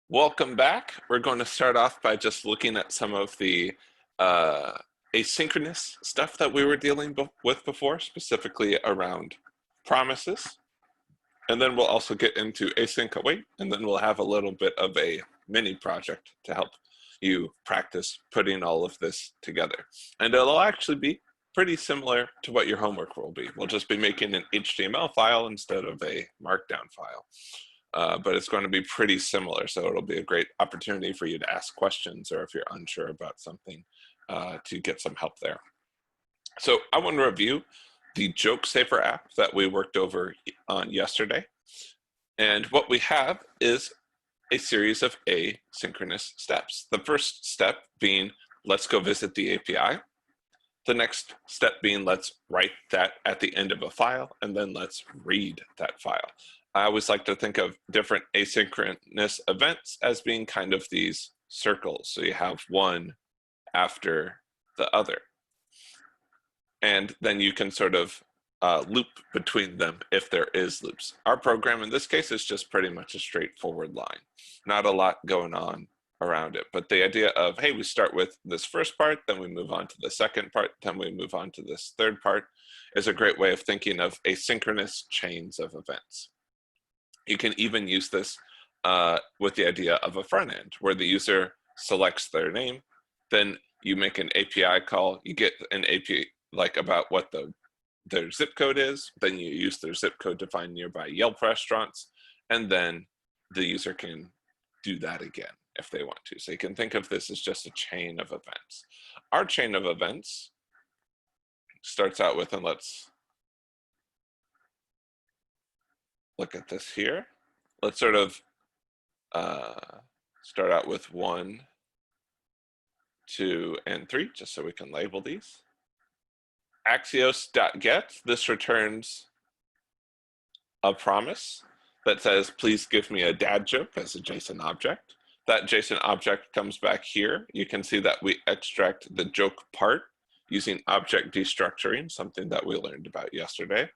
Welcome back. We're going to start off by just looking at some of the uh, asynchronous stuff that we were dealing with before, specifically around promises. And then we'll also get into async await, and then we'll have a little bit of a mini project to help you practice putting all of this together. And it'll actually be pretty similar to what your homework will be. We'll just be making an HTML file instead of a markdown file. But it's going to be pretty similar, so it'll be a great opportunity for you to ask questions, or if you're unsure about something, to get some help there. So I want to review the Joke Saver app that we worked over on yesterday. And what we have is a series of asynchronous steps. The first step being, let's go visit the API. The next step being, let's write that at the end of a file, and then let's read that file. I always like to think of different asynchronous events as being kind of these circles. So you have one after the other. And then you can sort of loop between them if there is loops. Our program in this case is just pretty much a straightforward line. Not a lot going on around it. But the idea of, hey, we start with this first part, then we move on to the second part, then we move on to this third part, is a great way of thinking of asynchronous chains of events. You can even use this with the idea of a front end, where the user selects their name, then you make an API call, you get an API like about what their zip code is, then you use their zip code to find nearby Yelp restaurants, and then the user can do that again if they want to. So you can think of this as just a chain of events. Our chain of events starts out with, and let's look at this here. Let's sort of start out with 1, 2, and 3, just so we can label these. Axios.get, this returns a promise that says, please give me a dad joke as a JSON object. That JSON object comes back here. You can see that we extract the joke part using object destructuring, something that we learned about yesterday.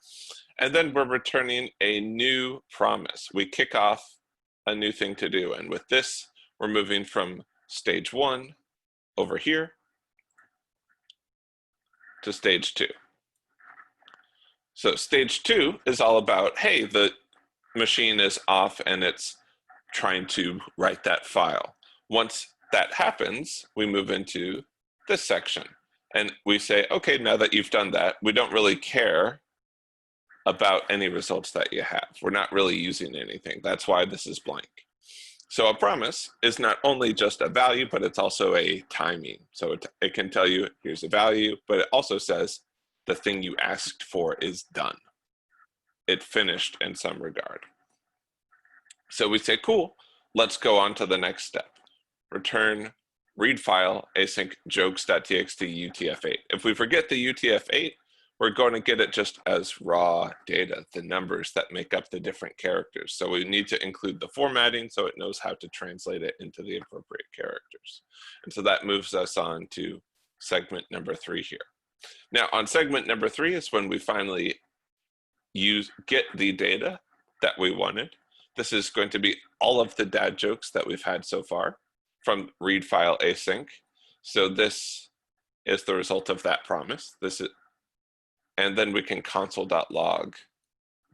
And then we're returning a new promise. We kick off a new thing to do. And with this, we're moving from stage 1 over here to stage 2. So stage 2 is all about, hey, the machine is off and it's trying to write that file. Once that happens, we move into this section. And we say, okay, now that you've done that, we don't really care about any results that you have. We're not really using anything. That's why this is blank. So a promise is not only just a value, but it's also a timing. So it can tell you, here's a value, but it also says the thing you asked for is done. It finished in some regard. So we say, cool, let's go on to the next step. Return read file async jokes.txt UTF-8. If we forget the UTF-8, we're going to get it just as raw data, the numbers that make up the different characters. So we need to include the formatting so it knows how to translate it into the appropriate characters. And so that moves us on to segment number 3 here. Now on segment number 3 is when we finally get the data that we wanted. This is going to be all of the dad jokes that we've had so far from read file async. So this is the result of that promise. And then we can console.log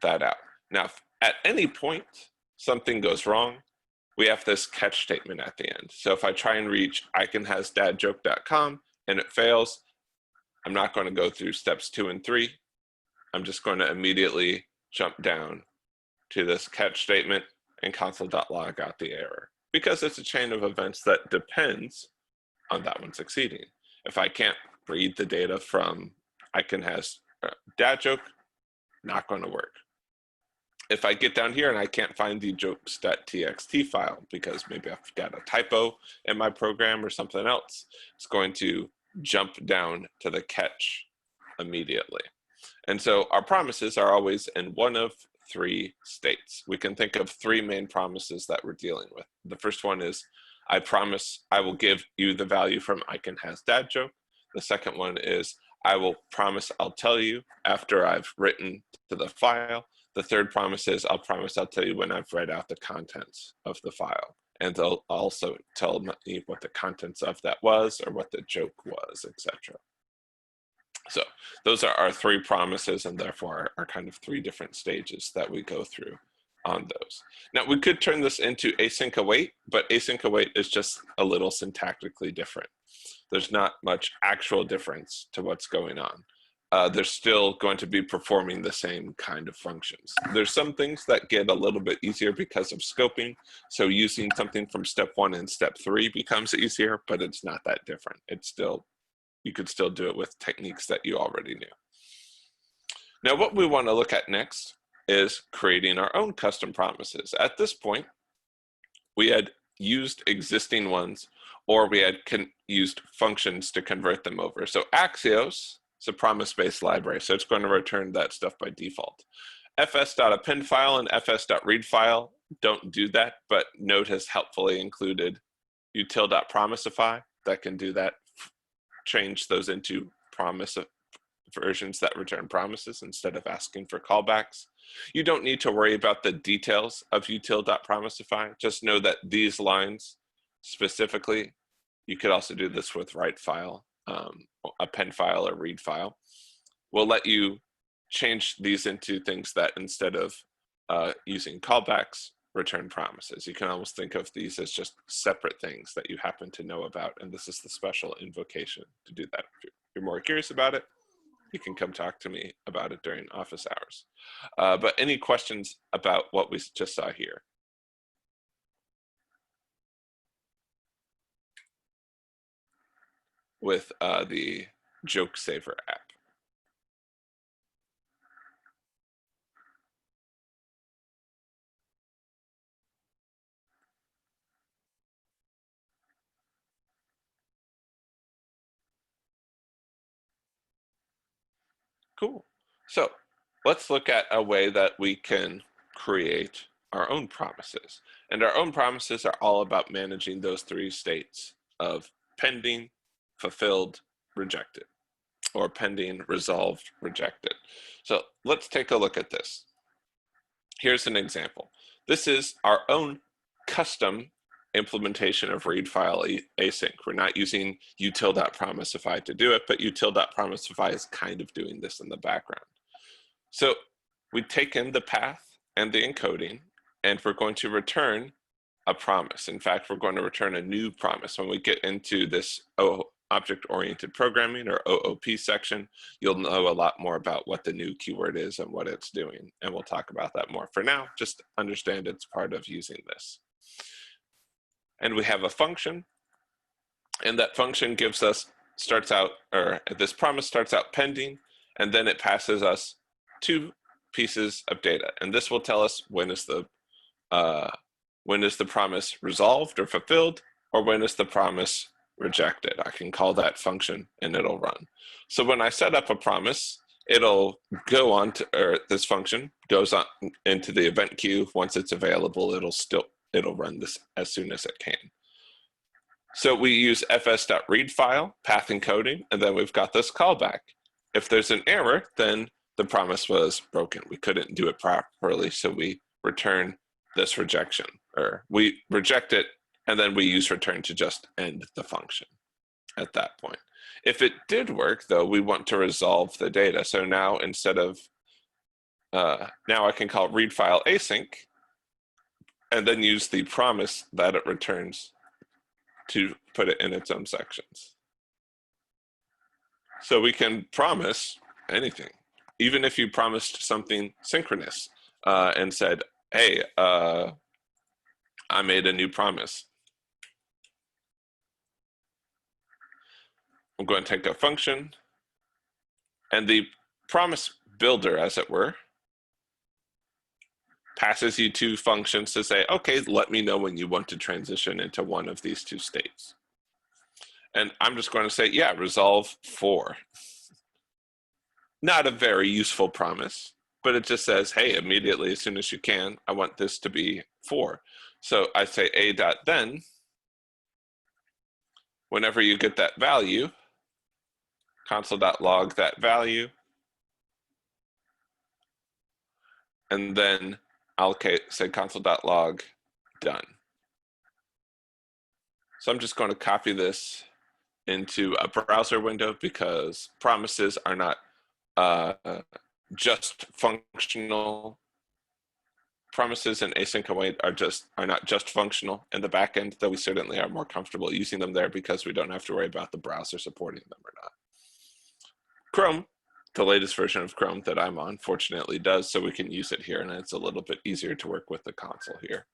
that out. Now, if at any point something goes wrong, we have this catch statement at the end. So if I try and reach icanhasdadjoke.com and it fails, I'm not going to go through steps 2 and 3. I'm just going to immediately jump down to this catch statement and console.log out the error, because it's a chain of events that depends on that one succeeding. If I can't read the data from icanhas dad joke, not going to work. If I get down here and I can't find the jokes.txt file because maybe I've got a typo in my program or something else, it's going to jump down to the catch immediately. And so our promises are always in one of 3 states. We can think of 3 main promises that we're dealing with. The first one is, I promise I will give you the value from icanhasdadjoke. The second one is, I will promise I'll tell you after I've written to the file. The third promise is, I'll promise I'll tell you when I've read out the contents of the file. and they'll also tell me what the contents of that was or what the joke was, etc. So those are our three promises, and therefore are kind of three different stages that we go through on those. Now we could turn this into async await, but async await is just a little syntactically different. There's not much actual difference to what's going on. They're still going to be performing the same kind of functions. There's some things that get a little bit easier because of scoping. So using something from step 1 and step 3 becomes easier, but it's not that different. It's still, you could still do it with techniques that you already knew. Now, what we want to look at next is creating our own custom promises. At this point, we had used existing ones, or we had used functions to convert them over. So Axios is a promise-based library, so it's going to return that stuff by default. fs.append file and fs.read file don't do that, but Node has helpfully included util.promisify that can do that, change those into promise versions that return promises instead of asking for callbacks. You don't need to worry about the details of util.promisify. Just know that these lines specifically, you could also do this with write file, append file, or read file, will let you change these into things that instead of using callbacks, return promises. You can almost think of these as just separate things that you happen to know about, and this is the special invocation to do that. If you're more curious about it, you can come talk to me about it during office hours. But any questions about what we just saw here? With the Joke Saver app. Cool. So let's look at a way that we can create our own promises. And our own promises are all about managing those three states of pending, fulfilled, rejected, or pending, resolved, rejected. So let's take a look at this. Here's an example. This is our own custom implementation of read file async. We're not using util.promisify to do it, but util.promisify is kind of doing this in the background. So we take in the path and the encoding, and we're going to return a promise. In fact, we're going to return a new promise. When we get into this object-oriented programming, or OOP section, you'll know a lot more about what the new keyword is and what it's doing, and we'll talk about that more. For now, just understand it's part of using this. And we have a function, and that function gives us, starts out, or this promise starts out pending, and then it passes us two pieces of data, and this will tell us when is the promise resolved or fulfilled, or when is the promise rejected. I can call that function and it'll run. So when I set up a promise, it'll go on to, or this function goes on into the event queue. Once it's available, it'll run this as soon as it can. So we use fs.read file, path encoding, and then we've got this callback. If there's an error, then the promise was broken. We couldn't do it properly, so we return this rejection, or we reject it, and then we use return to just end the function at that point. If it did work, though, we want to resolve the data. So now instead of, now I can call read file async, and then use the promise that it returns to put it in its own sections. So we can promise anything, even if you promised something synchronous and said, hey, I made a new promise. I'm going to take a function, and the promise builder, as it were, passes you two functions to say, okay, let me know when you want to transition into one of these two states. And I'm just going to say, yeah, resolve 4. Not a very useful promise, but it just says, hey, immediately, as soon as you can, I want this to be 4. So I say a.then, whenever you get that value, console.log that value, and then I'll say console.log done. So I'm just going to copy this into a browser window because promises are not uh, just functional. Promises and async await are not just functional in the backend, though we certainly are more comfortable using them there because we don't have to worry about the browser supporting them or not. Chrome, the latest version of Chrome that I'm on, fortunately does, so we can use it here, and it's a little bit easier to work with the console here.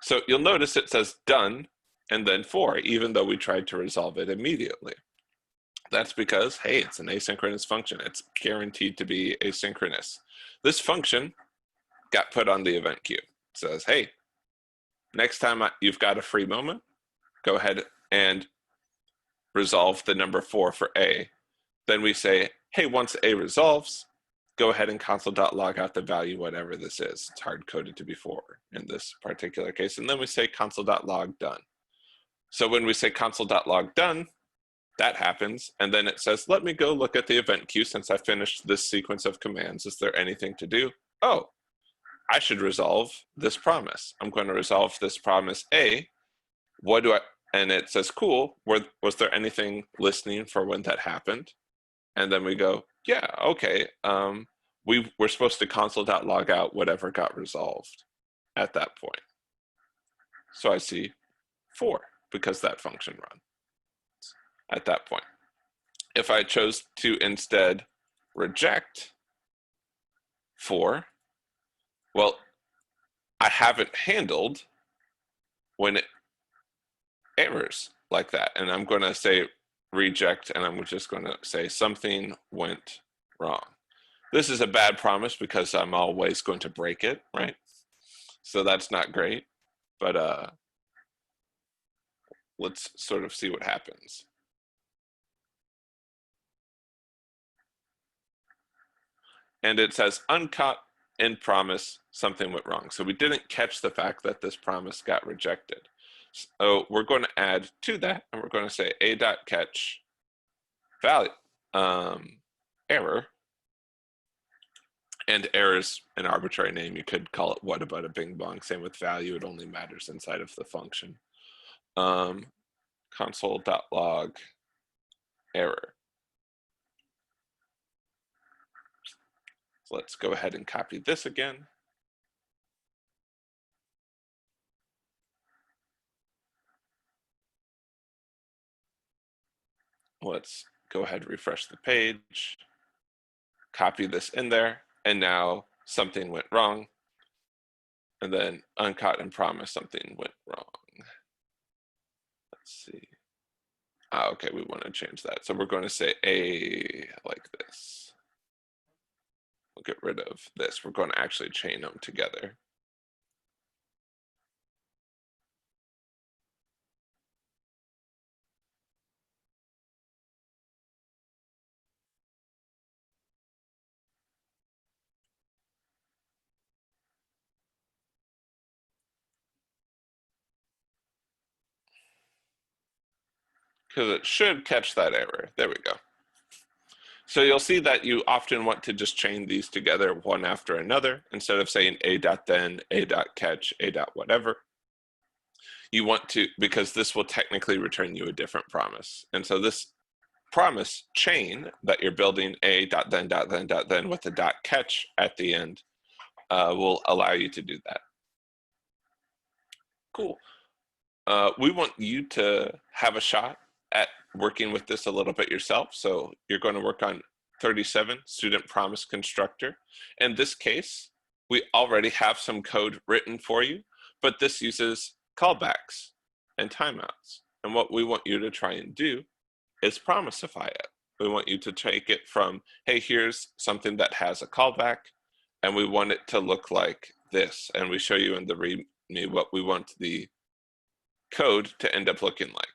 So you'll notice it says done and then for, even though we tried to resolve it immediately. That's because, hey, it's an asynchronous function. It's guaranteed to be asynchronous. This function got put on the event queue. It says, hey, next time you've got a free moment, go ahead and resolve the number 4 for A. Then we say, hey, once A resolves, go ahead and console.log out the value, whatever this is. It's hard-coded to be 4 in this particular case. And then we say console.log done. So when we say console.log done, that happens. And then it says, let me go look at the event queue since I finished this sequence of commands. Is there anything to do? Oh, I should resolve this promise. I'm going to resolve this promise A. What do I, and it says, cool, was there anything listening for when that happened? And then we go, yeah, okay. We're supposed to console.log out whatever got resolved at that point. So I see 4 because that function runs at that point. If I chose to instead reject 4, well, I haven't handled when it errors like that. And I'm going to say reject, and I'm just going to say something went wrong. This is a bad promise because I'm always going to break it, right? So that's not great, but let's sort of see what happens. And it says uncaught in promise, something went wrong. So we didn't catch the fact that this promise got rejected. So we're going to add to that, and we're going to say a.catch value error. And error is an arbitrary name. You could call it what about a bing bong. Same with value. It only matters inside of the function. Console.log error. So let's go ahead and copy this again. Let's go ahead and refresh the page, copy this in there, and now something went wrong. And then uncaught and promise something went wrong. Let's see. Okay, we want to change that. So we're going to say a like this. We'll get rid of this. We're going to actually chain them together. Because it should catch that error. There we go. So you'll see that you often want to just chain these together one after another instead of saying a.then, a.catch, a.whatever. You want to, because this will technically return you a different promise. And so this promise chain that you're building a.then with a .catch at the end will allow you to do that. Cool. We want you to have a shot at working with this a little bit yourself. So you're going to work on 37, student promise constructor. In this case, we already have some code written for you, but this uses callbacks and timeouts. And what we want you to try and do is promisify it. We want you to take it from, hey, here's something that has a callback, and we want it to look like this. And we show you in the README what we want the code to end up looking like.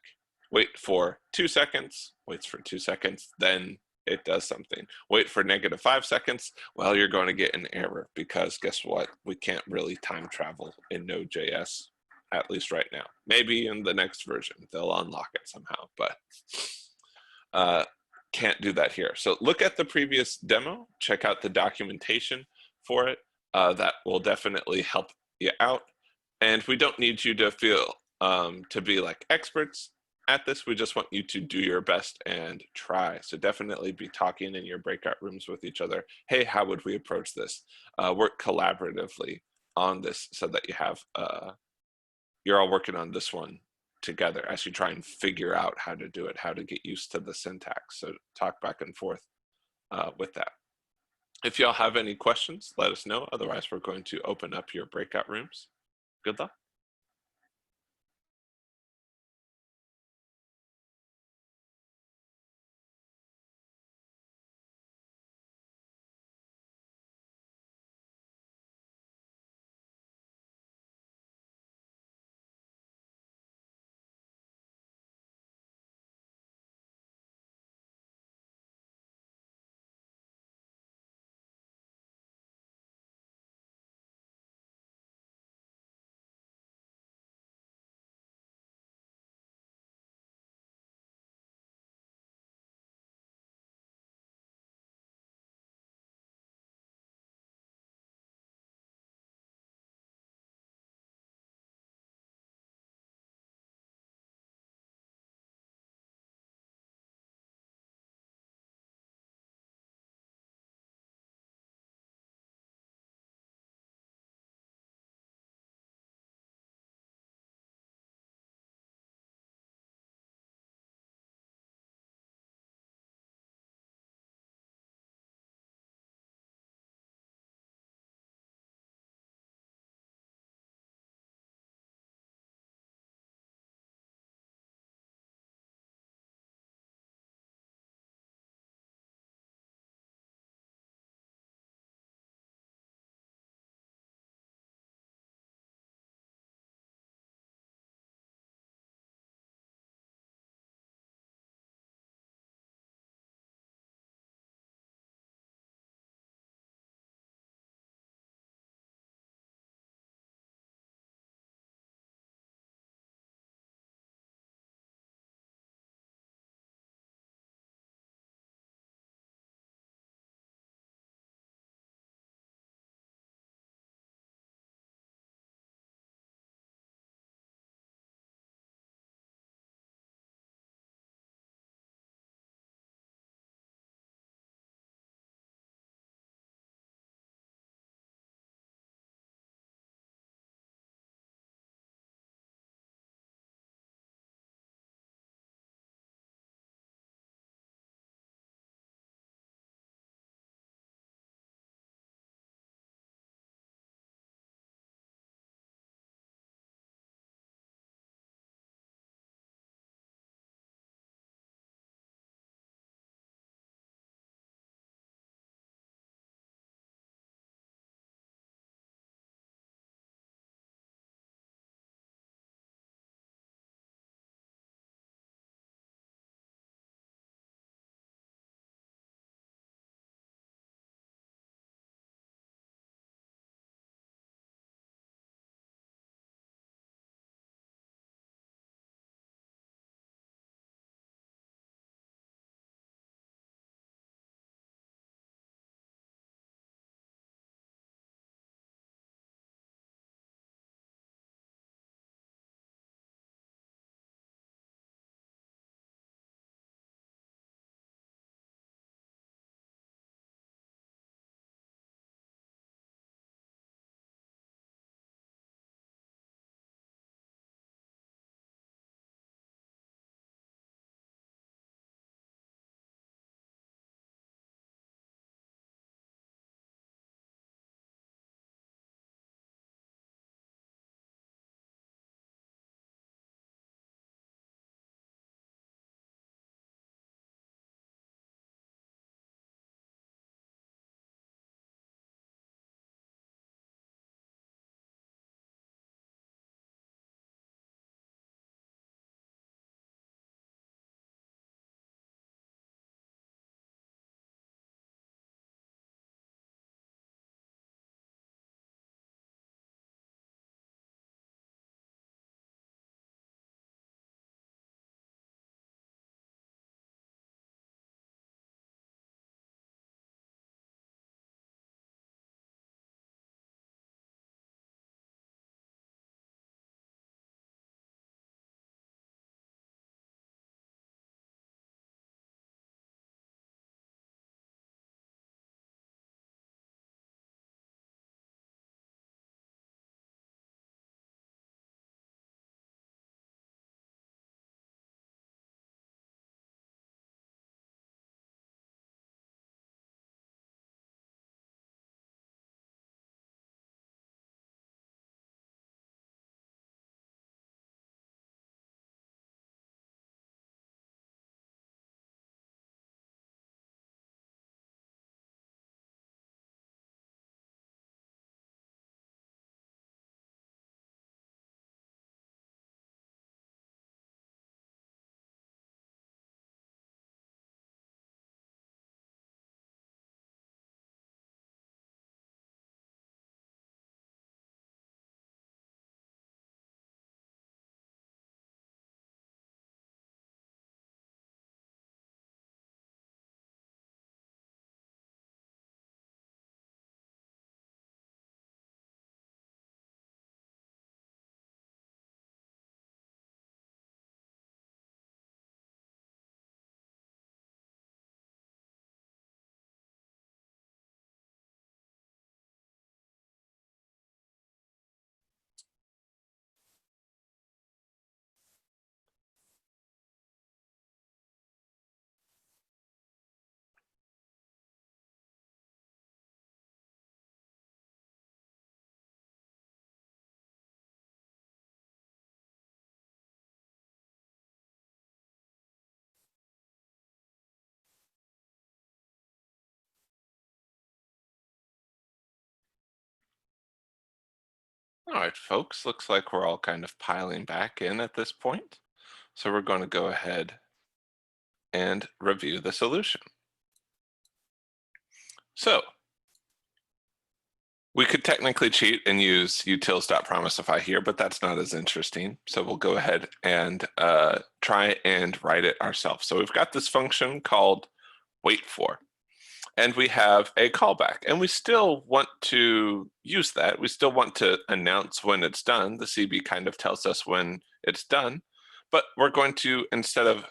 Wait for 2 seconds, waits for 2 seconds, then it does something. Wait for -5 seconds, well, you're going to get an error because guess what? We can't really time travel in Node.js, at least right now. Maybe in the next version, they'll unlock it somehow, but can't do that here. So look at the previous demo, check out the documentation for it. That will definitely help you out. And we don't need you to feel to be like experts at this. We just want you to do your best and try. So definitely be talking in your breakout rooms with each other. Hey, how would we approach this? Work collaboratively on this so that you're all working on this one together as you try and figure out how to do it, how to get used to the syntax. So talk back and forth with that. If y'all have any questions, let us know. Otherwise, we're going to open up your breakout rooms. Good luck. All right, folks, looks like we're all kind of piling back in at this point. So we're going to go ahead and review the solution. So we could technically cheat and use utils.promisify here, but that's not as interesting. So we'll go ahead and try and write it ourselves. So we've got this function called wait for, and we have a callback, and we still want to use that. We still want to announce when it's done. The CB kind of tells us when it's done, but we're going to, instead of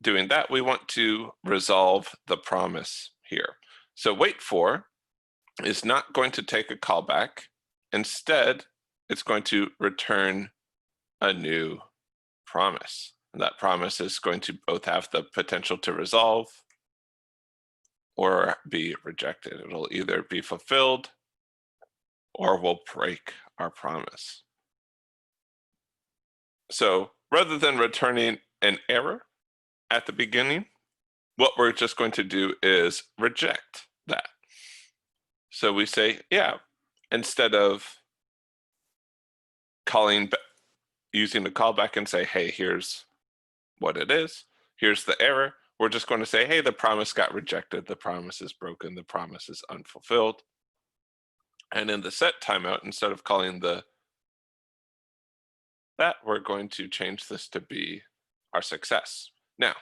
doing that, we want to resolve the promise here. So wait for is not going to take a callback. Instead, it's going to return a new promise. And that promise is going to both have the potential to resolve or be rejected. It'll either be fulfilled or we'll break our promise. So rather than returning an error at the beginning, what we're just going to do is reject that. So we say, yeah, instead of using the callback and say, hey, here's what it is, here's the error, we're just going to say, hey, the promise got rejected, the promise is broken, the promise is unfulfilled. And in the set timeout, instead of calling that, we're going to change this to be our success. Now,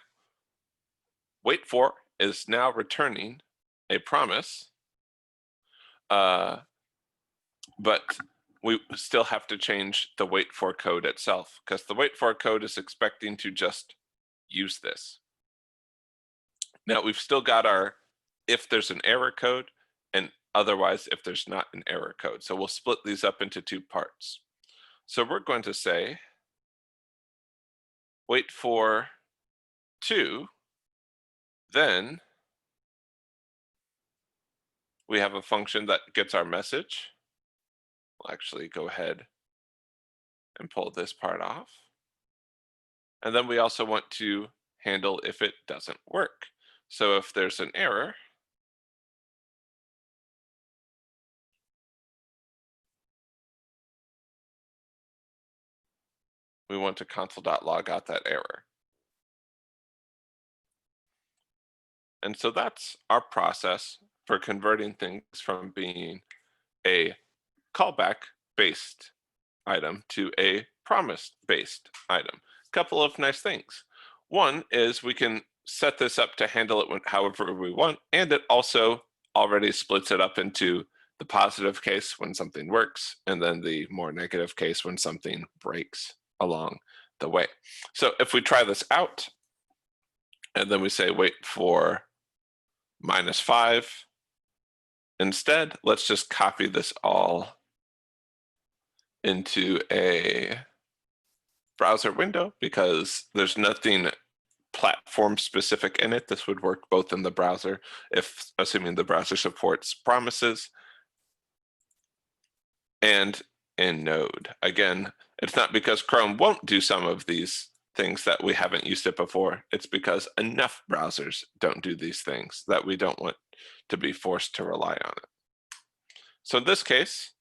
wait for is now returning a promise, but we still have to change the wait for code itself, because the wait for code is expecting to just use this. Now we've still got our if there's an error code and otherwise if there's not an error code. So we'll split these up into two parts. So we're going to say wait for 2, then we have a function that gets our message. We'll actually go ahead and pull this part off. And then we also want to handle if it doesn't work. So if there's an error, we want to console.log out that error. And so that's our process for converting things from being a callback-based item to a promise-based item. A couple of nice things. One is we can set this up to handle it however we want, and it also already splits it up into the positive case when something works, and then the more negative case when something breaks along the way. So if we try this out, and then we say wait for -5, instead, let's just copy this all into a browser window because there's nothing platform specific in it. This would work both in the browser, if assuming the browser supports promises, and in Node. Again, it's not because Chrome won't do some of these things that we haven't used it before. It's because enough browsers don't do these things that we don't want to be forced to rely on it. So in this case,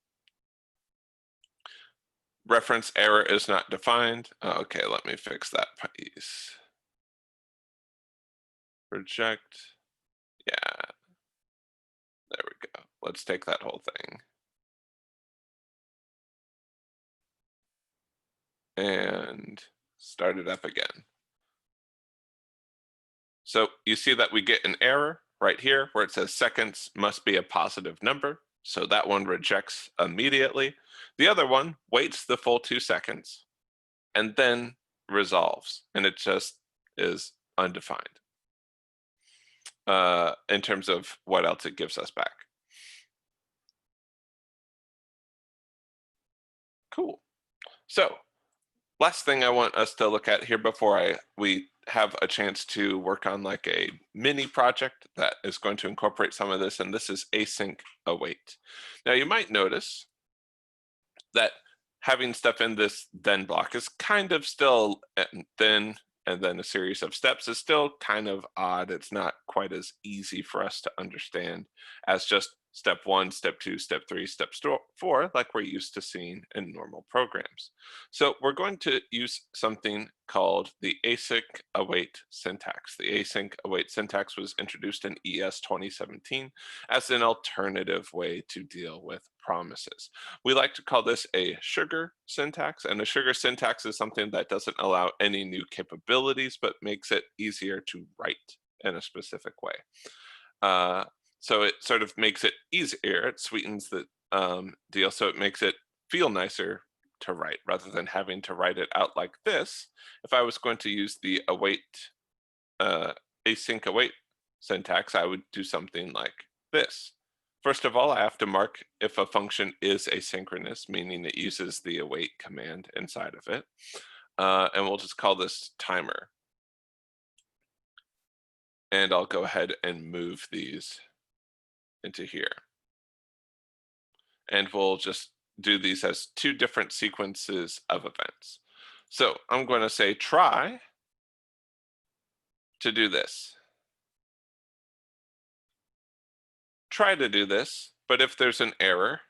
reference error is not defined. Okay, let me fix that piece. Reject. Yeah, there we go. Let's take that whole thing. And start it up again. So you see that we get an error right here where it says seconds must be a positive number. So that one rejects immediately. The other one waits the full 2 seconds and then resolves, and it just is undefined in terms of what else it gives us back. Cool. So last thing I want us to look at here before we have a chance to work on like a mini project that is going to incorporate some of this, and this is async await. Now you might notice that having stuff in this then block is kind of still then and then a series of steps is still kind of odd. It's not quite as easy for us to understand as just step 1, step 2, step 3, step 4, like we're used to seeing in normal programs. So we're going to use something called the async await syntax. The async await syntax was introduced in ES 2017 as an alternative way to deal with promises. We like to call this a sugar syntax, and a sugar syntax is something that doesn't allow any new capabilities but makes it easier to write in a specific way. So it sort of makes it easier, it sweetens the deal, so it makes it feel nicer to write rather than having to write it out like this. If I was going to use the await, async await syntax, I would do something like this. First of all, I have to mark if a function is asynchronous, meaning it uses the await command inside of it. And we'll just call this timer. And I'll go ahead and move these into here. And we'll just do these as two different sequences of events. So I'm going to say try to do this. Try to do this, but if there's an error,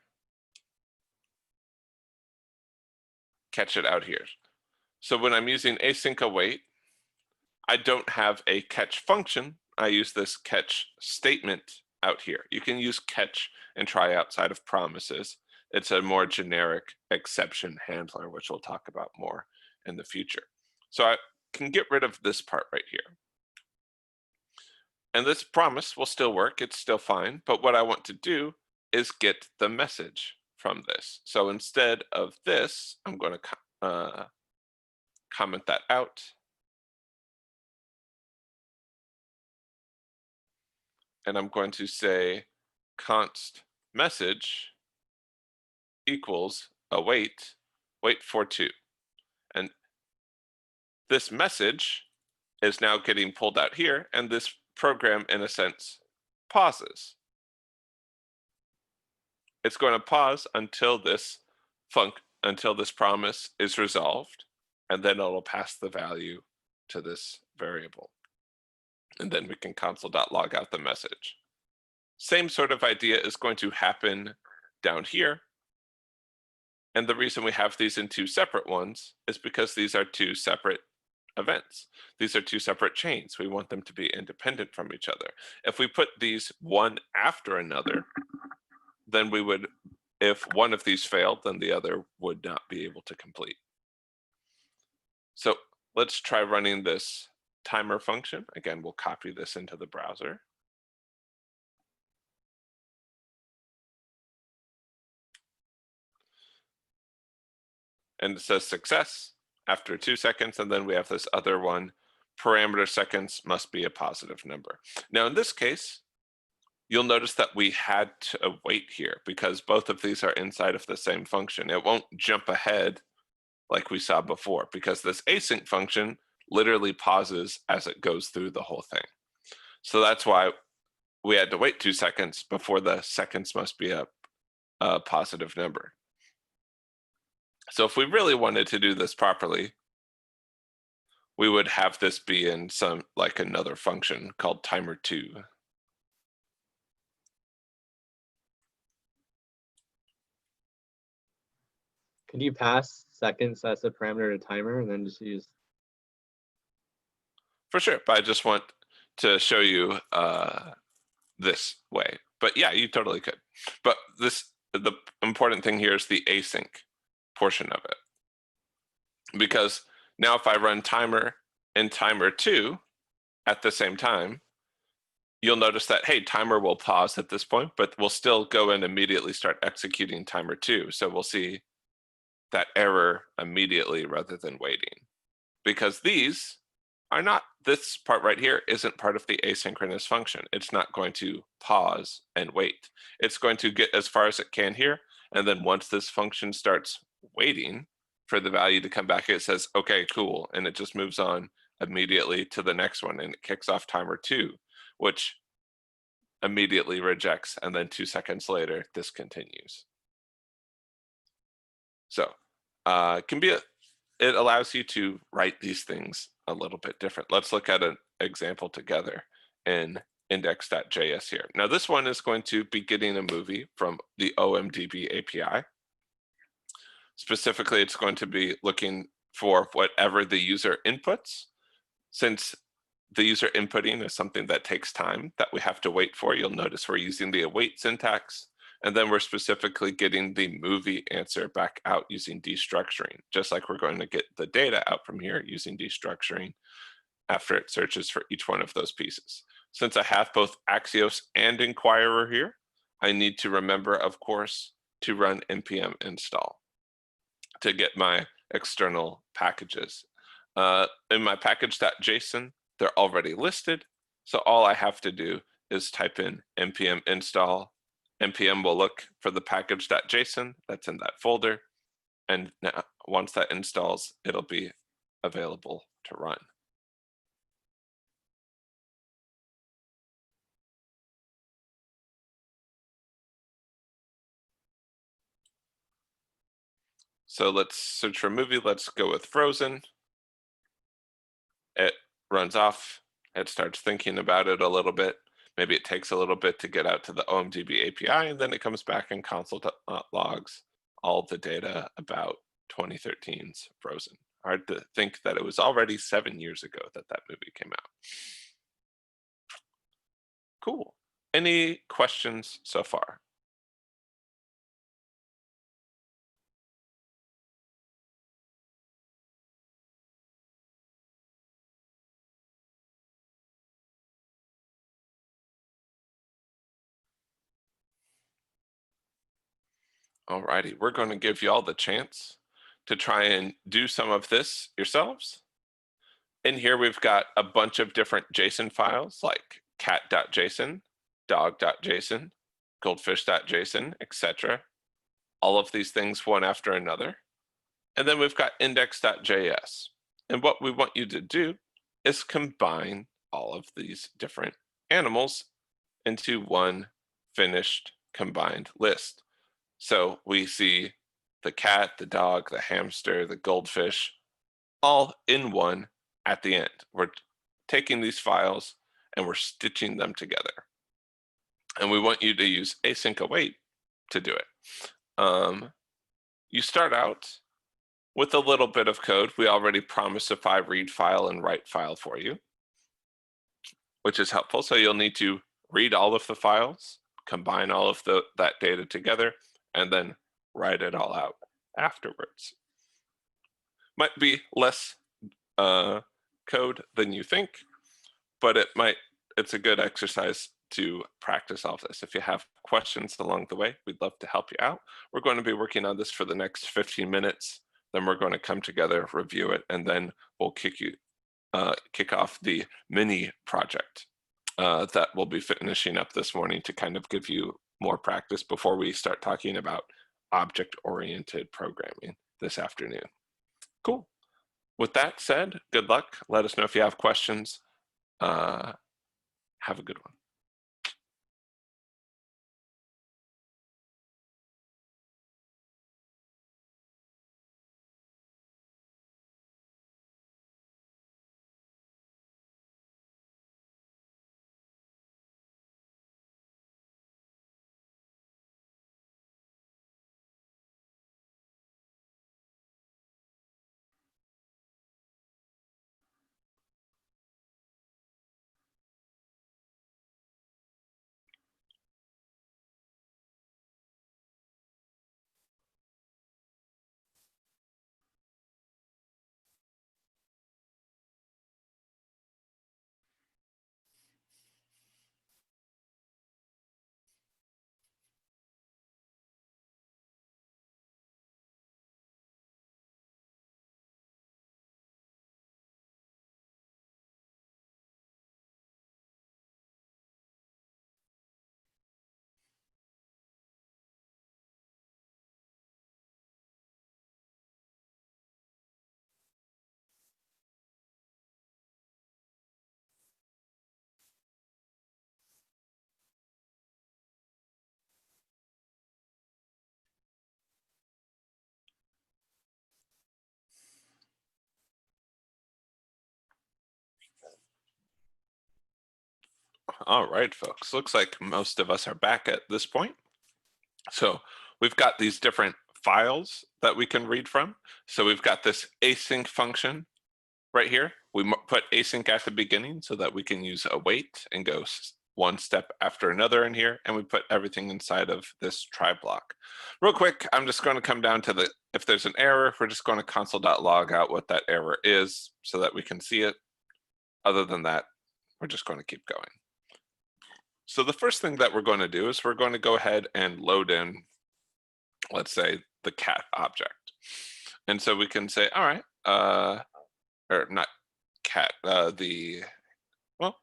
catch it out here. So when I'm using async await, I don't have a catch function. I use this catch statement out here. You can use catch and try outside of promises. It's a more generic exception handler, which we'll talk about more in the future. So I can get rid of this part right here. And this promise will still work, it's still fine, but what I want to do is get the message from this. So instead of this, I'm going to comment that out. And I'm going to say const message equals await, wait for 2. And this message is now getting pulled out here, and this program, in a sense, pauses. It's going to pause until this promise is resolved, and then it'll pass the value to this variable. And then we can console.log out the message. Same sort of idea is going to happen down here. And the reason we have these in two separate ones is because these are two separate events. These are two separate chains. We want them to be independent from each other. If we put these one after another, then we would, if one of these failed, then the other would not be able to complete. So let's try running this timer function. Again, we'll copy this into the browser. And it says success after 2 seconds, and then we have this other one, parameter seconds must be a positive number. Now in this case, you'll notice that we had to wait here because both of these are inside of the same function. It won't jump ahead like we saw before because this async function literally pauses as it goes through the whole thing. So that's why we had to wait 2 seconds before the seconds must be a positive number. So if we really wanted to do this properly, we would have this be in some, like another function called timer2. Could you pass seconds as a parameter to timer and then just use? For sure, but I just want to show you this way. But yeah, you totally could. But the important thing here is the async portion of it. Because now if I run timer and timer2 at the same time, you'll notice that, hey, timer will pause at this point, but we'll still go and immediately start executing timer2. So we'll see that error immediately rather than waiting. Because these are not, this part right here isn't part of the asynchronous function. It's not going to pause and wait. It's going to get as far as it can here. And then once this function starts waiting for the value to come back, it says, okay, cool. And it just moves on immediately to the next one and it kicks off timer2, which immediately rejects. And then 2 seconds later, this continues. So it allows you to write these things a little bit different. Let's look at an example together in index.js here. Now this one is going to be getting a movie from the OMDB API. Specifically, it's going to be looking for whatever the user inputs. Since the user inputting is something that takes time that we have to wait for, you'll notice we're using the await syntax. And then we're specifically getting the movie answer back out using destructuring, just like we're going to get the data out from here using destructuring after it searches for each one of those pieces. Since I have both Axios and Inquirer here, I need to remember, of course, to run npm install to get my external packages. In my package.json, they're already listed. So all I have to do is type in npm install. npm will look for the package.json that's in that folder. And now, once that installs, it'll be available to run. So let's search for a movie. Let's go with Frozen. It runs off. It starts thinking about it a little bit. Maybe it takes a little bit to get out to the OMDB API, and then it comes back and console logs all the data about 2013's Frozen. Hard to think that it was already 7 years ago that that movie came out. Cool. Any questions so far? Alrighty, we're going to give you all the chance to try and do some of this yourselves. In here, we've got a bunch of different JSON files like cat.json, dog.json, goldfish.json, etc. All of these things one after another. And then we've got index.js. And what we want you to do is combine all of these different animals into one finished combined list. So we see the cat, the dog, the hamster, the goldfish, all in one at the end. We're taking these files and we're stitching them together. And we want you to use async await to do it. You start out with a little bit of code. We already promised a read file and write file for you, which is helpful. So you'll need to read all of the files, combine all of that data together, and then write it all out afterwards. Might be less code than you think, but it's a good exercise to practice all of this. If you have questions along the way, we'd love to help you out. We're going to be working on this for the next 15 minutes. Then we're going to come together, review it, and then we'll kick off the mini project that we'll be finishing up this morning to kind of give you more practice before we start talking about object-oriented programming this afternoon. Cool. With that said, good luck. Let us know if you have questions. Have a good one. All right, folks. Looks like most of us are back at this point. So we've got these different files that we can read from. So we've got this async function right here. We put async at the beginning so that we can use await and go one step after another in here. And we put everything inside of this try block. Real quick, I'm just going to come down to the, if there's an error, we're just going to console.log out what that error is so that we can see it. Other than that, we're just going to keep going. So the first thing that we're going to do is we're going to go ahead and load in, let's say, the cat object. And so we can say, all right, or not cat, well,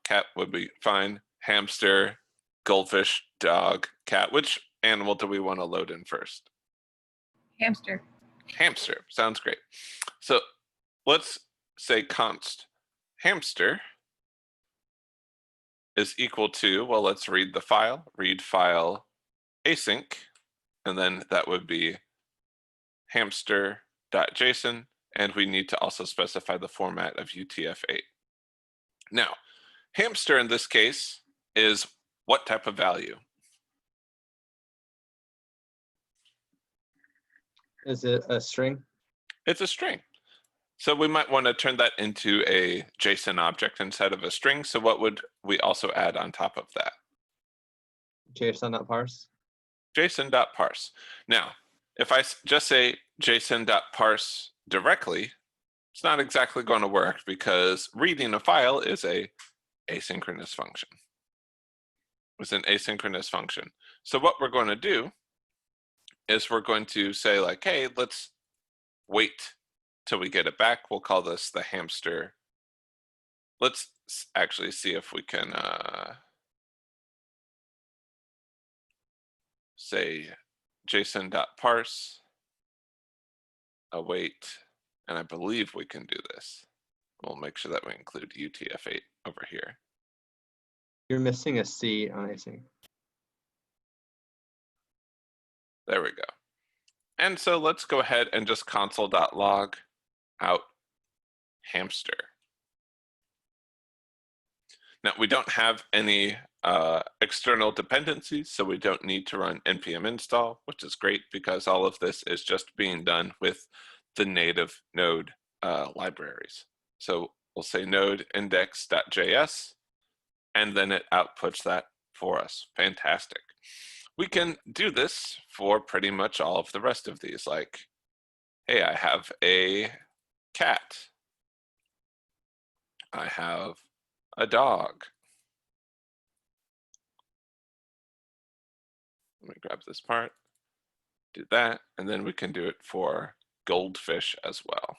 cat would be fine. Hamster, goldfish, dog, cat. Which animal do we want to load in first? Hamster. Hamster, sounds great. So let's say const hamster is equal to, well, let's read the file, read file async, and then that would be hamster.json, and we need to also specify the format of UTF-8. Now, hamster in this case is what type of value? Is it a string? It's a string. So we might want to turn that into a JSON object instead of a string. So what would we also add on top of that? JSON.parse. JSON.parse. Now, if I just say JSON.parse directly, it's not exactly going to work because reading a file is a asynchronous function. It's an asynchronous function. So what we're going to do is we're going to say like, hey, let's wait till we get it back. We'll call this the hamster. Let's actually see if we can say JSON.parse, await, and I believe we can do this. We'll make sure that we include UTF-8 over here. You're missing a C on async. There we go. And so let's go ahead and just console.log out hamster. Now we don't have any external dependencies, so we don't need to run npm install, which is great because all of this is just being done with the native Node libraries. So we'll say node index.js, and then it outputs that for us. Fantastic. We can do this for pretty much all of the rest of these, like, hey, I have a cat. I have a dog. Let me grab this part, do that, and then we can do it for goldfish as well.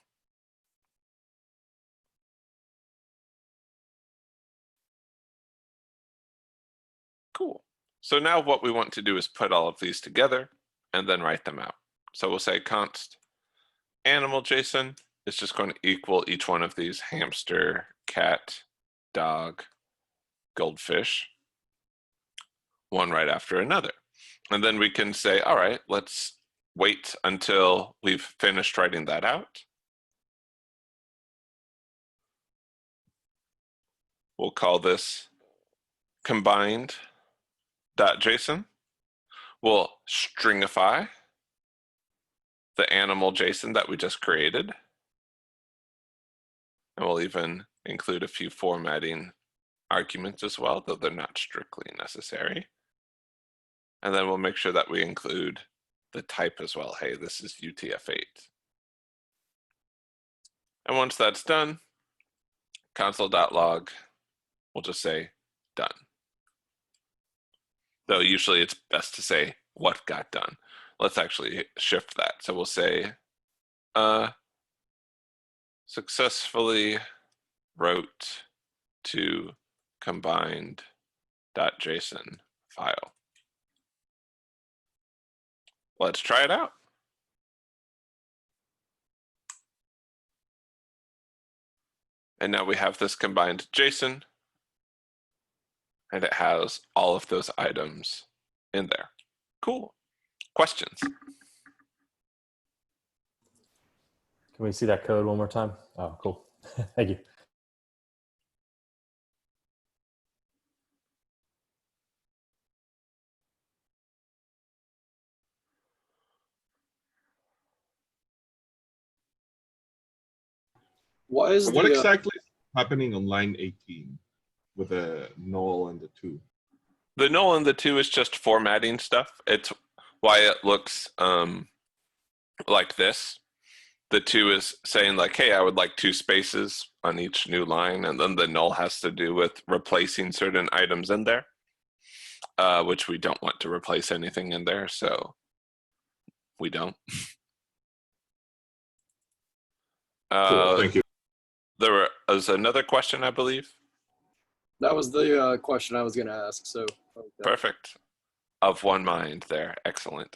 Cool. So now what we want to do is put all of these together and then write them out. So we'll say const animal JSON is just going to equal each one of these: hamster, cat, dog, goldfish, one right after another. And then we can say, all right, let's wait until we've finished writing that out. We'll call this combined.json. We'll stringify the animal JSON that we just created. And we'll even include a few formatting arguments as well, though they're not strictly necessary. And then we'll make sure that we include the type as well. Hey, this is UTF-8. And once that's done, console.log, we'll just say done. Though usually it's best to say what got done. Let's actually shift that. So we'll say successfully wrote to combined.json file. Let's try it out. And now we have this combined JSON, and it has all of those items in there. Cool. Questions? Can we see that code one more time? Oh, cool. Thank you. What is What the exactly is happening on line 18 with the null and the 2? The null and the 2 is just formatting stuff. It's why it looks like this. The 2 is saying like, hey, I would like 2 spaces on each new line, and then the null has to do with replacing certain items in there, which we don't want to replace anything in there, so we don't. Cool, thank you. There was another question, I believe. that was the question I was gonna ask. So okay. Perfect. Of one mind there. Excellent.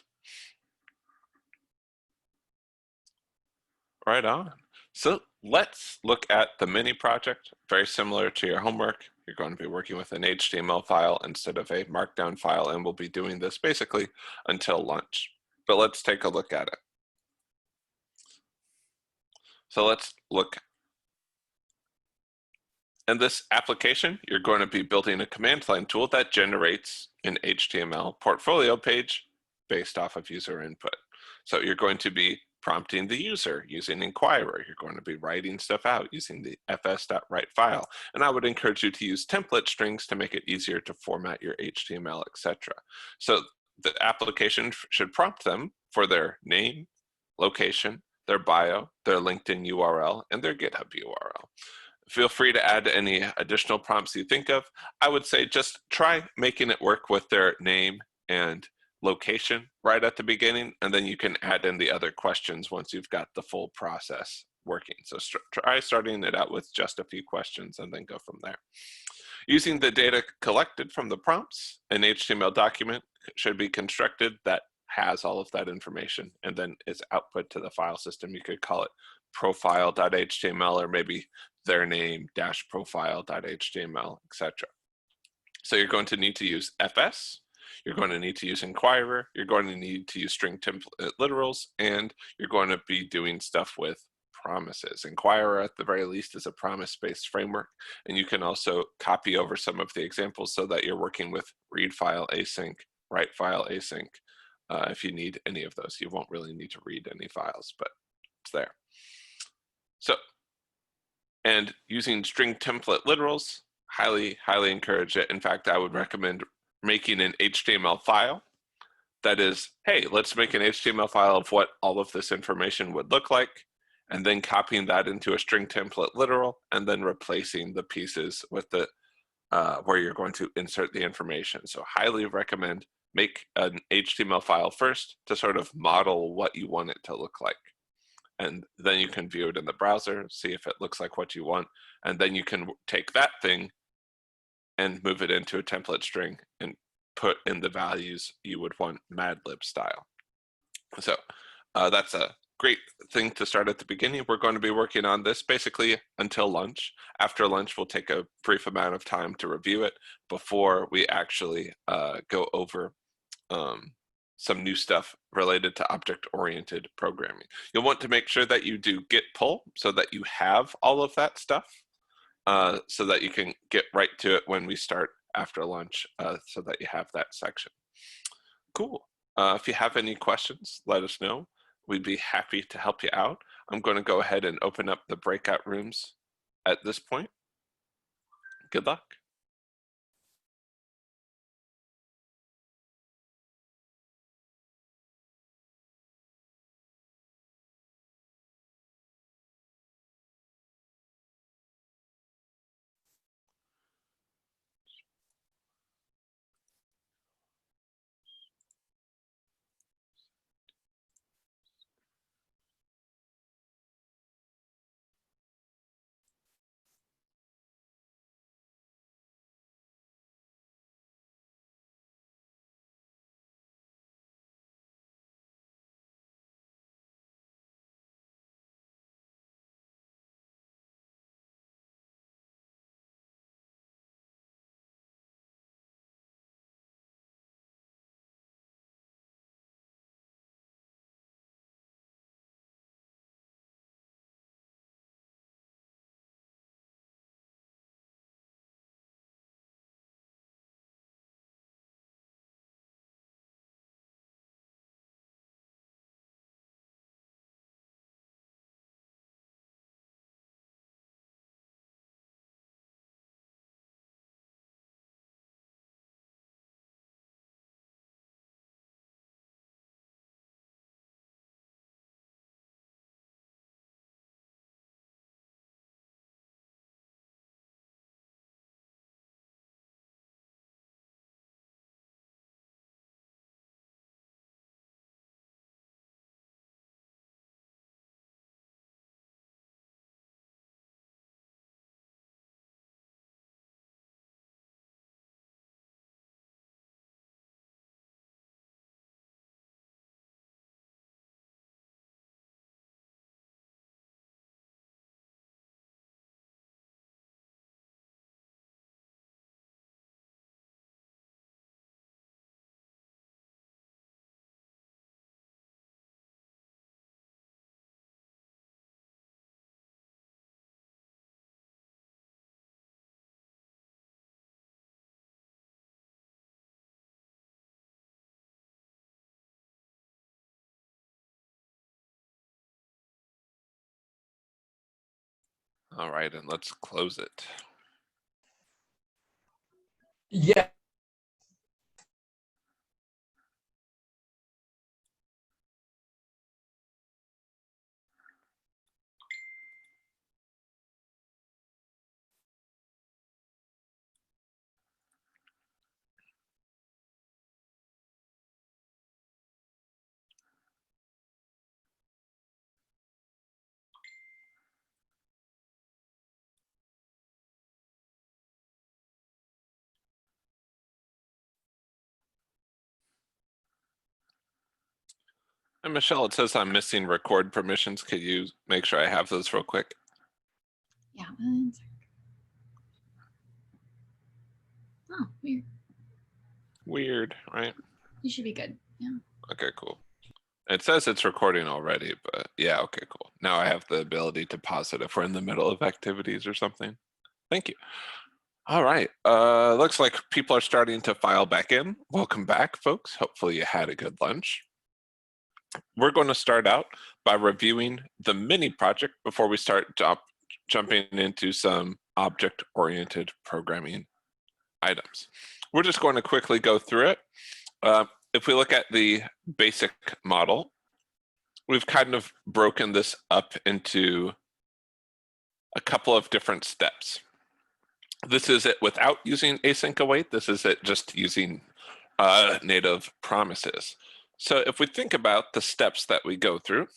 Right on. So let's look at the mini project. Very similar to your homework. You're going to be working with an HTML file instead of a markdown file, and we'll be doing this basically until lunch. But let's take a look at it. So let's look. In this application, you're going to be building a command line tool that generates an HTML portfolio page based off of user input. So you're going to be prompting the user using Inquirer. You're going to be writing stuff out using the fs.write_file. And I would encourage you to use template strings to make it easier to format your HTML, etc. So the application should prompt them for their name, location, their bio, their LinkedIn URL, and their GitHub URL. Feel free to add any additional prompts you think of. I would say just try making it work with their name and location right at the beginning, and then you can add in the other questions once you've got the full process working. So try starting it out with just a few questions and then go from there. Using the data collected from the prompts, an HTML document should be constructed that has all of that information and then is output to the file system. You could call it profile.html or maybe their name -profile.html, etc. So you're going to need to use fs, you're going to need to use Inquirer, you're going to need to use string template literals, and you're going to be doing stuff with promises. Inquirer, at the very least, is a promise-based framework, and you can also copy over some of the examples so that you're working with read file async, write file async. If you need any of those, you won't really need to read any files, but it's there. So, and using string template literals, highly encourage it. In fact, I would recommend making an HTML file that is, hey, let's make an HTML file of what all of this information would look like, and then copying that into a string template literal, and then replacing the pieces with the where you're going to insert the information. So highly recommend make an HTML file first to sort of model what you want it to look like. And then you can view it in the browser, see if it looks like what you want, and then you can take that thing and move it into a template string and put in the values you would want Madlib style. So that's a great thing to start at the beginning. We're going to be working on this basically until lunch. After lunch, we'll take a brief amount of time to review it before we actually go over some new stuff related to object-oriented programming. You'll want to make sure that you do git pull so that you have all of that stuff so that you can get right to it when we start after lunch so that you have that section. Cool. If you have any questions, let us know. We'd be happy to help you out. I'm going to go ahead and open up the breakout rooms at this point. Good luck. All right, and let's close it. Yeah. And Michelle, it says I'm missing record permissions. Could you make sure I have those real quick? Yeah. 1 sec. Oh, weird. Weird, right? You should be good. Yeah. Okay, cool. It says it's recording already, but yeah, okay, cool. Now I have the ability to pause it if we're in the middle of activities or something. Thank you. All right, looks like people are starting to file back in. Welcome back, folks. Hopefully you had a good lunch. We're going to start out by reviewing the mini project before we start jumping into some object-oriented programming items. We're just going to quickly go through it. If we look at the basic model, we've kind of broken this up into a couple of different steps. This is it without using async await. This is it just using native promises. So if we think about the steps that we go through,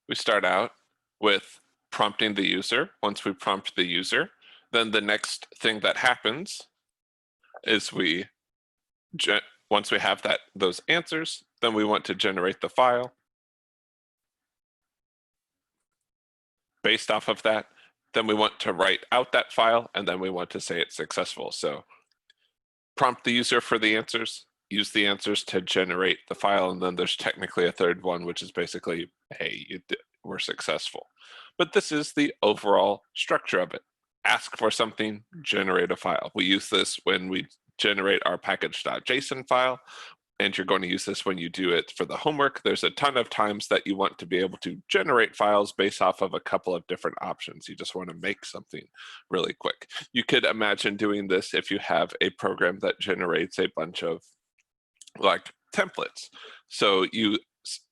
we start out with prompting the user. Once we prompt the user, then the next thing that happens is once we have those answers, then we want to generate the file. Based off of that, then we want to write out that file, and then we want to say it's successful. So prompt the user for the answers, use the answers to generate the file, and then there's technically a third one, which is basically, hey, we're successful. But this is the overall structure of it. Ask for something, generate a file. We use this when we generate our package.json file, and you're going to use this when you do it for the homework. There's a ton of times that you want to be able to generate files based off of a couple of different options. You just want to make something really quick. You could imagine doing this if you have a program that generates a bunch of like templates. So you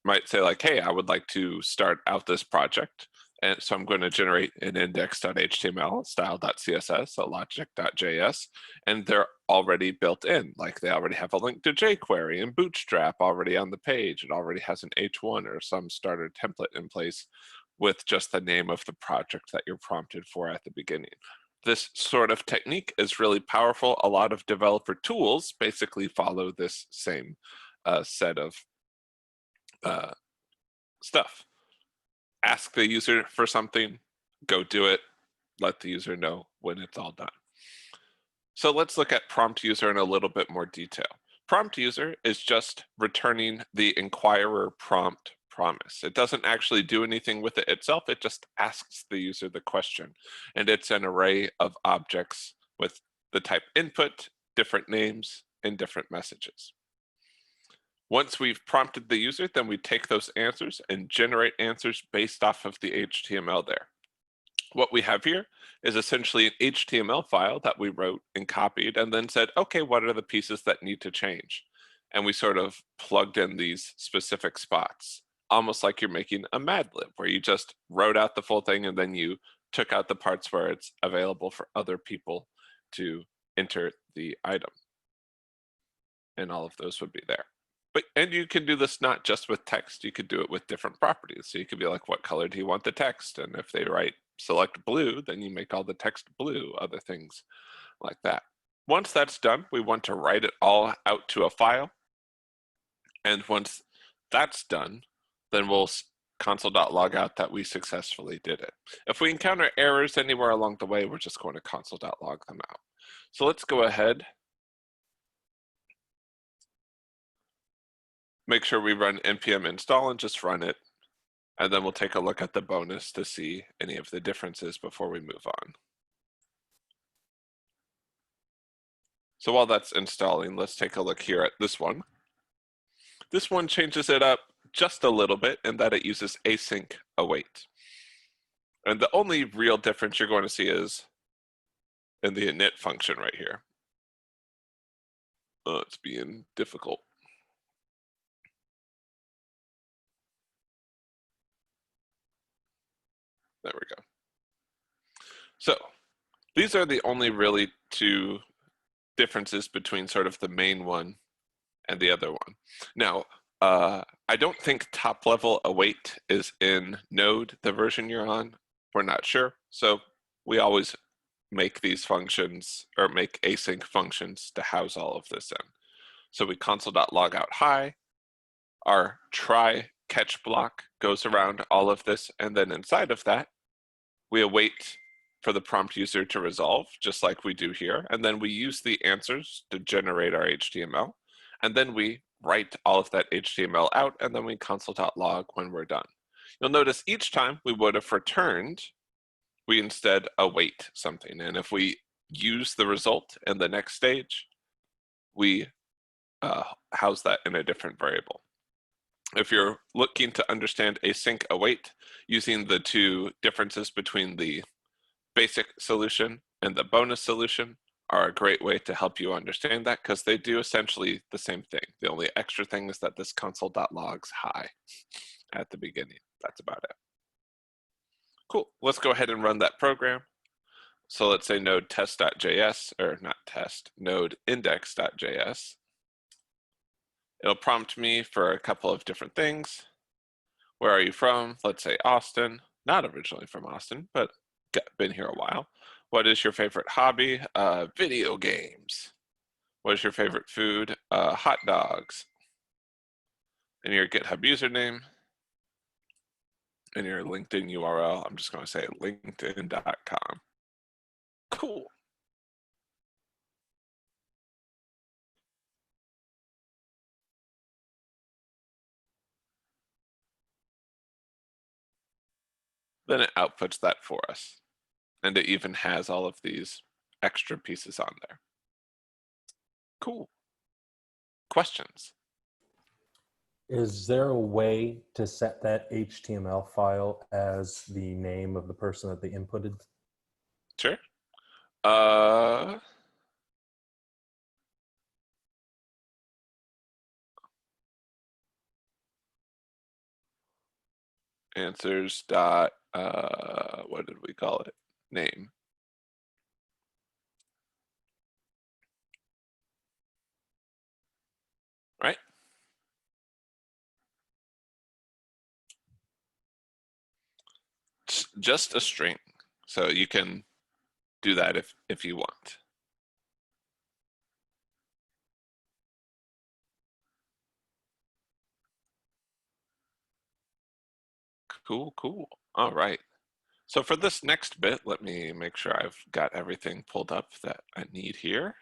might say like, hey, I would like to start out this project. And so I'm going to generate an index.html, style.css, a logic.js, and they're already built in. Like they already have a link to jQuery and Bootstrap already on the page. It already has an H1 or some starter template in place with just the name of the project that you're prompted for at the beginning. This sort of technique is really powerful. A lot of developer tools basically follow this same set of stuff. Ask the user for something, go do it, let the user know when it's all done. So let's look at prompt user in a little bit more detail. Prompt user is just returning the inquirer prompt promise. It doesn't actually do anything with it itself, it just asks the user the question. And it's an array of objects with the type input, different names, and different messages. Once we've prompted the user, then we take those answers and generate answers based off of the HTML there. What we have here is essentially an HTML file that we wrote and copied and then said, okay, what are the pieces that need to change? And we sort of plugged in these specific spots, almost like you're making a Mad Lib, where you just wrote out the full thing and then you took out the parts where it's available for other people to enter the item. And all of those would be there. And you can do this not just with text, you could do it with different properties. So you could be like, what color do you want the text? And if they write select blue, then you make all the text blue, other things like that. Once that's done, we want to write it all out to a file. And once that's done, then we'll console.log out that we successfully did it. If we encounter errors anywhere along the way, we're just going to console.log them out. So let's go ahead. Make sure we run npm install and just run it. And then we'll take a look at the bonus to see any of the differences before we move on. So while that's installing, let's take a look here at this one. This one changes it up just a little bit in that it uses async await. And the only real difference you're going to see is in the init function right here. Oh, it's being difficult. There we go. So these are the only really two differences between sort of the main one and the other one. Now, I don't think top level await is in Node, the version you're on. We're not sure. So we always make these functions or make async functions to house all of this in. So we console.log out hi, our try catch block goes around all of this, and then inside of that, we await for the prompt user to resolve, just like we do here, and then we use the answers to generate our HTML, and then we write all of that HTML out, and then we console.log when we're done. You'll notice each time we would have returned, we instead await something, and if we use the result in the next stage, we house that in a different variable. If you're looking to understand async await using the two differences between the basic solution and the bonus solution are a great way to help you understand that, because they do essentially the same thing. The only extra thing is that this console.logs hi at the beginning. That's about it. Cool. Let's go ahead and run that program. So let's say node test.js, or not test, node index.js. It'll prompt me for a couple of different things. Where are you from? Let's say Austin. Not originally from Austin, but been here a while. What is your favorite hobby? Video games. What is your favorite food? Hot dogs. And your GitHub username. And your LinkedIn URL. I'm just going to say linkedin.com. Cool. Then it outputs that for us. And it even has all of these extra pieces on there. Cool. Questions? Is there a way to set that HTML file as the name of the person that they inputted? Sure. Answers dot, what did we call it? Name. Right? It's just a string. So you can do that if you want. Cool, cool. All right. So for this next bit, let me make sure I've got everything pulled up that I need here.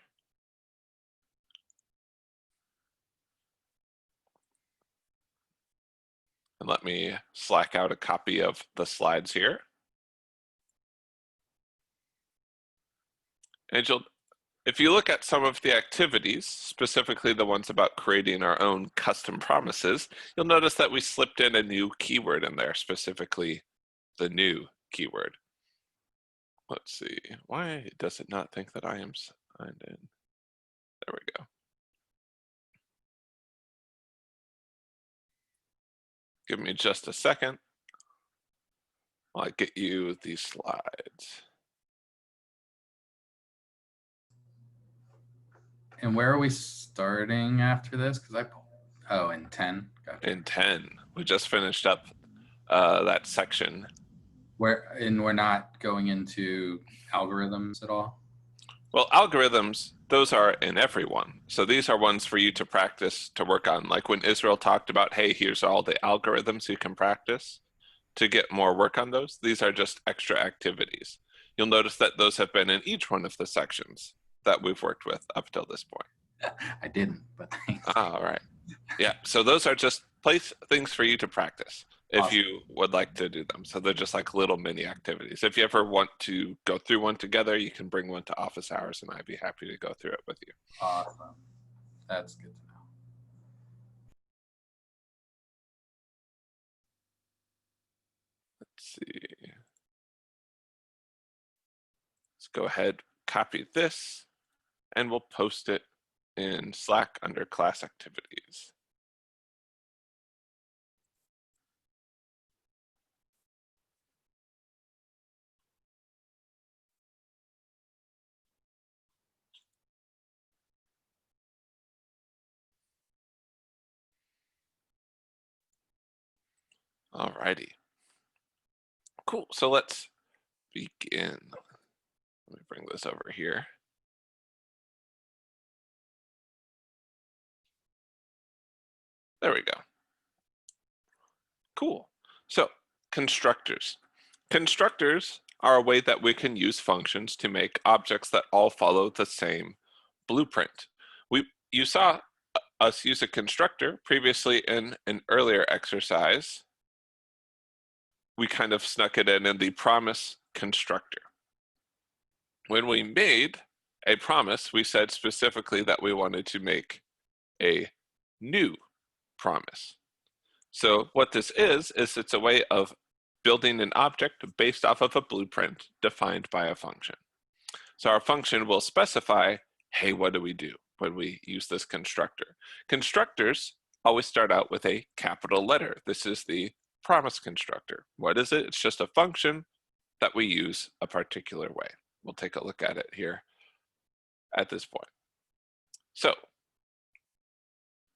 And let me Slack out a copy of the slides here. And if you look at some of the activities, specifically the ones about creating our own custom promises, you'll notice that we slipped in a new keyword in there, specifically the new keyword. Let's see, why does it not think that I am signed in? There we go. Give me just a second while I get you these slides. And where are we starting after this? Because oh, in 10. Gotcha. In 10, we just finished up that section. We're not going into algorithms at all? Well, algorithms, those are in every one. So these are ones for you to practice, to work on. Like when Israel talked about, hey, here's all the algorithms you can practice to get more work on those. These are just extra activities. You'll notice that those have been in each one of the sections that we've worked with up till this point. I didn't, but thanks. All right. Yeah, so those are just things for you to practice if Awesome. you would like to do them. So they're just like little mini activities. If you ever want to go through one together, you can bring one to office hours and I'd be happy to go through it with you. Awesome. That's good to know. Let's see. go ahead, copy this, and we'll post it in Slack under class activities. Alrighty. Cool, so let's begin. Let me bring this over here. There we go. Cool. So constructors. Constructors are a way that we can use functions to make objects that all follow the same blueprint. You saw us use a constructor previously in an earlier exercise. We kind of snuck it in the promise constructor. When we made a promise, we said specifically that we wanted to make a new promise. So what this is it's a way of building an object based off of a blueprint defined by a function. So our function will specify, hey, what do we do when we use this constructor? Constructors always start out with a capital letter. This is the promise constructor. What is it? It's just a function that we use a particular way. We'll take a look at it here at this point. So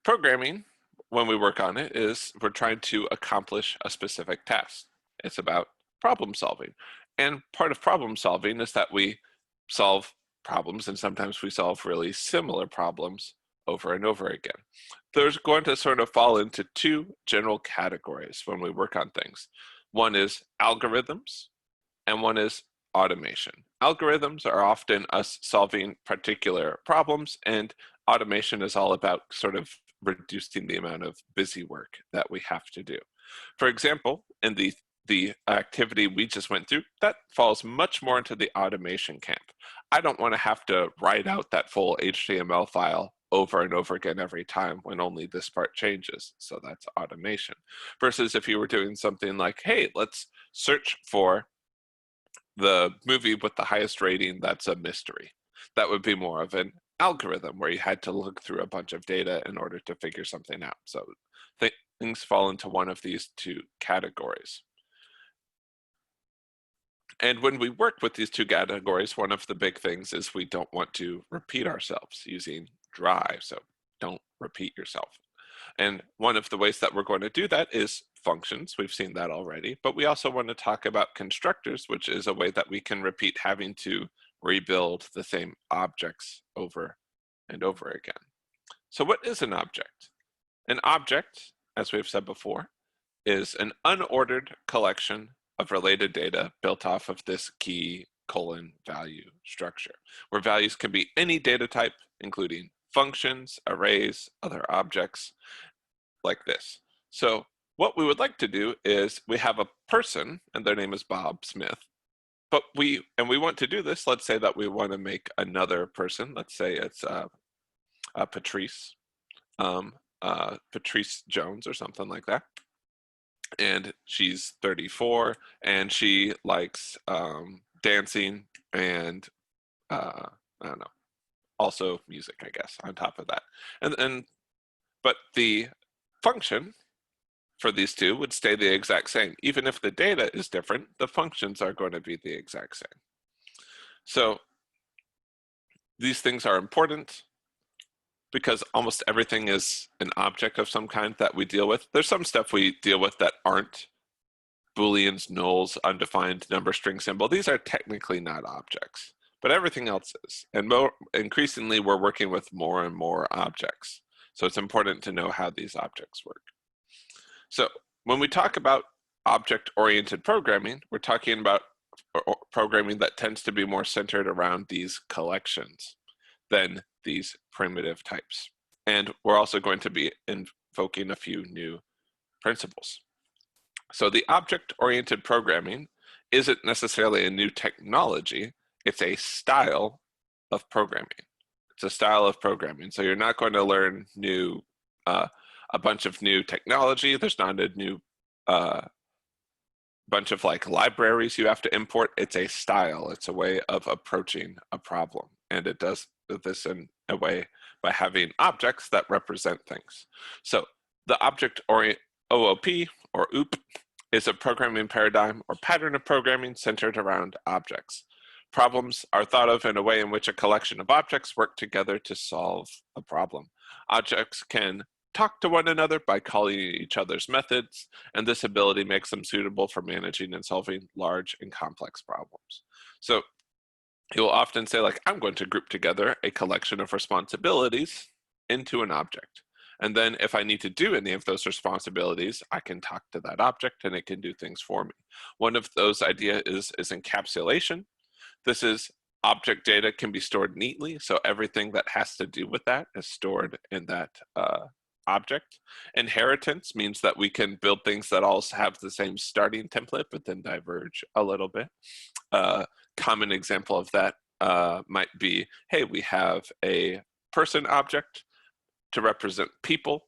programming, when we work on it, is we're trying to accomplish a specific task. It's about problem solving. And part of problem solving is that we solve problems, and sometimes we solve really similar problems over and over again. There's going to sort of fall into two general categories when we work on things. One is algorithms, and one is automation. Algorithms are often us solving particular problems, and automation is all about sort of reducing the amount of busy work that we have to do. For example, in the activity we just went through, that falls much more into the automation camp. I don't want to have to write out that full HTML file over and over again every time when only this part changes. So that's automation. Versus if you were doing something like, hey, let's search for the movie with the highest rating that's a mystery. That would be more of an algorithm where you had to look through a bunch of data in order to figure something out. So things fall into one of these two categories. And when we work with these two categories, one of the big things is we don't want to repeat ourselves using dry. So don't repeat yourself. And one of the ways that we're going to do that is functions. We've seen that already, but we also want to talk about constructors, which is a way that we can repeat having to rebuild the same objects over and over again. So what is an object? An object, as we've said before, is an unordered collection of related data built off of this key colon value structure, where values can be any data type, including functions, arrays, other objects, like this. So what we would like to do is we have a person, and their name is Bob Smith, but we want to do this. Let's say that we want to make another person. Let's say it's Patrice, Patrice Jones or something like that. And she's 34, and she likes dancing and I don't know, also music, I guess, on top of that. But the function for these two would stay the exact same. Even if the data is different, the functions are going to be the exact same. So these things are important because almost everything is an object of some kind that we deal with. There's some stuff we deal with that aren't Booleans, nulls, undefined number string symbol. These are technically not objects, but everything else is. And increasingly, we're working with more and more objects. So it's important to know how these objects work. So when we talk about object-oriented programming, we're talking about programming that tends to be more centered around these collections than these primitive types. And we're also going to be invoking a few new principles. So the object-oriented programming isn't necessarily a new technology, it's a style of programming. It's a style of programming. So you're not going to learn a bunch of new technology. There's not a new bunch of like libraries you have to import. It's a style. It's a way of approaching a problem. And it does this in a way by having objects that represent things. So the object orient OOP or OOP is a programming paradigm or pattern of programming centered around objects. Problems are thought of in a way in which a collection of objects work together to solve a problem. Objects can talk to one another by calling each other's methods, and this ability makes them suitable for managing and solving large and complex problems. So you'll often say, like, I'm going to group together a collection of responsibilities into an object. And then if I need to do any of those responsibilities, I can talk to that object and it can do things for me. One of those ideas is encapsulation. This is object data can be stored neatly, so everything that has to do with that is stored in that object. Inheritance means that we can build things that all have the same starting template, but then diverge a little bit. Common example of that might be, hey, we have a person object to represent people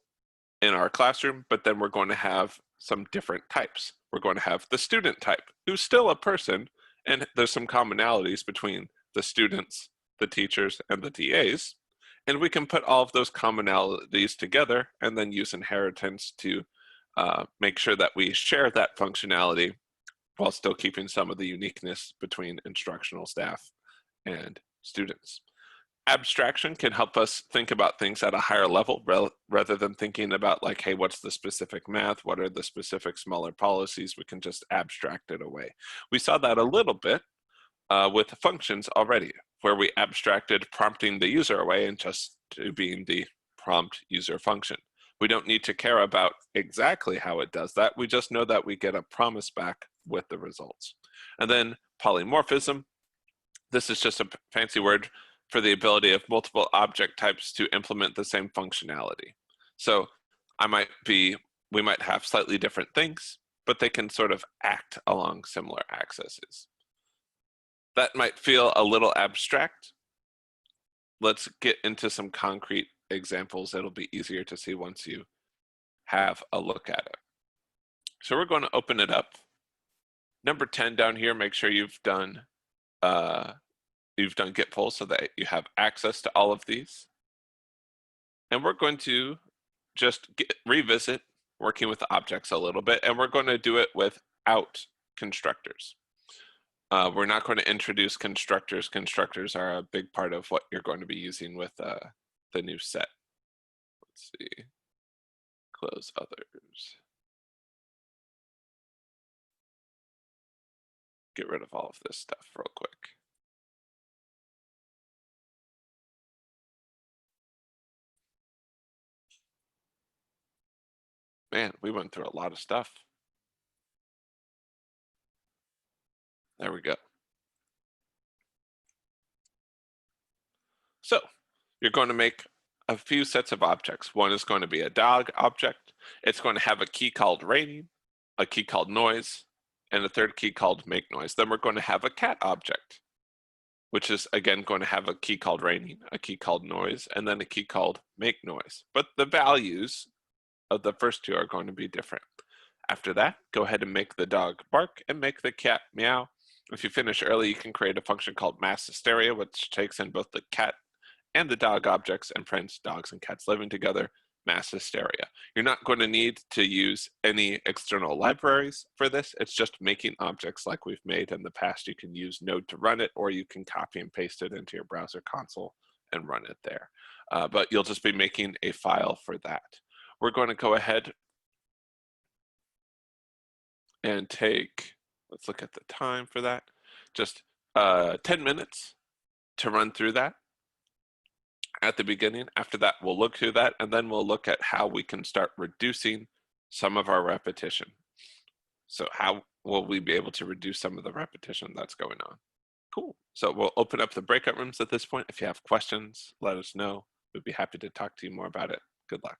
in our classroom, but then we're going to have some different types. We're going to have the student type, who's still a person, and there's some commonalities between the students, the teachers, and the TAs. And we can put all of those commonalities together and then use inheritance to make sure that we share that functionality while still keeping some of the uniqueness between instructional staff and students. Abstraction can help us think about things at a higher level rather than thinking about like, hey, what's the specific math? What are the specific smaller policies? We can just abstract it away. We saw that a little bit with functions already, where we abstracted prompting the user away and just to being the prompt user function. We don't need to care about exactly how it does that. We just know that we get a promise back with the results. And then polymorphism. This is just a fancy word for the ability of multiple object types to implement the same functionality. So we might have slightly different things, but they can sort of act along similar axes. That might feel a little abstract. Let's get into some concrete examples. It'll be easier to see once you have a look at it. So we're going to open it up. Number 10 down here, make sure you've done git pull so that you have access to all of these. And we're going to just revisit working with objects a little bit, and we're going to do it without constructors. We're not going to introduce constructors. Constructors are a big part of what you're going to be using with the new set. Let's see, close others. Get rid of all of this stuff real quick. Man, we went through a lot of stuff. There we go. So you're going to make a few sets of objects. One is going to be a dog object. It's going to have a key called rating, a key called noise, and a third key called make noise. Then we're going to have a cat object, which is again going to have a key called rating, a key called noise, and then a key called make noise. But the values of the first two are going to be different. After that, go ahead and make the dog bark and make the cat meow. If you finish early, you can create a function called mass hysteria, which takes in both the cat and the dog objects and prints dogs and cats living together, mass hysteria. You're not going to need to use any external libraries for this. It's just making objects like we've made in the past. You can use Node to run it, or you can copy and paste it into your browser console and run it there. But you'll just be making a file for that. We're going to go ahead and take, let's look at the time for that, just 10 minutes to run through that at the beginning. After that, we'll look through that, and then we'll look at how we can start reducing some of our repetition. So how will we be able to reduce some of the repetition that's going on? Cool. So we'll open up the breakout rooms at this point. If you have questions, let us know. We'd be happy to talk to you more about it. Good luck.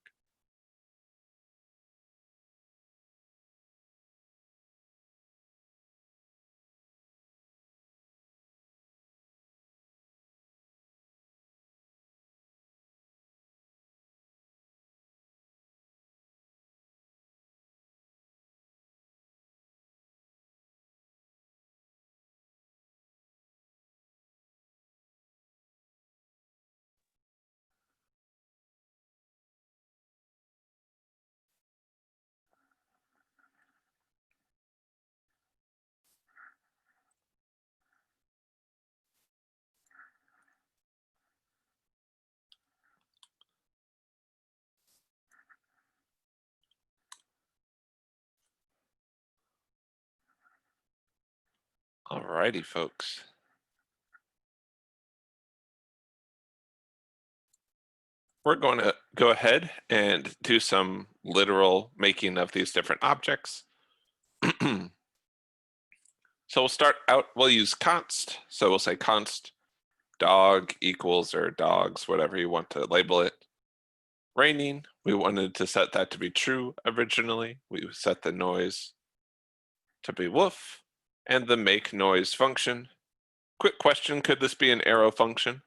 Alrighty, folks. We're going to go ahead and do some literal making of these different objects. So we'll start out, we'll use const. So we'll say const dog equals, or dogs, whatever you want to label it. Raining, we wanted to set that to be true originally. We set the noise to be woof, and the make noise function. Quick question, could this be an arrow function?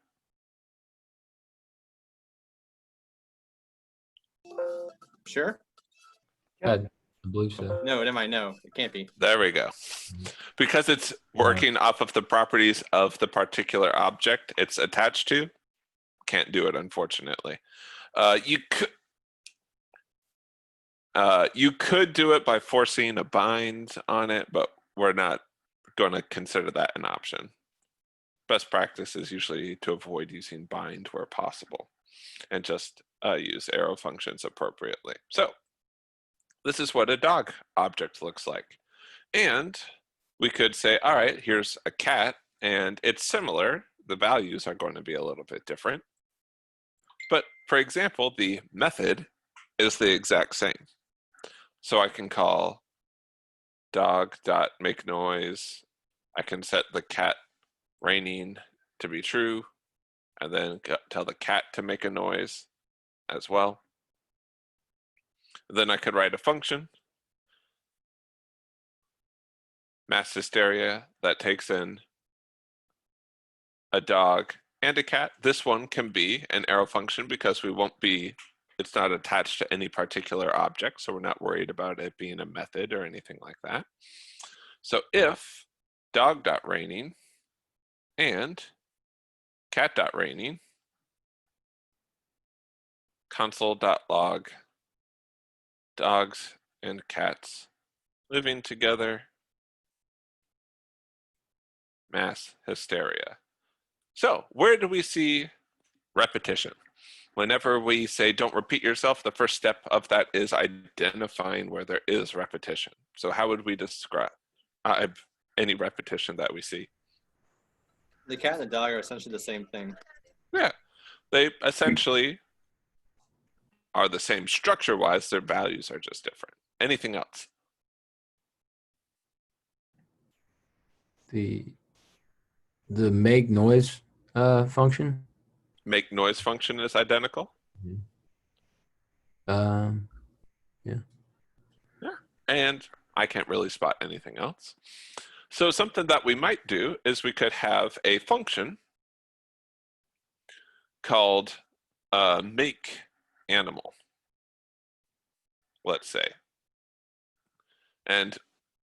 Sure. I believe so. No, never mind. No, it can't be. There we go. Because it's working off of the properties of the particular object it's attached to, can't do it, unfortunately. You could do it by forcing a bind on it, but we're not going to consider that an option. Best practice is usually to avoid using bind where possible and just use arrow functions appropriately. So this is what a dog object looks like. And we could say, all right, here's a cat, and it's similar. The values are going to be a little bit different. But for example, the method is the exact same. So I can call dog.makeNoise. I can set the cat raining to be true, and then tell the cat to make a noise as well. Then I could write a function, mass hysteria, that takes in a dog and a cat. This one can be an arrow function because it's not attached to any particular object, so we're not worried about it being a method or anything like that. So if dog.raining and cat.raining, console.log dogs and cats living together, mass hysteria. So where do we see repetition? Whenever we say don't repeat yourself, the first step of that is identifying where there is repetition. So how would we describe any repetition that we see? The cat and the dog are essentially the same thing. Yeah, they essentially are the same structure-wise, their values are just different. Anything else? The make noise function. Make noise function is identical. Yeah. And I can't really spot anything else. So something that we might do is we could have a function called make animal, let's say. And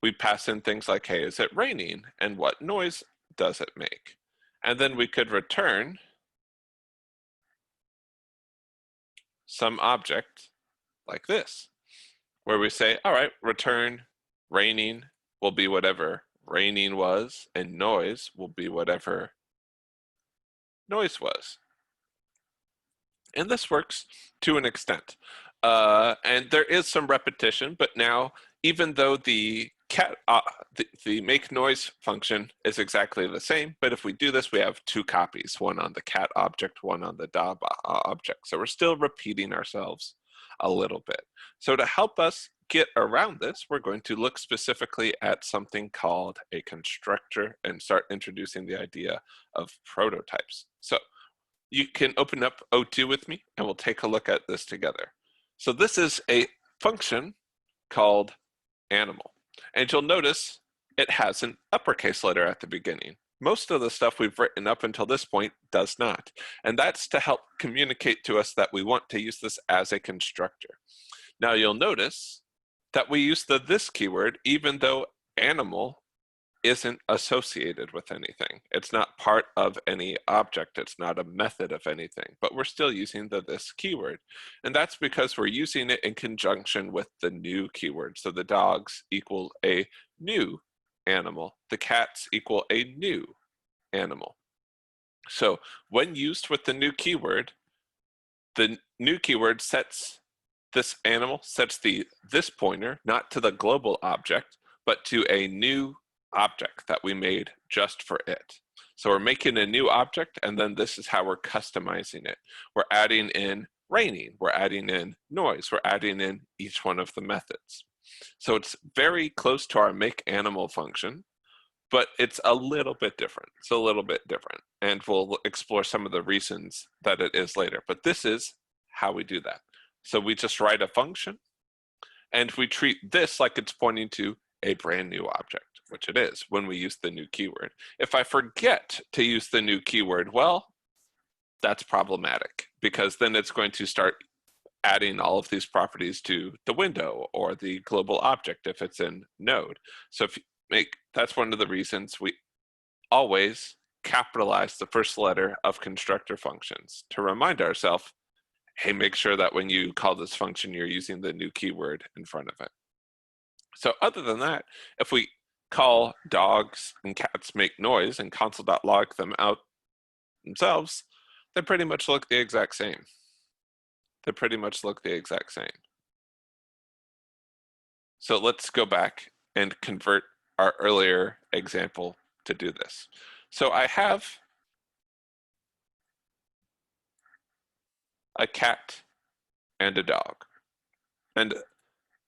we pass in things like, hey, is it raining? And what noise does it make? And then we could return some object like this, where we say, all right, return raining will be whatever raining was, and noise will be whatever noise was. And this works to an extent. And there is some repetition, but now, even though the make noise function is exactly the same, but if we do this, we have two copies, one on the cat object, one on the dog object. So we're still repeating ourselves a little bit. So to help us get around this, we're going to look specifically at something called a constructor and start introducing the idea of prototypes. So you can open up O2 with me and we'll take a look at this together. So this is a function called animal. And you'll notice it has an uppercase letter at the beginning. Most of the stuff we've written up until this point does not. And that's to help communicate to us that we want to use this as a constructor. Now you'll notice that we use the this keyword even though animal isn't associated with anything. It's not part of any object. It's not a method of anything, but we're still using the this keyword. And that's because we're using it in conjunction with the new keyword. So the dogs equal a new animal. The cats equal a new animal. So when used with the new keyword sets this animal, sets the this pointer, not to the global object, but to a new object that we made just for it. So we're making a new object, and then this is how we're customizing it. We're adding in raining, we're adding in noise, we're adding in each one of the methods. So it's very close to our make animal function, but it's a little bit different. It's a little bit different, and we'll explore some of the reasons that it is later. But this is how we do that. So we just write a function, and we treat this like it's pointing to a brand new object, which it is when we use the new keyword. If I forget to use the new keyword, well, that's problematic, because then it's going to start adding all of these properties to the window or the global object if it's in Node. So if you that's one of the reasons we always capitalize the first letter of constructor functions, to remind ourselves, hey, make sure that when you call this function, you're using the new keyword in front of it. So other than that, if we call dogs and cats make noise and console.log them out themselves, they pretty much look the exact same. They pretty much look the exact same. So let's go back and convert our earlier example to do this. So I have a cat and a dog. And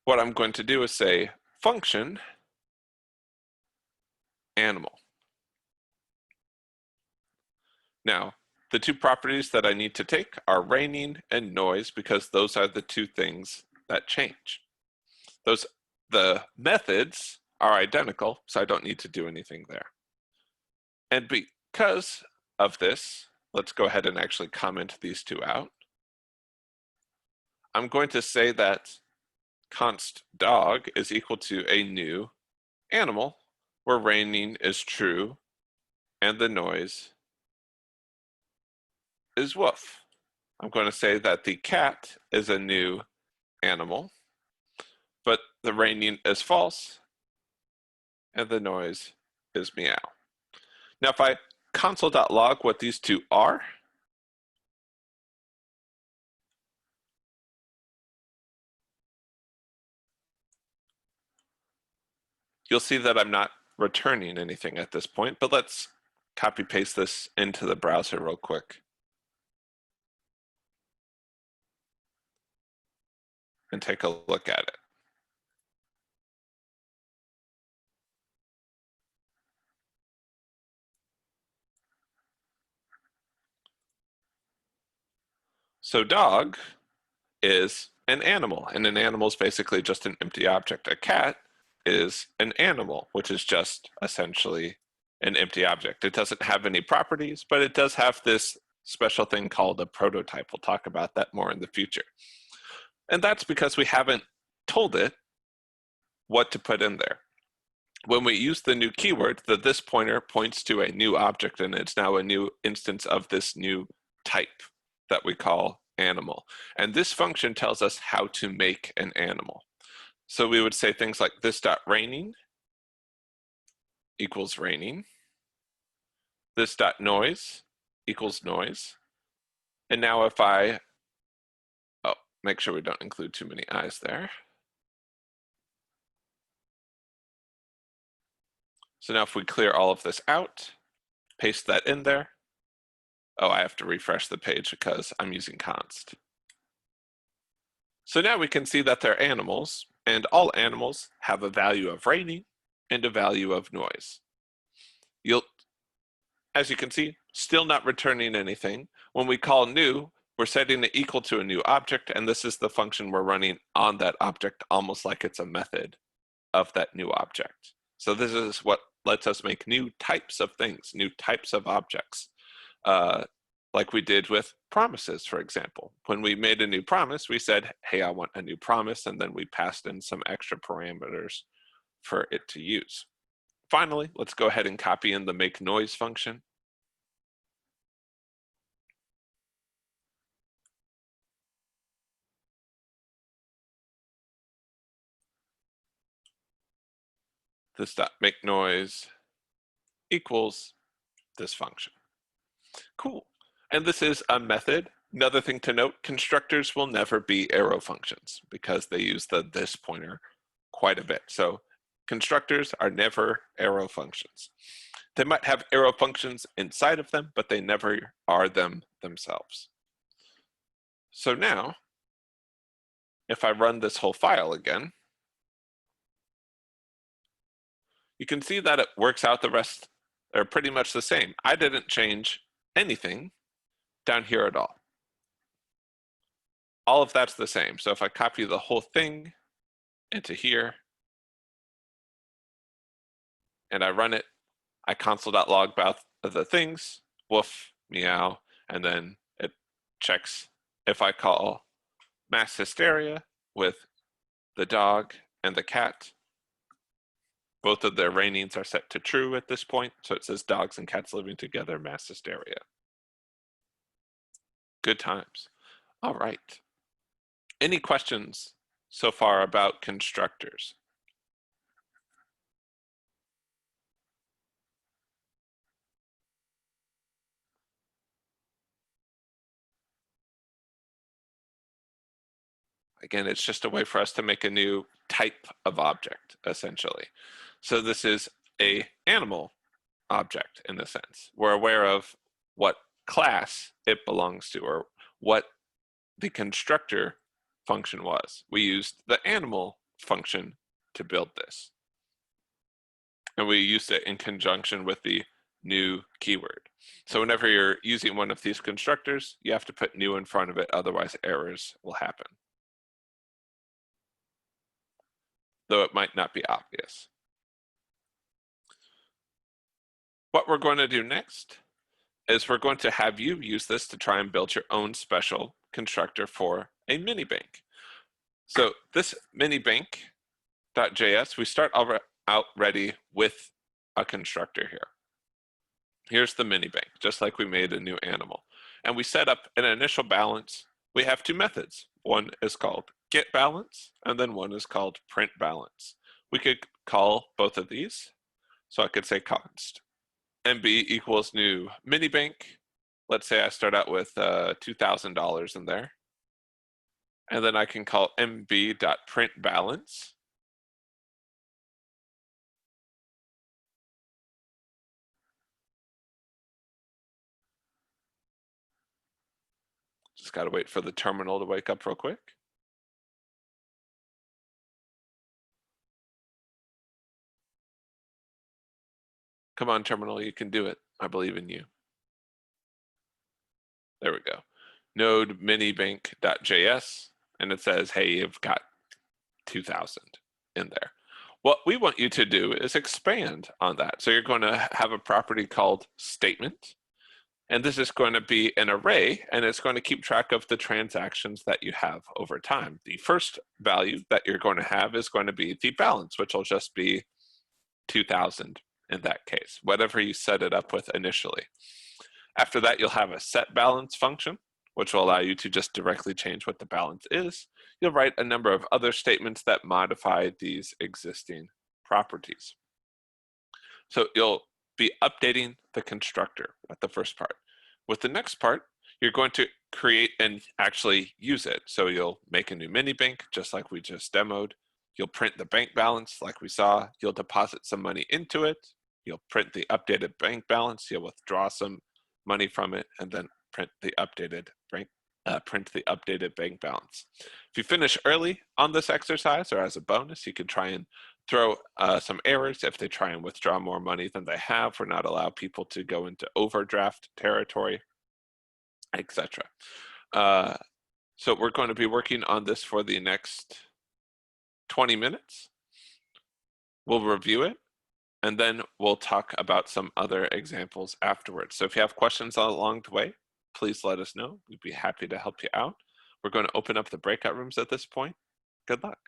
what I'm going to do is say function animal. Now, the two properties that I need to take are raining and noise, because those are the two things that change. The methods are identical, so I don't need to do anything there. And because of this, let's go ahead and actually comment these two out. I'm going to say that const dog is equal to a new animal, where raining is true and the noise is woof. I'm going to say that the cat is a new animal, but the raining is false and the noise is meow. Now if I console.log what these two are, you'll see that I'm not returning anything at this point, but let's copy paste this into the browser real quick and take a look at it. So dog is an animal, and an animal is basically just an empty object. A cat is an animal, which is just essentially an empty object. It doesn't have any properties, but it does have this special thing called a prototype. We'll talk about that more in the future. And that's because we haven't told it what to put in there. When we use the new keyword, the this pointer points to a new object, and it's now a new instance of this new type that we call animal. And this function tells us how to make an animal. So we would say things like this.raining equals raining, this.noise equals noise. And now if I, make sure we don't include too many i's there. So now if we clear all of this out, paste that in there. Oh, I have to refresh the page because I'm using const. So now we can see that they're animals, and all animals have a value of raining and a value of noise. As you can see, still not returning anything. When we call new, we're setting it equal to a new object, and this is the function we're running on that object, almost like it's a method of that new object. So this is what lets us make new types of things, new types of objects. Like we did with promises, for example. When we made a new promise, we said, hey, I want a new promise, and then we passed in some extra parameters for it to use. Finally, let's go ahead and copy in the make noise function. This.make noise equals this function. Cool. And this is a method. Another thing to note, constructors will never be arrow functions because they use the this pointer quite a bit. So Constructors are never arrow functions. They might have arrow functions inside of them, but they never are them themselves. So now, if I run this whole file again, you can see that it works out. The rest are pretty much the same. I didn't change anything down here at all. All of that's the same. So if I copy the whole thing into here and I run it, I console.log both of the things, woof, meow, and then it checks if I call mass hysteria with the dog and the cat. Both of their rainings are set to true at this point, so it says dogs and cats living together, mass hysteria. Good times. All right. Any questions so far about constructors? Again, it's just a way for us to make a new type of object, essentially. So this is a animal object in a sense. We're aware of what class it belongs to or what the constructor function was. We used the animal function to build this. And we used it in conjunction with the new keyword. So whenever you're using one of these constructors, you have to put new in front of it, otherwise errors will happen. Though it might not be obvious. What we're going to do next is we're going to have you use this to try and build your own special constructor for a mini bank. So this mini bank.js, we start out ready with a constructor here. Here's the mini bank, just like we made a new animal. And we set up an initial balance. We have two methods. One is called get balance, and then one is called print balance. We could call both of these. So I could say const mb equals new mini bank. Let's say I start out with $2,000 in there. And then I can call mb.print balance. Just got to wait for the terminal to wake up real quick. Come on, terminal, you can do it. I believe in you. There we go. Node minibank.js, and it says, hey, you've got 2,000 in there. What we want you to do is expand on that. So you're going to have a property called statement, and this is going to be an array, and it's going to keep track of the transactions that you have over time. The first value that you're going to have is going to be the balance, which will just be 2,000 in that case, whatever you set it up with initially. After that, you'll have a set balance function, which will allow you to just directly change what the balance is. You'll write a number of other statements that modify these existing properties. So you'll be updating the constructor at the first part. With the next part, you're going to create and actually use it. So you'll make a new mini bank, just like we just demoed. You'll print the bank balance like we saw. You'll deposit some money into it. You'll print the updated bank balance. You'll withdraw some money from it and then print the updated bank balance. If you finish early on this exercise or as a bonus, you can try and throw some errors if they try and withdraw more money than they have, or not allow people to go into overdraft territory, etc. So we're going to be working on this for the next 20 minutes. We'll review it, and then we'll talk about some other examples afterwards. So if you have questions along the way, please let us know. We'd be happy to help you out. We're going to open up the breakout rooms at this point. Good luck.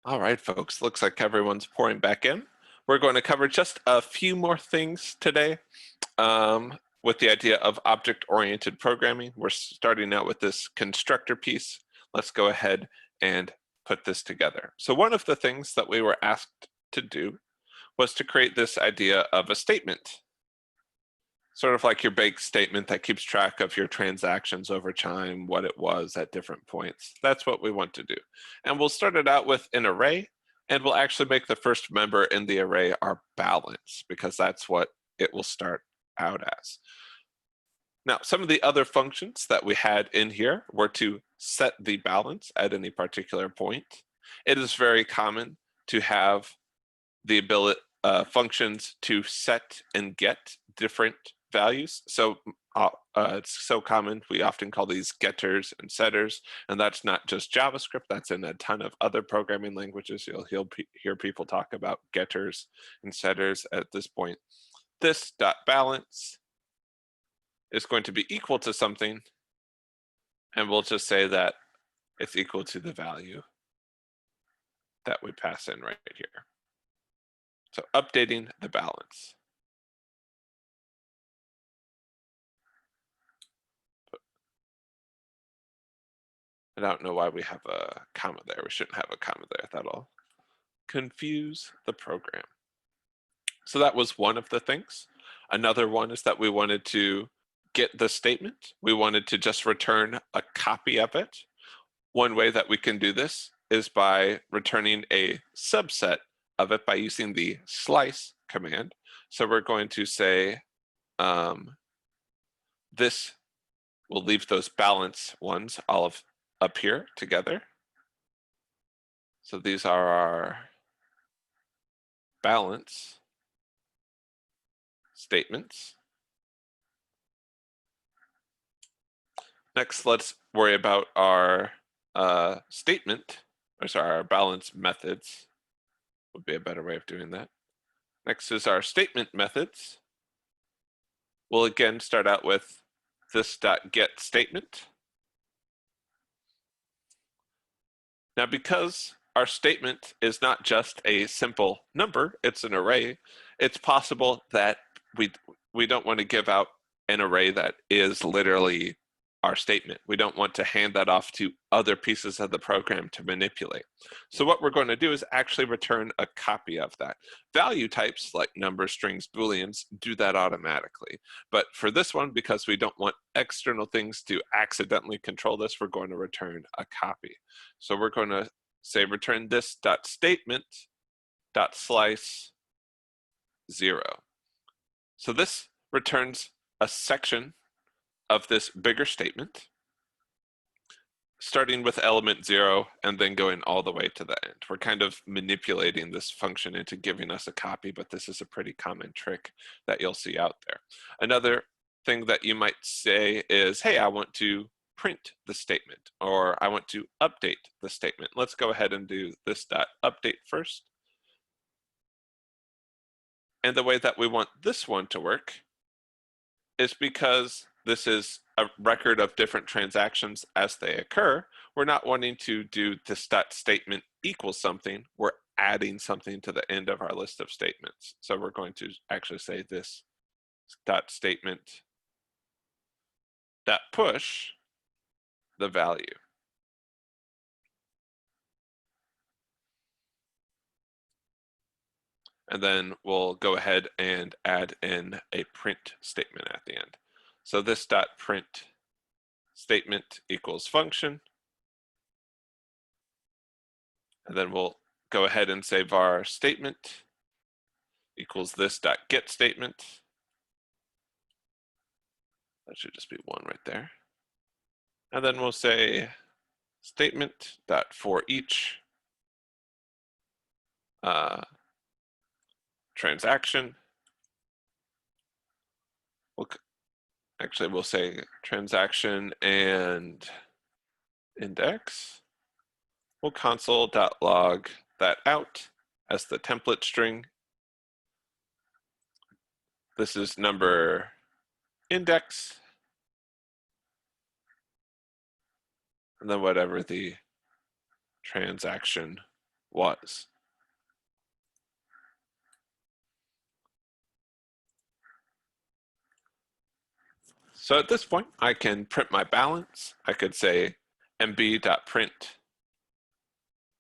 All right, folks, looks like everyone's pouring back in. We're going to cover just a few more things today with the idea of object-oriented programming. We're starting out with this constructor piece. Let's go ahead and put this together. So one of the things that we were asked to do was to create this idea of a statement, sort of like your bank statement that keeps track of your transactions over time, what it was at different points. That's what we want to do. And we'll start it out with an array, and we'll actually make the first member in the array our balance, because that's what it will start out as. Now, some of the other functions that we had in here were to set the balance at any particular point. It is very common to have the ability functions to set and get different values. So it's so common, we often call these getters and setters, and that's not just JavaScript, that's in a ton of other programming languages. You'll hear people talk about getters and setters at this point. This dot balance is going to be equal to something, and we'll just say that it's equal to the value that we pass in right here. So updating the balance. I don't know why we have a comma there. We shouldn't have a comma there. That'll confuse the program. So that was one of the things. Another one is that we wanted to get the statement. We wanted to just return a copy of it. One way that we can do this is by returning a subset of it by using the slice command. So we're going to say this will leave those balance ones all up here together. So these are our balance statements. Next, let's worry about our statement, or sorry, our balance methods would be a better way of doing that. Next is our statement methods. We'll again start out with this .get statement. Now, because our statement is not just a simple number, it's an array, it's possible that we don't want to give out an array that is literally our statement. We don't want to hand that off to other pieces of the program to manipulate. So what we're going to do is actually return a copy of that. Value types like numbers, strings, booleans do that automatically. But for this one, because we don't want external things to accidentally control this, we're going to return a copy. So we're going to say return this .statement .slice 0. So this returns a section of this bigger statement, starting with element 0 and then going all the way to the end. We're kind of manipulating this function into giving us a copy, but this is a pretty common trick that you'll see out there. Another thing that you might say is, hey, I want to print the statement, or I want to update the statement. Let's go ahead and do this .update first. And the way that we want this one to work is because this is a record of different transactions as they occur, we're not wanting to do this .statement equals something, we're adding something to the end of our list of statements. So we're going to actually say this .statement .push the value. And then we'll go ahead and add in a print statement at the end. So this .print statement equals function. And then we'll go ahead and say var statement equals this .get statement. That should just be 1 right there. And then we'll say statement .for each transaction. We'll say transaction and index. We'll console.log that out as the template string. This is number index. And then whatever the transaction was. So at this point, I can print my balance. I could say mb.print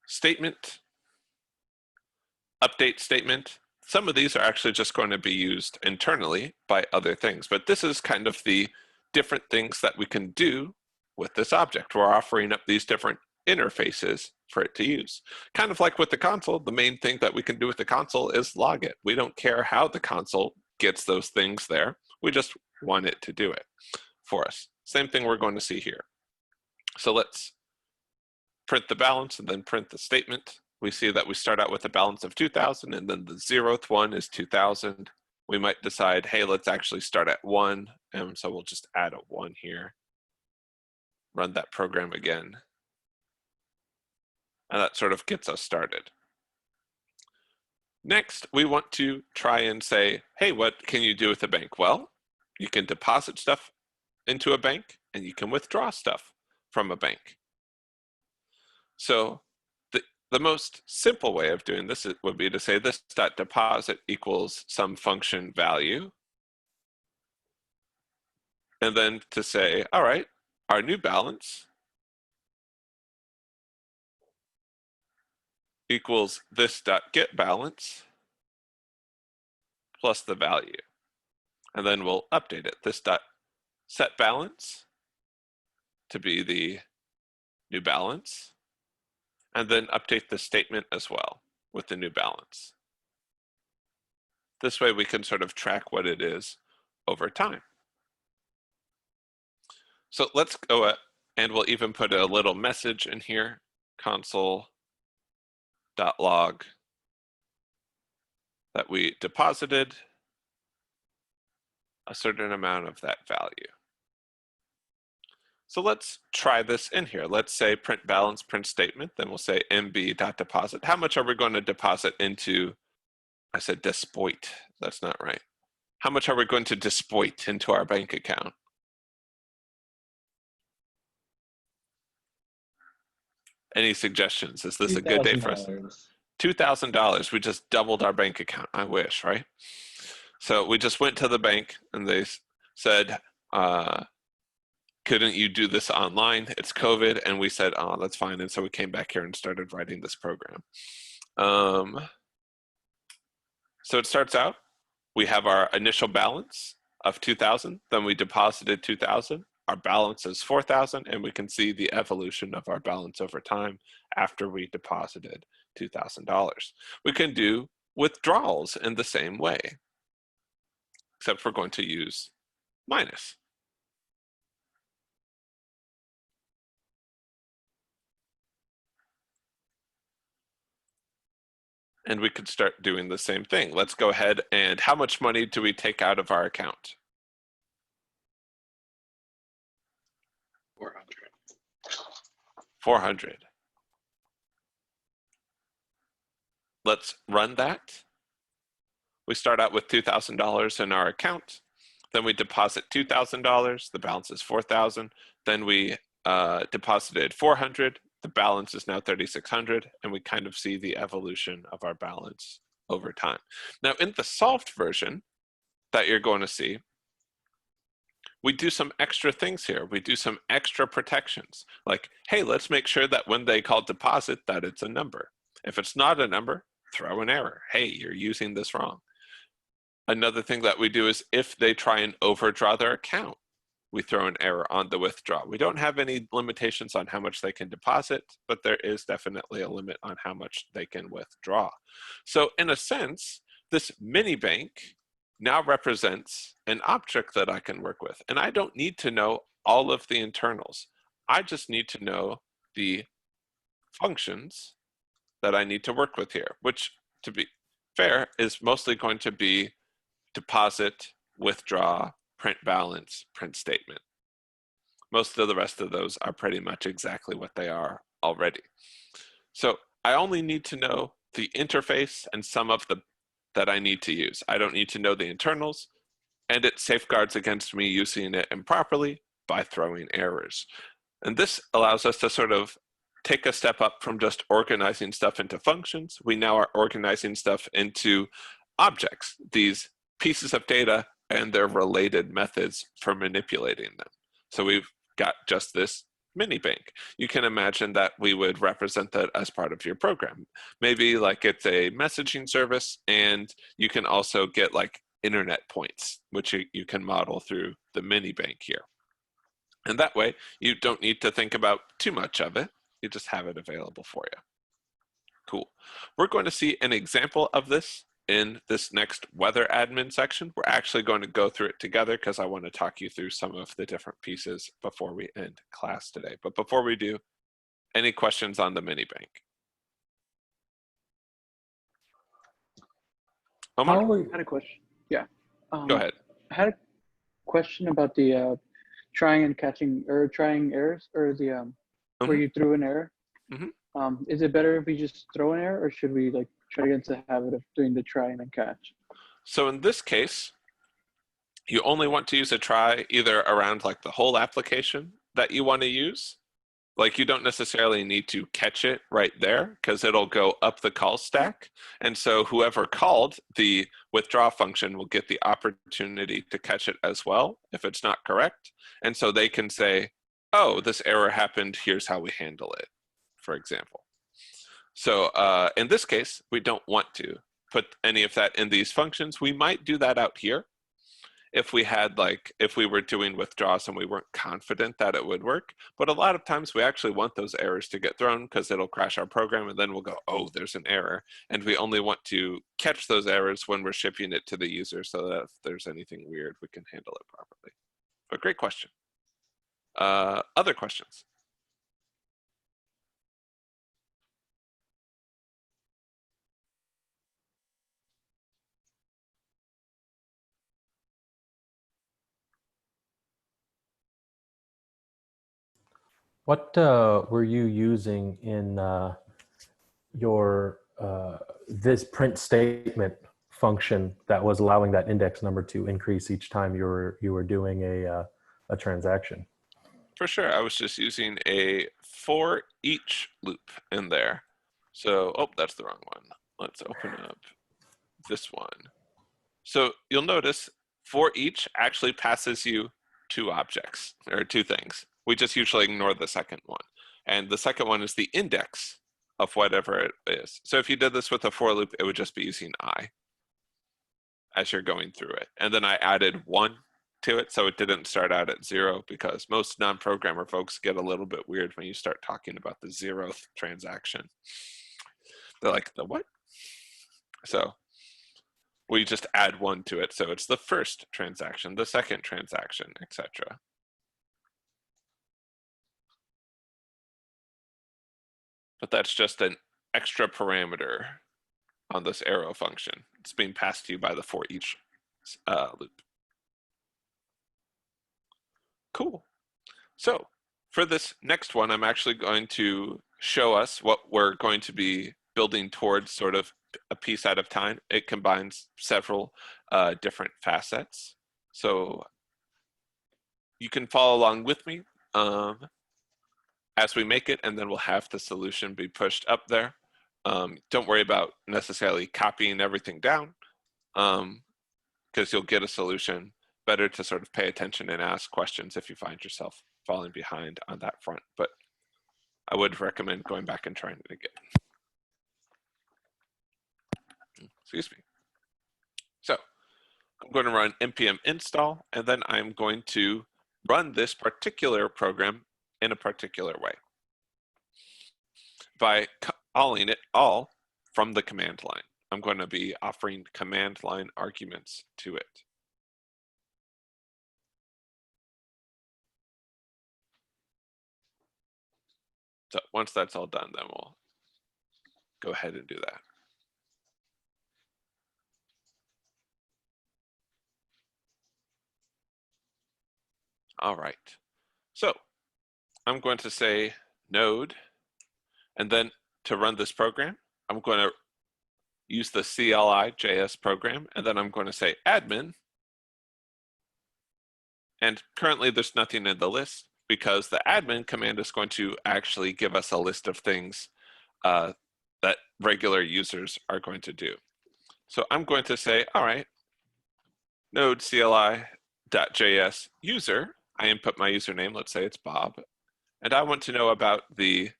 statement, update statement. Some of these are actually just going to be used internally by other things, but this is kind of the different things that we can do with this object. We're offering up these different interfaces for it to use. Kind of like with the console, the main thing that we can do with the console is log it. We don't care how the console gets those things there. We just want it to do it for us. Same thing we're going to see here. So let's print the balance and then print the statement. We see that we start out with a balance of 2,000 and then the 0th one is 2,000. We might decide, hey, let's actually start at 1. And so we'll just add a 1 here. Run that program again. And that sort of gets us started. Next, we want to try and say, hey, what can you do with a bank? Well, you can deposit stuff into a bank and you can withdraw stuff from a bank. So the most simple way of doing this would be to say this dot deposit equals some function value. And then to say, all right, our new balance equals this dot get balance plus the value. And then we'll update it. This dot set balance to be the new balance. And then update the statement as well with the new balance. This way we can sort of track what it is over time. So let's go and we'll even put a little message in here, console.log, that we deposited a certain amount of that value. So let's try this in here. Let's say print balance, print statement, then we'll say mb.deposit. How much are we going to deposit into, I said despoit, that's not right. How much are we going to despoit into our bank account? Any suggestions? Is this a good day for us? $2,000. We just doubled our bank account. I wish, right? So we just went to the bank and they said, couldn't you do this online? It's COVID. And we said, oh, that's fine. And so we came back here and started writing this program. So it starts out, we have our initial balance of 2,000. Then we deposited 2,000. Our balance is 4,000. And we can see the evolution of our balance over time after we deposited $2,000. We can do withdrawals in the same way, except we're going to use minus. And we could start doing the same thing. Let's go ahead and how much money do we take out of our account? 400. 400. Let's run that. We start out with $2,000 in our account. Then we deposit $2,000. The balance is 4,000. Then we deposited 400. The balance is now 3,600, and we kind of see the evolution of our balance over time. Now, in the solved version that you're going to see, we do some extra things here. We do some extra protections, like, hey, let's make sure that when they call deposit that it's a number. If it's not a number, throw an error. Hey, you're using this wrong. Another thing that we do is if they try and overdraw their account, we throw an error on the withdraw. We don't have any limitations on how much they can deposit, but there is definitely a limit on how much they can withdraw. So in a sense, this mini bank now represents an object that I can work with. And I don't need to know all of the internals. I just need to know the functions that I need to work with here, which, to be fair, is mostly going to be deposit, withdraw, print balance, print statement. Most of the rest of those are pretty much exactly what they are already. So I only need to know the interface and some of the that I need to use. I don't need to know the internals, and it safeguards against me using it improperly by throwing errors. And this allows us to sort of take a step up from just organizing stuff into functions. We now are organizing stuff into objects, these pieces of data and their related methods for manipulating them. So we've got just this mini bank. You can imagine that we would represent that as part of your program. Maybe like it's a messaging service, and you can also get like internet points, which you can model through the mini bank here. And that way, you don't need to think about too much of it. You just have it available for you. Cool. We're going to see an example of this in this next weather admin section. We're actually going to go through it together because I want to talk you through some of the different pieces before we end class today. But before we do, any questions on the mini bank? Omar, How are I had a question. Yeah. go ahead. I had a question about the trying and catching or trying errors, or the where Mhm. you threw an error. Mhm. Is it better if we just throw an error, or should we like try to get into the habit of doing the try and then catch? So in this case, you only want to use a try either around like the whole application that you want to use. Like you don't necessarily need to catch it right there because it'll go up the call stack. And so whoever called the withdraw function will get the opportunity to catch it as well if it's not correct. And so they can say, oh, this error happened, here's how we handle it, for example. So in this case, we don't want to put any of that in these functions. We might do that out here if we had like, if we were doing withdraws and we weren't confident that it would work. But a lot of times we actually want those errors to get thrown because it'll crash our program and then we'll go, oh, there's an error. And we only want to catch those errors when we're shipping it to the user so that if there's anything weird, we can handle it properly. But great question. Other questions? What were you using in your this print statement function that was allowing that index number to increase each time you were doing a transaction? For sure, I was just using a for each loop in there. So, oh, that's the wrong one. Let's open up this one. So you'll notice for each actually passes you two objects or two things. We just usually ignore the second one. And the second one is the index of whatever it is. So if you did this with a for loop, it would just be using I as you're going through it. And then I added 1 to it, so it didn't start out at 0, because most non-programmer folks get a little bit weird when you start talking about the 0th transaction. They're like, the what? So we just add 1 to it, so it's the first transaction, the second transaction, etc. But that's just an extra parameter on this arrow function. It's being passed to you by the for each loop. Cool. So for this next one, I'm actually going to show us what we're going to be building towards, sort of a piece at a time. It combines several different facets. So you can follow along with me as we make it, and then we'll have the solution be pushed up there. Don't worry about necessarily copying everything down, because you'll get a solution. Better to sort of pay attention and ask questions if you find yourself falling behind on that front. But I would recommend going back and trying it again. Excuse me. So I'm going to run npm install, and then I'm going to run this particular program in a particular way by calling it all from the command line. I'm going to be offering command line arguments to it. So once that's all done, then we'll go ahead and do that. All right. So I'm going to say node, and then to run this program, I'm going to use the CLI.js program, and then I'm going to say admin. And currently there's nothing in the list, because the admin command is going to actually give us a list of things that regular users are going to do. So I'm going to say, all right, node CLI.js user, I input my username, let's say it's Bob, and I want to know about the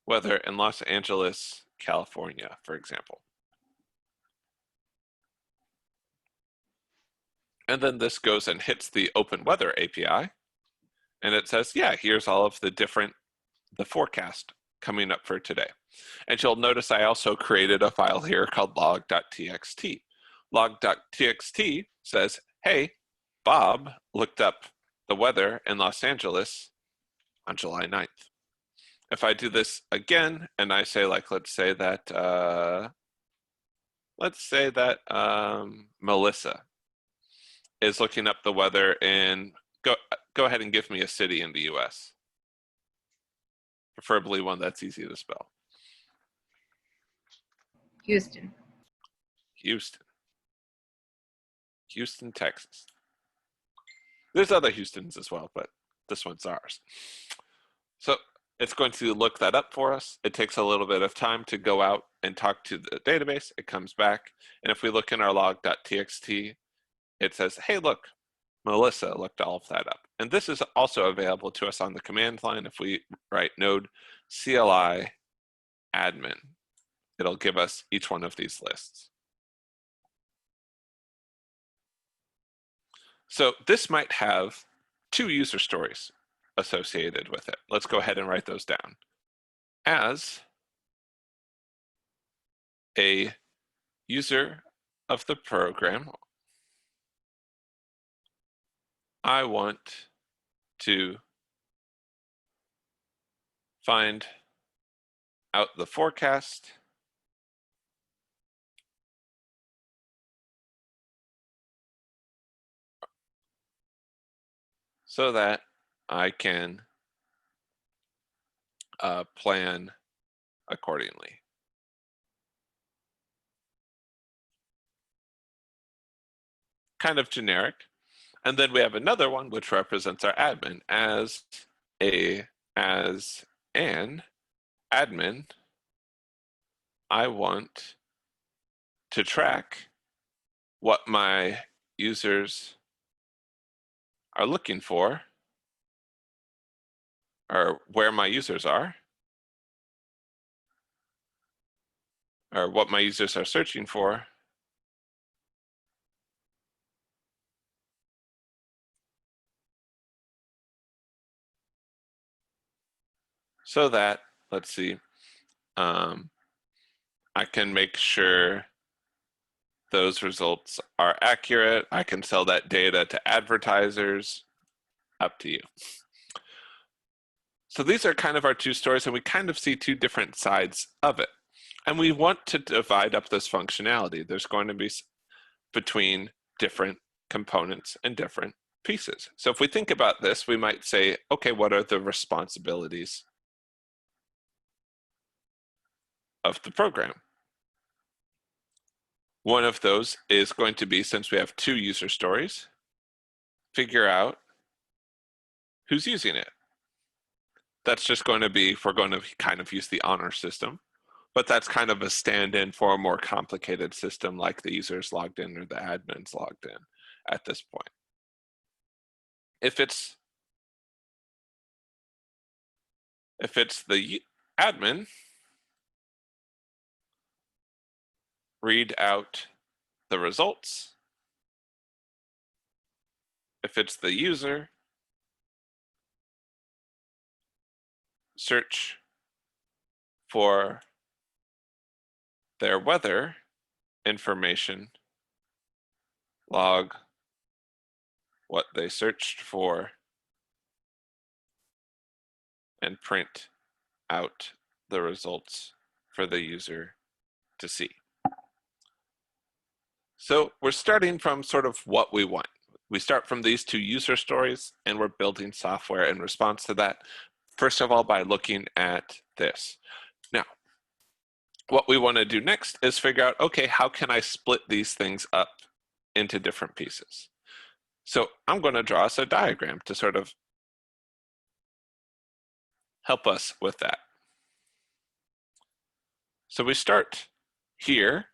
weather in Los Angeles, California, for example. And then this goes and hits the Open Weather API, and it says, yeah, here's all of the forecast coming up for today. And you'll notice I also created a file here called log.txt. Log.txt says, hey, Bob looked up the weather in Los Angeles on July 9th. If I do this again and I say, like, let's say that Melissa is looking up the weather in, go ahead and give me a city in the US. Preferably one that's easy to spell. Houston. Houston, Texas. There's other Houstons as well, but this one's ours. So it's going to look that up for us. It takes a little bit of time to go out and talk to the database. It comes back. And if we look in our log.txt, it says, hey, look, Melissa looked all of that up. And this is also available to us on the command line. If we write node CLI admin, it'll give us each one of these lists. So this might have 2 user stories associated with it. Let's go ahead and write those down. As a user of the program, I want to find out the forecast so that I can plan accordingly. Kind of generic. And then we have another one which represents our admin as an admin. I want to track what my users are looking for, or where my users are, or what my users are searching for, so that, let's see, I can make sure those results are accurate. I can sell that data to advertisers. Up to you. So these are kind of our 2 stories, and we kind of see 2 different sides of it. And we want to divide up this functionality. There's going to be between different components and different pieces. So if we think about this, we might say, okay, what are the responsibilities of the program? One of those is going to be, since we have 2 user stories, figure out who's using it. That's just going to be, if we're going to kind of use the honor system, but that's kind of a stand-in for a more complicated system like the user's logged in or the admin's logged in at this point. If it's the admin, read out the results. If it's the user, search for their weather information, log what they searched for, and print out the results for the user to see. So we're starting from sort of what we want. We start from these 2 user stories, and we're building software in response to that. First of all, by looking at this. Now, what we want to do next is figure out, okay, how can I split these things up into different pieces? So I'm going to draw us a diagram to sort of help us with that. So we start here,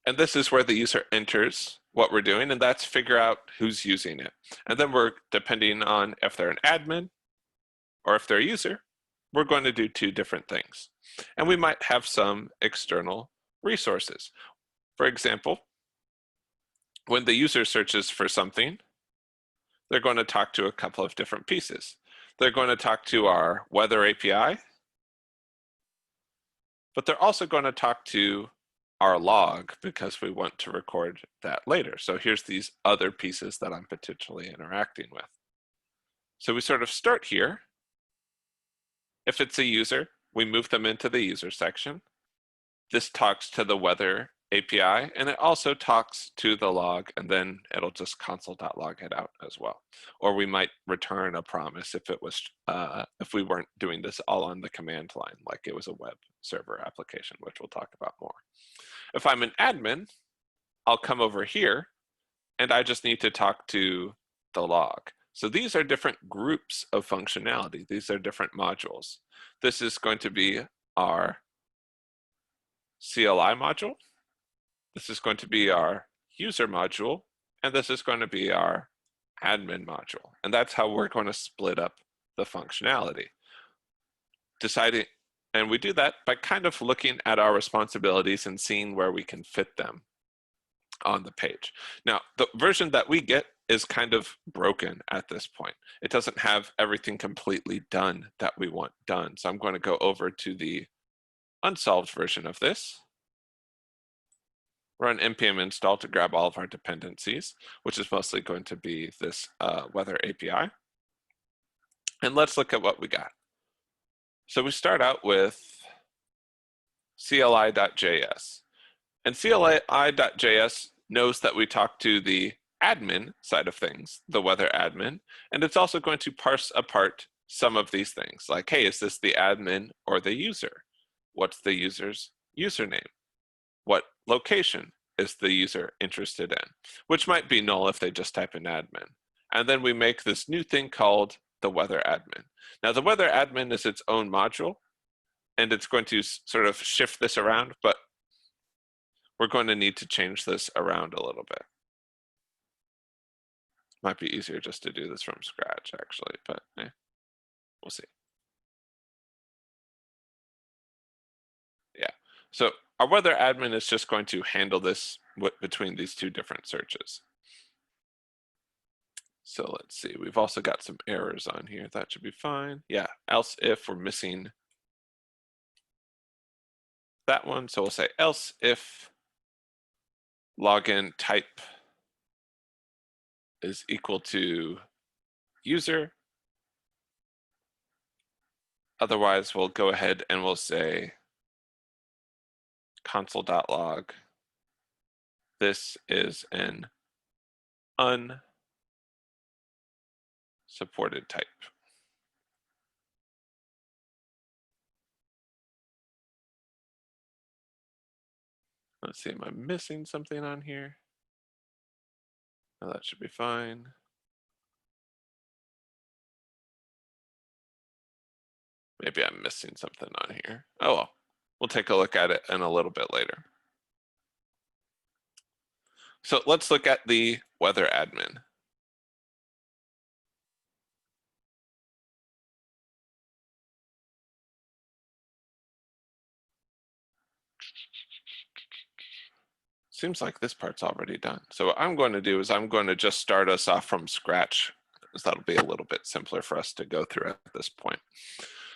and this is where the user enters what we're doing, and that's figure out who's using it. And then we're, depending on if they're an admin or if they're a user, we're going to do two different things. And we might have some external resources. For example, when the user searches for something, they're going to talk to a couple of different pieces. They're going to talk to our weather API, but they're also going to talk to our log because we want to record that later. So here's these other pieces that I'm potentially interacting with. So we sort of start here. If it's a user, we move them into the user section. This talks to the weather API, and it also talks to the log, and then it'll just console.log it out as well. Or we might return a promise if it was if we weren't doing this all on the command line, like it was a web server application, which we'll talk about more. If I'm an admin, I'll come over here, and I just need to talk to the log. So these are different groups of functionality. These are different modules. This is going to be our CLI module. This is going to be our user module, and this is going to be our admin module. And that's how we're going to split up the functionality. And we do that by kind of looking at our responsibilities and seeing where we can fit them on the page. Now, the version that we get is kind of broken at this point. It doesn't have everything completely done that we want done. So I'm going to go over to the unsolved version of this. Run npm install to grab all of our dependencies, which is mostly going to be this weather API. And let's look at what we got. So we start out with CLI.js. And CLI.js knows that we talk to the admin side of things, the weather admin, and it's also going to parse apart some of these things, like, hey, is this the admin or the user? What's the user's username? What location is the user interested in? Which might be null if they just type in admin. And then we make this new thing called the weather admin. Now the weather admin is its own module, and it's going to sort of shift this around, but we're going to need to change this around a little bit. Might be easier just to do this from scratch, actually, but we'll see. Yeah, so our weather admin is just going to handle this between these two different searches. So let's see, we've also got some errors on here. That should be fine. Yeah, else if we're missing that one. So we'll say else if login type is equal to user. Otherwise, we'll go ahead and we'll say console.log. This is an unsupported type. Let's see, am I missing something on here? No, that should be fine. Maybe I'm missing something on here. Oh well, we'll take a look at it in a little bit later. So let's look at the weather admin. Seems like this part's already done. So what I'm going to do is I'm going to just start us off from scratch, because that'll be a little bit simpler for us to go through at this point.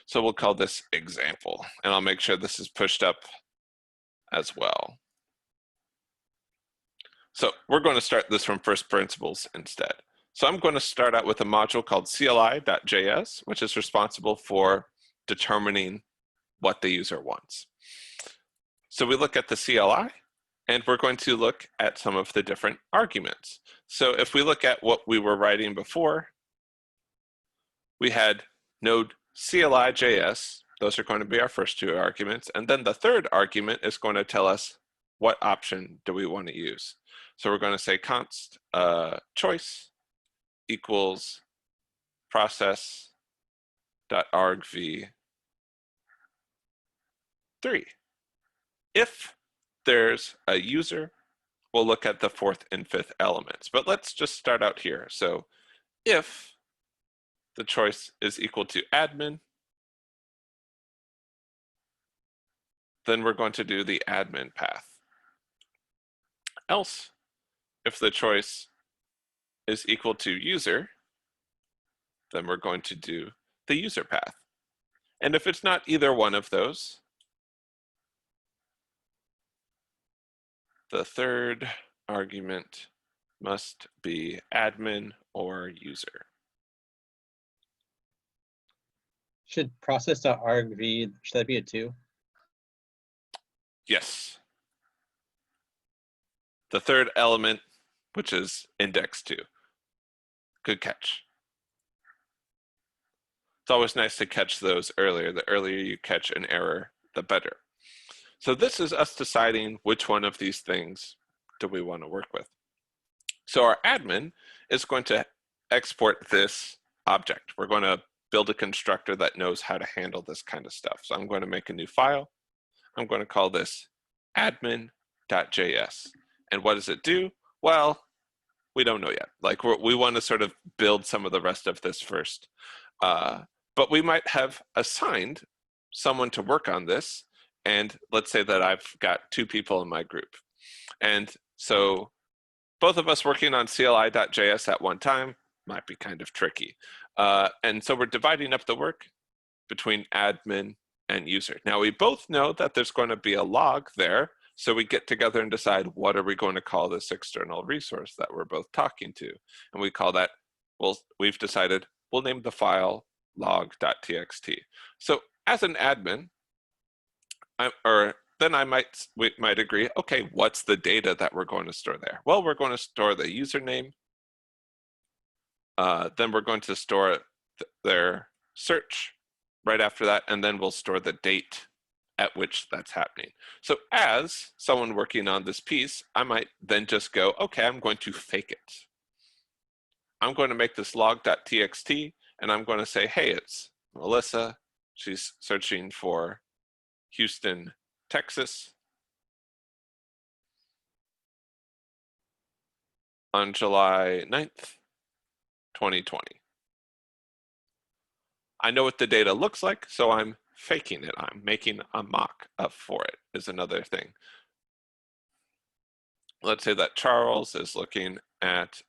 So we'll call this example, and I'll make sure this is pushed up as well. So we're going to start this from first principles instead. So I'm going to start out with a module called CLI.js, which is responsible for determining what the user wants. So we look at the CLI, and we're going to look at some of the different arguments. So if we look at what we were writing before, we had node CLI.js. Those are going to be our first two arguments. And then the third argument is going to tell us what option do we want to use. So we're going to say const choice equals process.argv 3. If there's a user, we'll look at the 4th and 5th elements. But let's just start out here. So if the choice is equal to admin, then we're going to do the admin path. Else, if the choice is equal to user, then we're going to do the user path. And if it's not either one of those, the 3rd argument must be admin or user. Should process.argv, should that be a 2? Yes. The 3rd element, which is index 2. Good catch. It's always nice to catch those earlier. The earlier you catch an error, the better. So this is us deciding which one of these things do we want to work with. So our admin is going to export this object. We're going to build a constructor that knows how to handle this kind of stuff. So I'm going to make a new file. I'm going to call this admin.js. And what does it do? Well, we don't know yet. Like we want to sort of build some of the rest of this first. But we might have assigned someone to work on this. And let's say that I've got 2 people in my group. And so both of us working on CLI.js at one time might be kind of tricky. And so we're dividing up the work between admin and user. Now we both know that there's going to be a log there. So we get together and decide what are we going to call this external resource that we're both talking to. And we call that, well, we've decided we'll name the file log.txt. So as an admin, we might agree, okay, what's the data that we're going to store there? Well, we're going to store the username. Then we're going to store their search right after that, and then we'll store the date at which that's happening. So as someone working on this piece, I might then just go, okay, I'm going to fake it. I'm going to make this log.txt, and I'm going to say, hey, it's Melissa. She's searching for Houston, Texas on July 9th, 2020. I know what the data looks like, so I'm faking it. I'm making a mock up for it is another thing. Let's say that Charles is looking at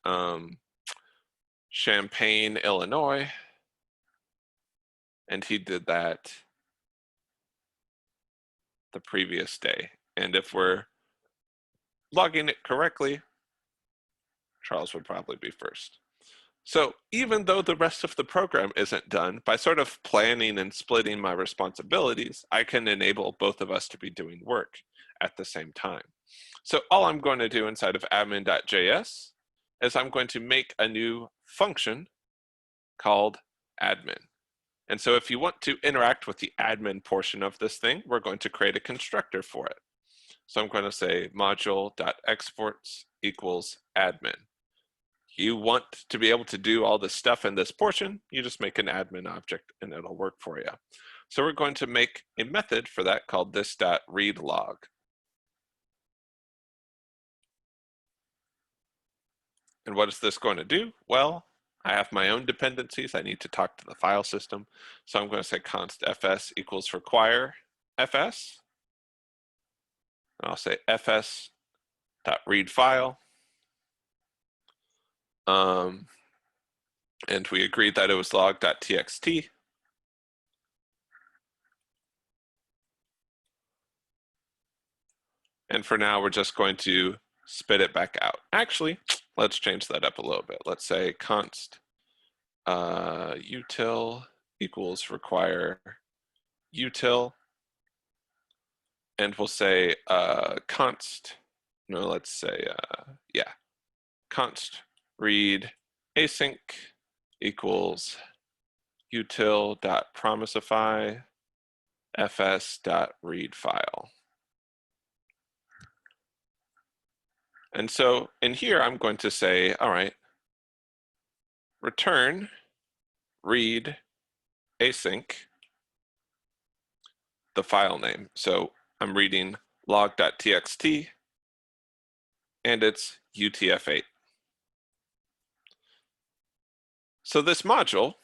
Champaign, Illinois, and he did that the previous day. And if we're logging it correctly, Charles would probably be first. So even though the rest of the program isn't done, by sort of planning and splitting my responsibilities, I can enable both of us to be doing work at the same time. So all I'm going to do inside of admin.js is I'm going to make a new function called admin. And so if you want to interact with the admin portion of this thing, we're going to create a constructor for it. So I'm going to say module.exports equals admin. You want to be able to do all this stuff in this portion, you just make an admin object and it'll work for you. So we're going to make a method for that called this.readlog. And what is this going to do? Well, I have my own dependencies. I need to talk to the file system. So I'm going to say const fs equals require fs. And I'll say fs.read file. And we agreed that it was log.txt. And for now, we're just going to spit it back out. Actually, let's change that up a little bit. Let's say const util equals require util. And we'll say const, no, let's say, const read async equals util.promisify fs.read file. And so in here, I'm going to say, all right, return read async the file name. So I'm reading log.txt and it's UTF-8. So this module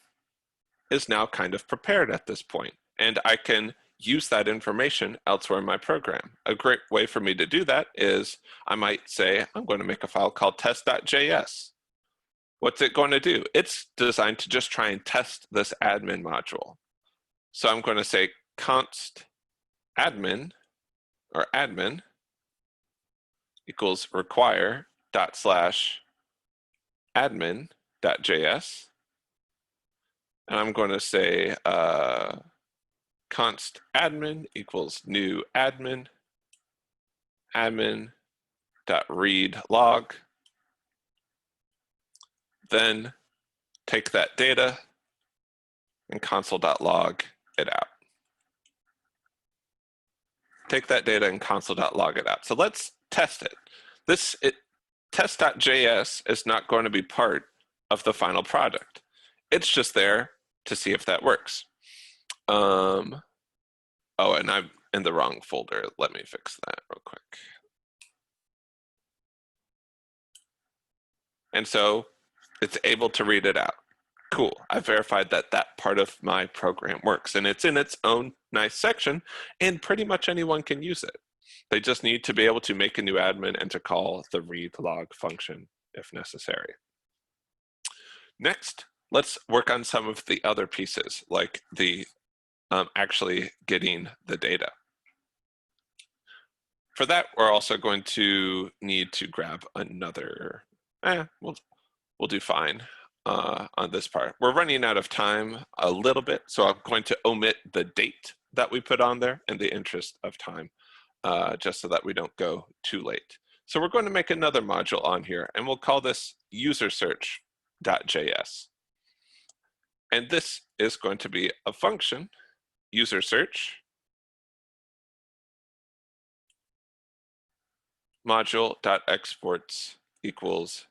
is now kind of prepared at this point, and I can use that information elsewhere in my program. A great way for me to do that is I might say, I'm going to make a file called test.js. What's it going to do? It's designed to just try and test this admin module. So I'm going to say const admin or admin equals require dot slash admin.js. And I'm going to say const admin equals new admin dot read log. Then take that data and console.log it out. Take that data and console.log it out. So let's test it. Test.js is not going to be part of the final product. It's just there to see if that works. Oh, and I'm in the wrong folder. Let me fix that real quick. And so it's able to read it out. Cool, I verified that that part of my program works, and it's in its own nice section, and pretty much anyone can use it. They just need to be able to make a new admin and to call the read log function if necessary. Next, let's work on some of the other pieces, like the actually getting the data. For that, we're also going to need to grab another, we'll do fine on this part. We're running out of time a little bit, so I'm going to omit the date that we put on there in the interest of time, just so that we don't go too late. So we're going to make another module on here, and we'll call this usersearch.js. And this is going to be a function, user search, module.exports equals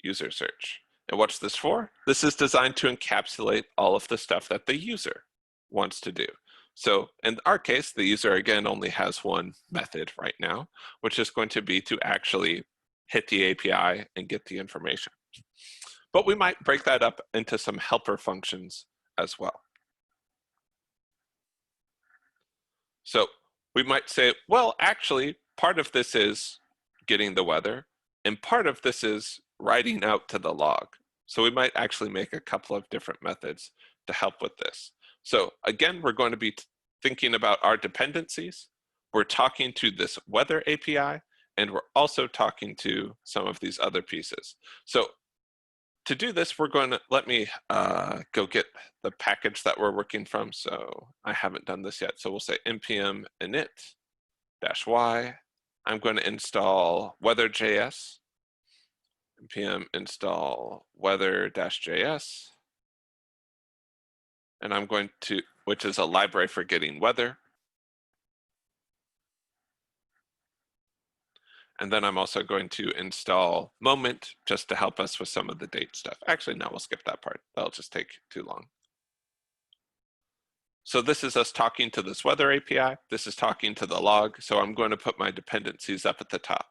user search. And what's this for? This is designed to encapsulate all of the stuff that the user wants to do. So in our case, the user again only has one method right now, which is going to be to actually hit the API and get the information. But we might break that up into some helper functions as well. So we might say, well, actually, part of this is getting the weather, and part of this is writing out to the log. So we might actually make a couple of different methods to help with this. So again, we're going to be thinking about our dependencies. We're talking to this weather API, and we're also talking to some of these other pieces. So to do this, we're going to, let me go get the package that we're working from. So I haven't done this yet. So we'll say npm init-y. I'm going to install weather.js, npm install weather-js. And I'm going to, which is a library for getting weather. And then I'm also going to install Moment just to help us with some of the date stuff. Actually, no, we'll skip that part. That'll just take too long. So this is us talking to this weather API. This is talking to the log. So I'm going to put my dependencies up at the top.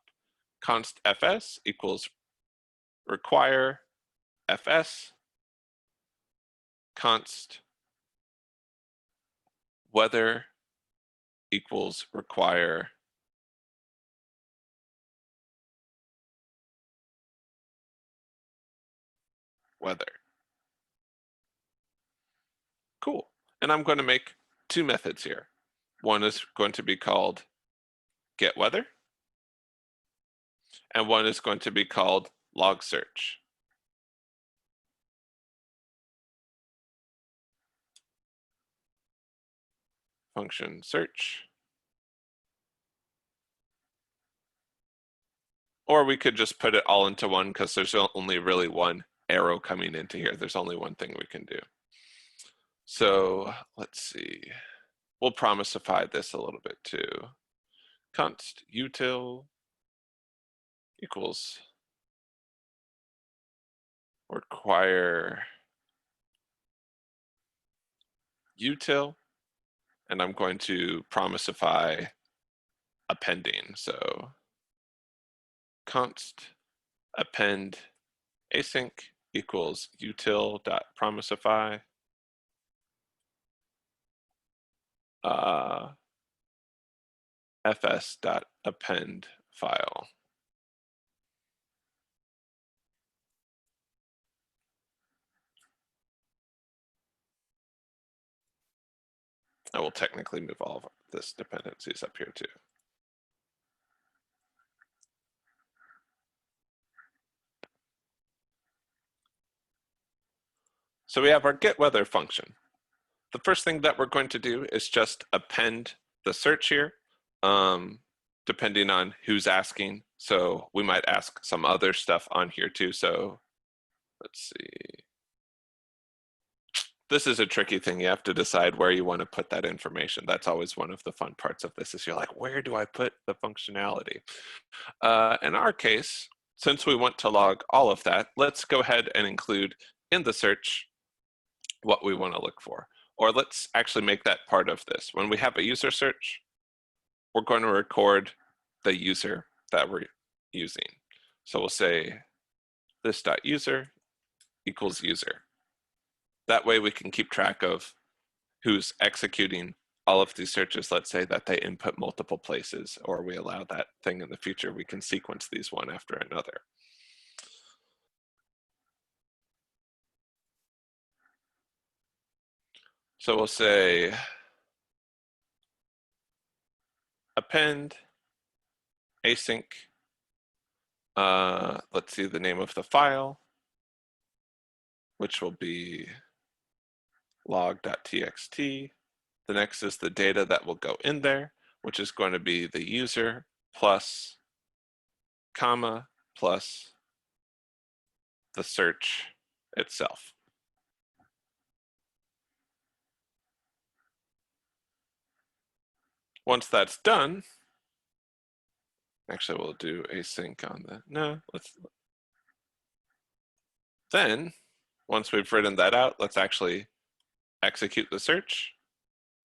Const fs equals require fs const weather equals require weather. Cool. And I'm going to make two methods here. One is going to be called get weather, and one is going to be called log search. Function search. Or we could just put it all into one because there's only really one arrow coming into here. There's only one thing we can do. So let's see. We'll promisify this a little bit too. Const util equals require util, and I'm going to promisify appending. So const append async equals util.promisify fs.append file. I will technically move all of this dependencies up here too. So we have our get weather function. The first thing that we're going to do is just append the search here, depending on who's asking. So we might ask some other stuff on here too. So let's see. This is a tricky thing. You have to decide where you want to put that information. That's always one of the fun parts of this is you're like, where do I put the functionality? In our case, since we want to log all of that, let's go ahead and include in the search what we want to look for. Or let's actually make that part of this. When we have a user search, we're going to record the user that we're using. So we'll say this.user equals user. That way we can keep track of who's executing all of these searches. Let's say that they input multiple places, or we allow that thing in the future. We can sequence these one after another. So we'll say append async. Let's see the name of the file, which will be log.txt. The next is the data that will go in there, which is going to be the user plus comma plus the search itself. Once that's done, actually we'll do async on the, no, then once we've written that out, let's actually execute the search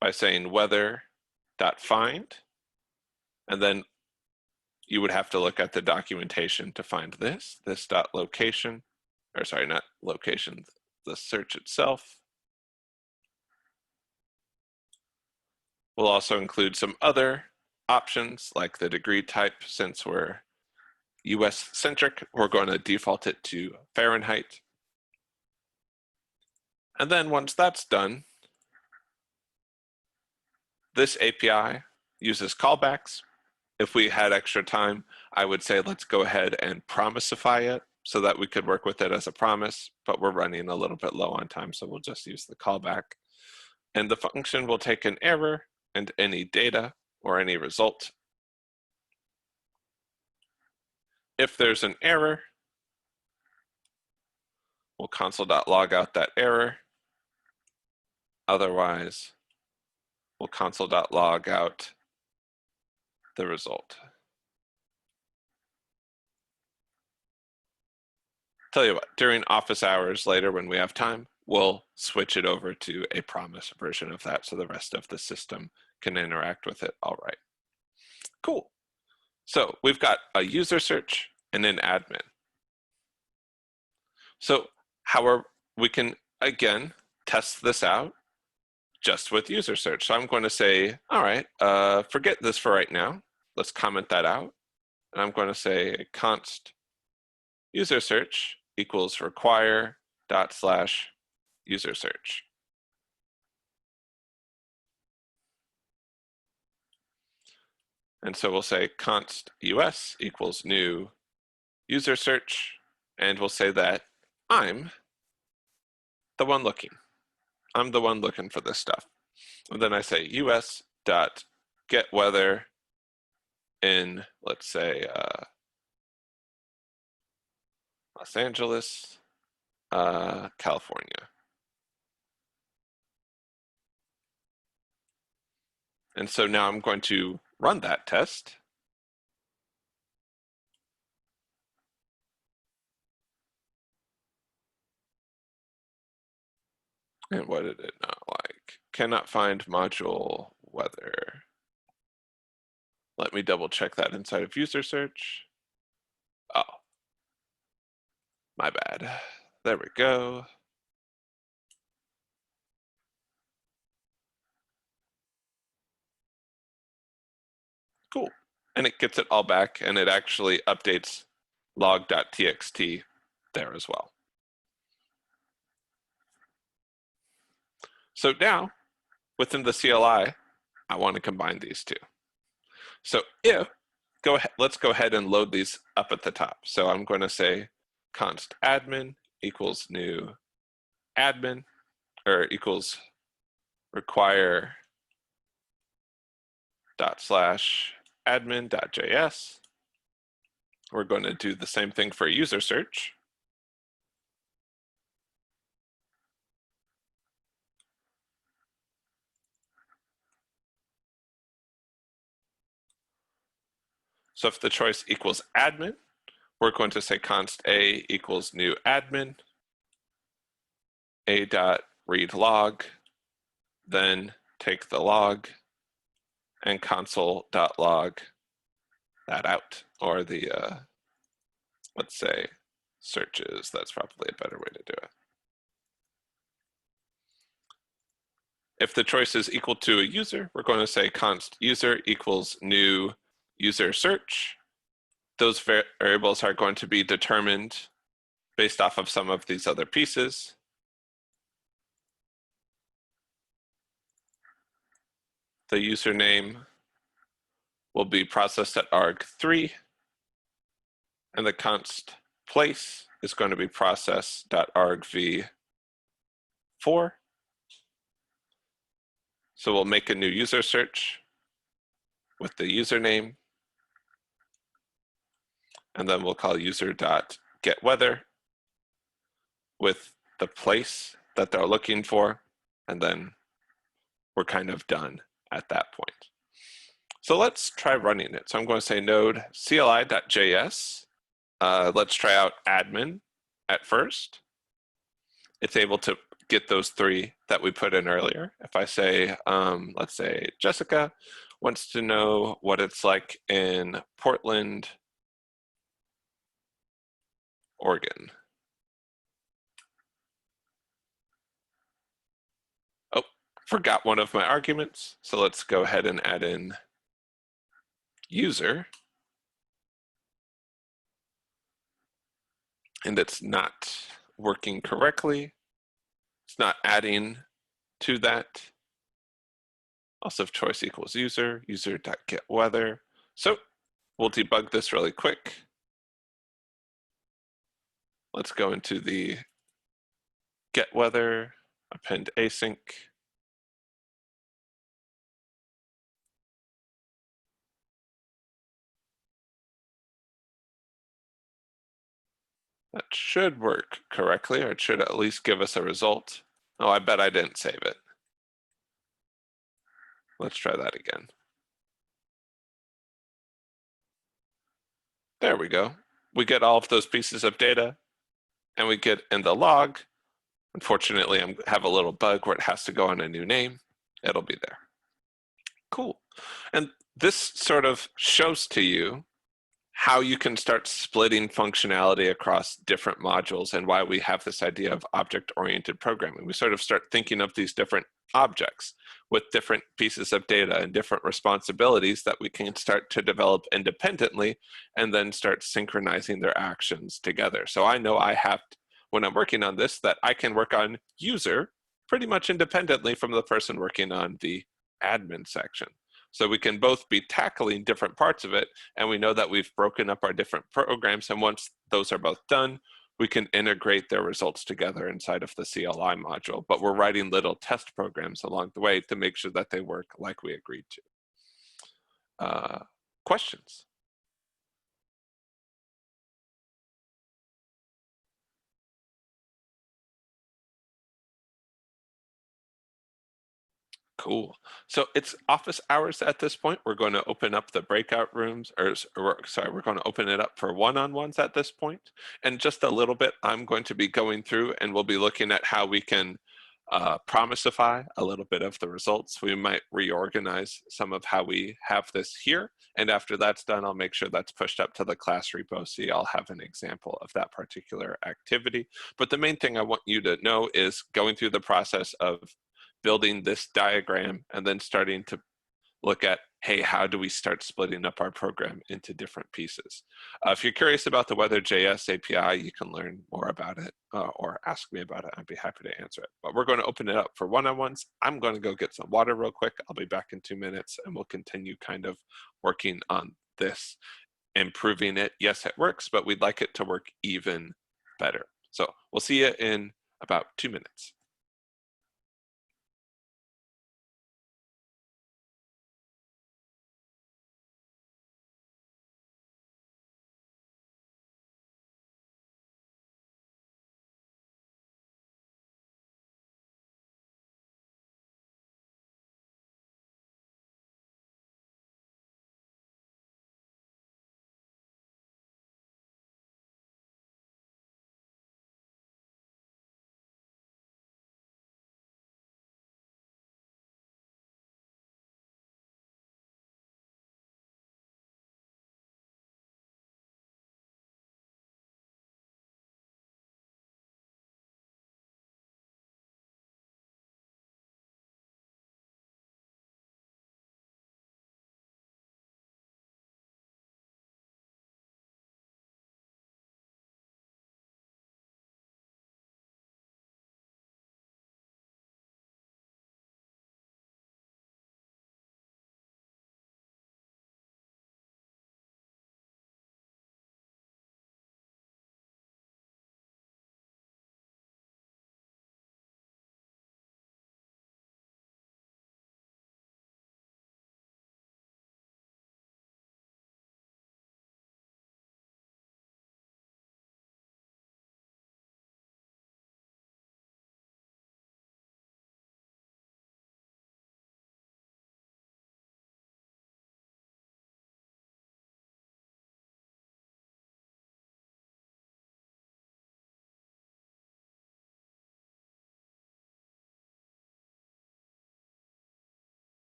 by saying weather.find, and then you would have to look at the documentation to find this dot location, or sorry, not location, the search itself. We'll also include some other options like the degree type. Since we're US centric, we're going to default it to Fahrenheit. And then once that's done, this API uses callbacks. If we had extra time, I would say let's go ahead and promisify it so that we could work with it as a promise, but we're running a little bit low on time, so we'll just use the callback. And the function will take an error and any data or any result. If there's an error, we'll console.log out that error. Otherwise, we'll console.log out the result. Tell you what, during office hours later when we have time, we'll switch it over to a promise version of that so the rest of the system can interact with it all right. Cool. So we've got a user search and an admin. So however, we can, again, test this out just with user search. So I'm going to say, all right, forget this for right now. Let's comment that out. And I'm going to say const user search equals require / user search. And so we'll say const us equals new user search, and we'll say that I'm the one looking. I'm the one looking for this stuff. And then I say us dot get weather in, let's say, Los Angeles, California. And so now I'm going to run that test. And what did it not like? Cannot find module weather. Let me double check that inside of user search. Oh, my bad. There we go. Cool. And it gets it all back, and it actually updates log.txt there as well. So now, within the CLI, I want to combine these two. So if, let's go ahead and load these up at the top. So I'm going to say const admin equals new admin, or equals require /admin.js. We're going to do the same thing for user search. So if the choice equals admin, we're going to say const a equals new admin, a dot read log, then take the log and console.log that out, or the, let's say searches. That's probably a better way to do it. If the choice is equal to a user, we're going to say const user equals new user search. Those variables are going to be determined based off of some of these other pieces. The username will be processed at arg3, and the const place is going to be process.argv4. So we'll make a new user search with the username, and then we'll call user.getWeather with the place that they're looking for, and then we're kind of done at that point. So let's try running it. So I'm going to say node CLI.js. Let's try out admin at first. It's able to get those three that we put in earlier. If I say, let's say Jessica wants to know what it's like in Portland, Oregon. Oh, forgot one of my arguments. So let's go ahead and add in user. And it's not working correctly. It's not adding to that. Also, if choice equals user, user.getWeather. So we'll debug this really quick. Let's go into the getWeather, append async. That should work correctly, or it should at least give us a result. Oh, I bet I didn't save it. Let's try that again. There we go. We get all of those pieces of data, and we get in the log. Unfortunately, I have a little bug where it has to go on a new name. It'll be there. Cool. And this sort of shows to you how you can start splitting functionality across different modules, and why we have this idea of object-oriented programming. We sort of start thinking of these different objects with different pieces of data and different responsibilities that we can start to develop independently, and then start synchronizing their actions together. So I know I have, when I'm working on this, that I can work on user pretty much independently from the person working on the admin section. So we can both be tackling different parts of it, and we know that we've broken up our different programs, and once those are both done, we can integrate their results together inside of the CLI module. But we're writing little test programs along the way to make sure that they work like we agreed to. Questions? Cool. So it's office hours at this point. We're going to open up the breakout rooms, or sorry, we're going to open it up for one-on-ones at this point. And just a little bit, I'm going to be going through, and we'll be looking at how we can promisify a little bit of the results. We might reorganize some of how we have this here. And after that's done, I'll make sure that's pushed up to the class repo so y'all have an example of that particular activity. But the main thing I want you to know is going through the process of building this diagram and then starting to look at, hey, how do we start splitting up our program into different pieces? If you're curious about the Weather.js API, you can learn more about it or ask me about it. I'd be happy to answer it. But we're going to open it up for one-on-ones. I'm going to go get some water real quick. I'll be back in 2 minutes and we'll continue kind of working on this, improving it. Yes, it works, but we'd like it to work even better. So we'll see you in about 2 minutes.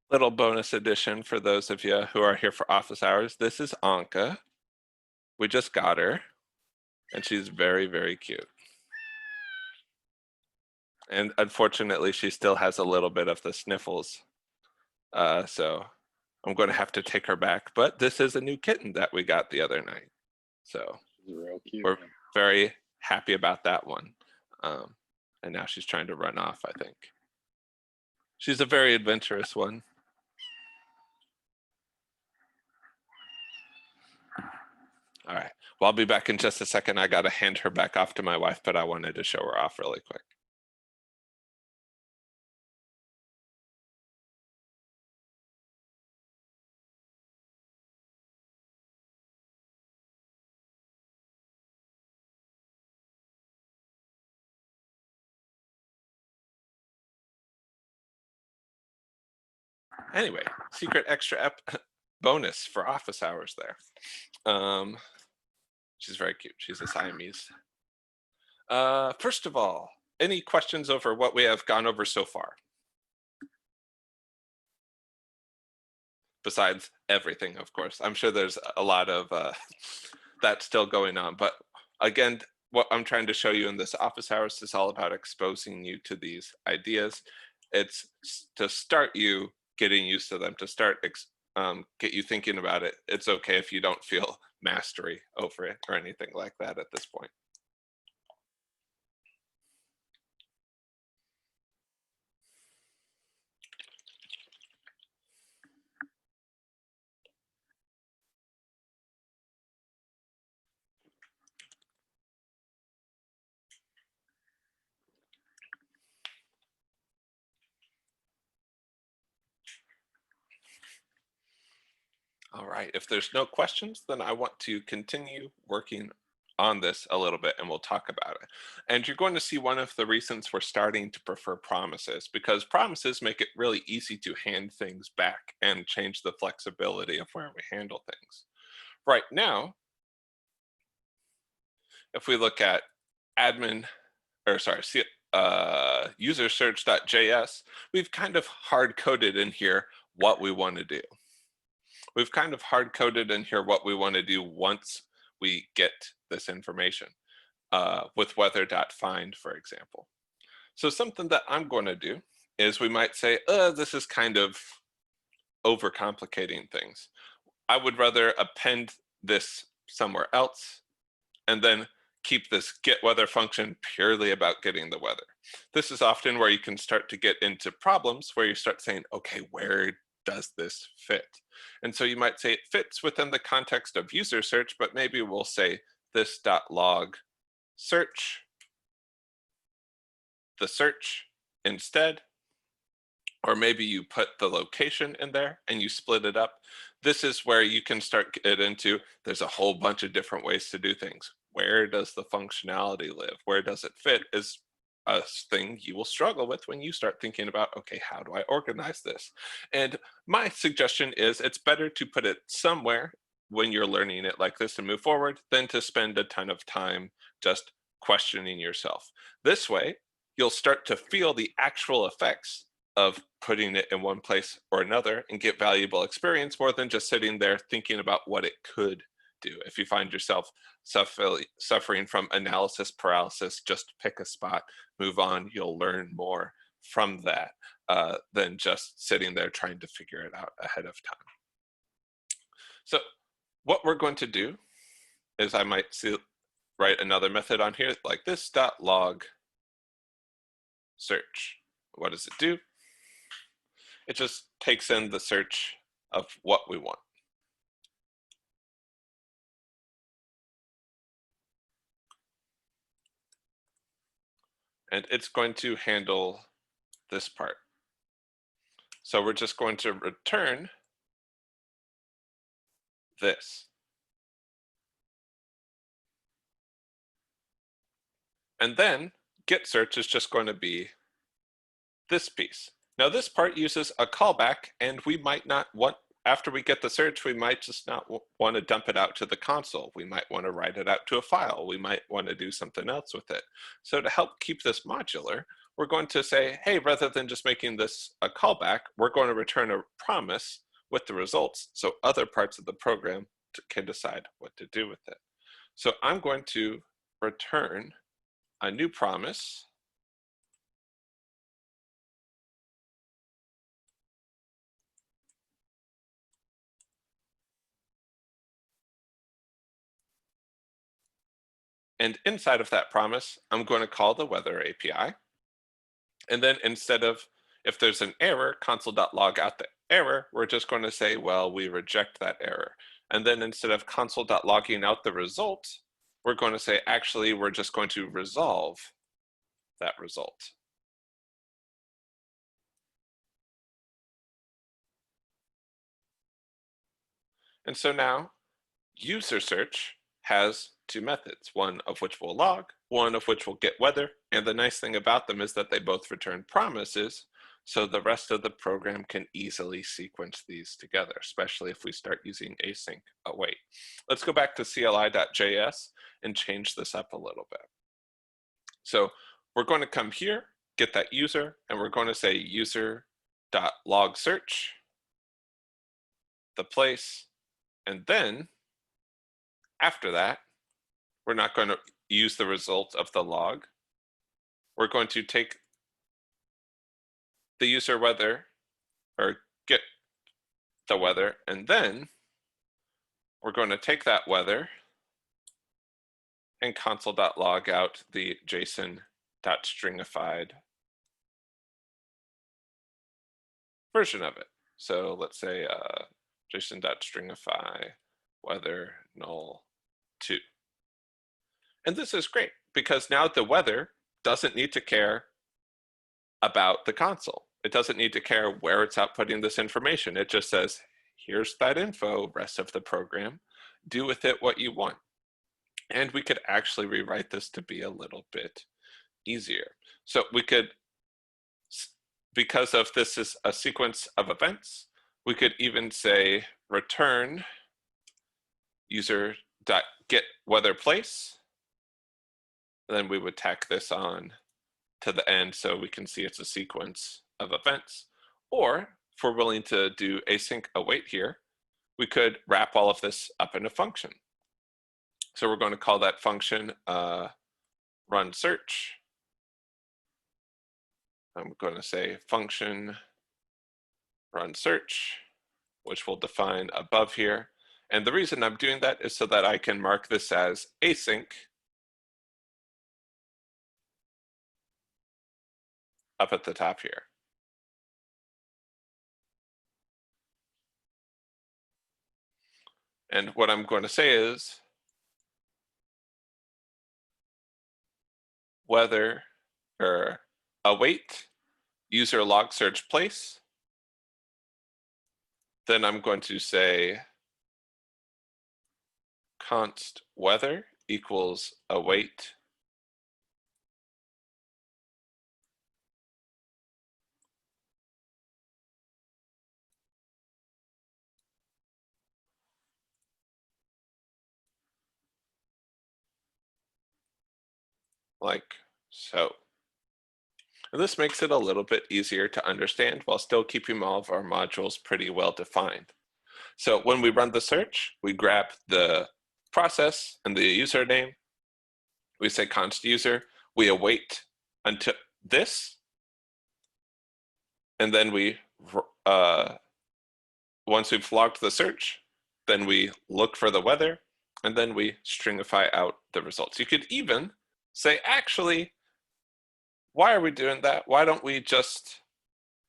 Little bonus addition for those of you who are here for office hours. This is Anka. We just got her, and she's very, very cute. And unfortunately, she still has a little bit of the sniffles. So I'm going to have to take her back. But this is a new kitten that we got the other night. So Real cute. we're very happy about that one. And now she's trying to run off, I think. She's a very adventurous one. All right. Well, I'll be back in just a second. I got to hand her back off to my wife, but I wanted to show her off really quick. Anyway, secret extra bonus for office hours there. She's very cute. She's a Siamese. First of all, any questions over what we have gone over so far? Besides everything, of course. I'm sure there's a lot of that still going on. But again, what I'm trying to show you in this office hours is all about exposing you to these ideas. It's to start you getting used to them, to start get you thinking about it. It's okay if you don't feel mastery over it or anything like that at this point. All right, if there's no questions, then I want to continue working on this a little bit and we'll talk about it. And you're going to see one of the reasons we're starting to prefer promises, because promises make it really easy to hand things back and change the flexibility of where we handle things. Right now, if we look at admin, or sorry, user search.js, we've kind of hard coded in here what we want to do. We've kind of hard coded in here what we want to do once we get this information with weather.find, for example. So something that I'm going to do is we might say, this is kind of overcomplicating things. I would rather append this somewhere else and then keep this get weather function purely about getting the weather. This is often where you can start to get into problems where you start saying, okay, where does this fit? And so you might say it fits within the context of user search, but maybe we'll say this.log search, the search instead. Or maybe you put the location in there and you split it up. This is where you can start get into, there's a whole bunch of different ways to do things. Where does the functionality live? Where does it fit is a thing you will struggle with when you start thinking about, okay, how do I organize this? And my suggestion is it's better to put it somewhere when you're learning it like this and move forward than to spend a ton of time just questioning yourself. This way, you'll start to feel the actual effects of putting it in one place or another and get valuable experience more than just sitting there thinking about what it could do. If you find yourself suffering from analysis paralysis, just pick a spot, move on, you'll learn more from that than just sitting there trying to figure it out ahead of time. So what we're going to do is I might write another method on here like this.log search. What does it do? It just takes in the search of what we want. And it's going to handle this part. So we're just going to return this. And then get search is just going to be this piece. Now this part uses a callback, and we might not want, after we get the search, we might just not want to dump it out to the console. We might want to write it out to a file. We might want to do something else with it. So to help keep this modular, we're going to say, hey, rather than just making this a callback, we're going to return a promise with the results so other parts of the program can decide what to do with it. So I'm going to return a new promise . And inside of that promise, I'm going to call the weather API. And then instead of, if there's an error, console.log out the error, we're just going to say, well, we reject that error. And then instead of console.logging out the result, we're going to say, actually, we're just going to resolve that result. And so now user search has two methods, one of which will log, one of which will get weather. And the nice thing about them is that they both return promises, so the rest of the program can easily sequence these together, especially if we start using async await. Let's go back to CLI.js and change this up a little bit. So we're going to come here, get that user, and we're going to say user.log search, the place, and then after that, we're not going to use the result of the log. We're going to take the user weather, or get the weather, and then we're going to take that weather and console.log out the JSON.stringified version of it. So let's say JSON.stringify weather null 2. And this is great because now the weather doesn't need to care about the console. It doesn't need to care where it's outputting this information. It just says, here's that info, rest of the program, do with it what you want. And we could actually rewrite this to be a little bit easier. So we could, because of this is a sequence of events, we could even say return user.getWeatherPlace, Then we would tack this on to the end so we can see it's a sequence of events. Or if we're willing to do async await here, we could wrap all of this up in a function. So we're going to call that function run search. I'm going to say function run search, which we'll define above here. And the reason I'm doing that is so that I can mark this as async up at the top here. And what I'm going to say is whether or await user log search place. Then I'm going to say const weather equals await like so. And this makes it a little bit easier to understand while still keeping all of our modules pretty well defined. So when we run the search, we grab the process and the username. We say const user. We await until this. And then we, once we've logged the search, then we look for the weather, and then we stringify out the results. You could even say, actually, why are we doing that? Why don't we just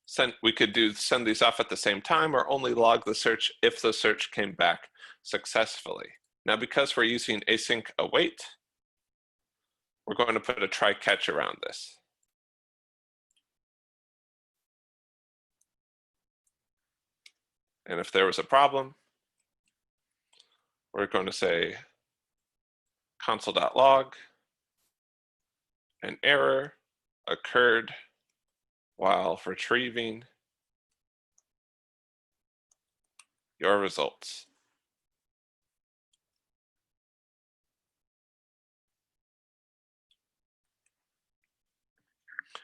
send these off at the same time, or only log the search if the search came back successfully. Now, because we're using async await, we're going to put a try catch around this. And if there was a problem, we're going to say console.log, an error occurred while retrieving your results.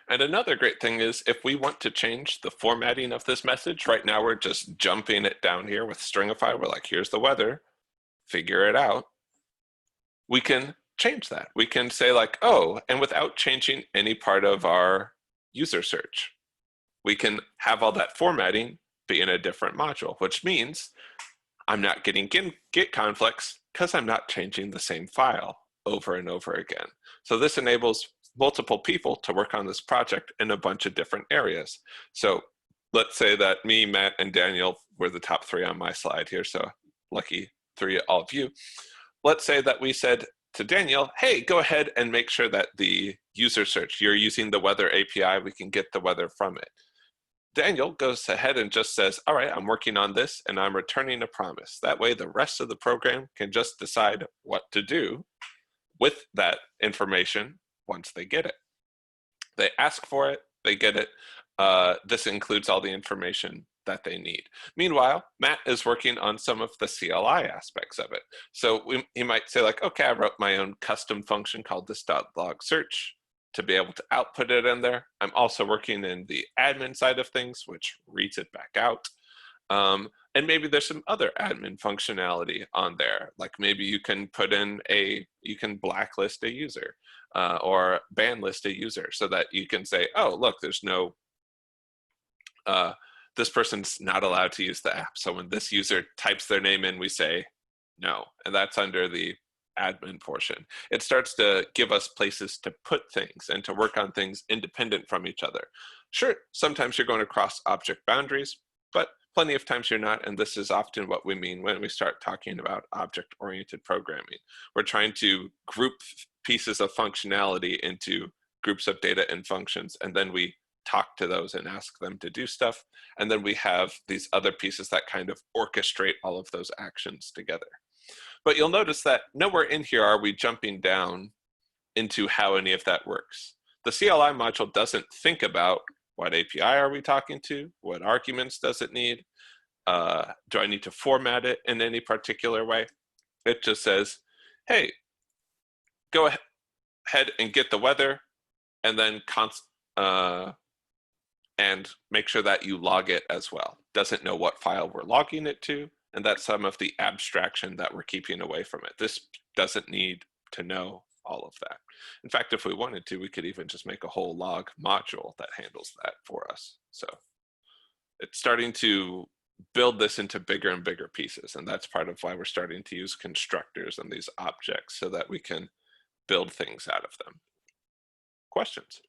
And another great thing is if we want to change the formatting of this message, right now we're just jumping it down here with stringify. We're like, here's the weather, figure it out. We can change that. We can say like, oh, and without changing any part of our user search, we can have all that formatting be in a different module, which means I'm not getting Git conflicts because I'm not changing the same file over and over again. So this enables multiple people to work on this project in a bunch of different areas. So let's say that me, Matt, and Daniel were the top 3 on my slide here. So lucky 3 all of you. Let's say that we said to Daniel, hey, go ahead and make sure that the user search, you're using the weather API, we can get the weather from it. Daniel goes ahead and just says, all right, I'm working on this and I'm returning a promise. That way the rest of the program can just decide what to do with that information once they get it. They ask for it, they get it. This includes all the information that they need. Meanwhile, Matt is working on some of the CLI aspects of it. So he might say like, okay, I wrote my own custom function called this.log search to be able to output it in there. I'm also working in the admin side of things, which reads it back out. And maybe there's some other admin functionality on there. Like maybe you can put in you can blacklist a user or ban list a user so that you can say, oh, look, there's no, this person's not allowed to use the app. So when this user types their name in, we say no, and that's under the admin portion. It starts to give us places to put things and to work on things independent from each other. Sure, sometimes you're going to cross object boundaries, but plenty of times you're not, and this is often what we mean when we start talking about object-oriented programming. We're trying to group pieces of functionality into groups of data and functions, and then we talk to those and ask them to do stuff, and then we have these other pieces that kind of orchestrate all of those actions together. But you'll notice that nowhere in here are we jumping down into how any of that works. The CLI module doesn't think about what API are we talking to, what arguments does it need, do I need to format it in any particular way? It just says, hey, go ahead, ahead and get the weather, and then and make sure that you log it as well. Doesn't know what file we're logging it to, and that's some of the abstraction that we're keeping away from it. This doesn't need to know all of that. In fact, if we wanted to, we could even just make a whole log module that handles that for us. So it's starting to build this into bigger and bigger pieces, and that's part of why we're starting to use constructors and these objects so that we can build things out of them. Questions?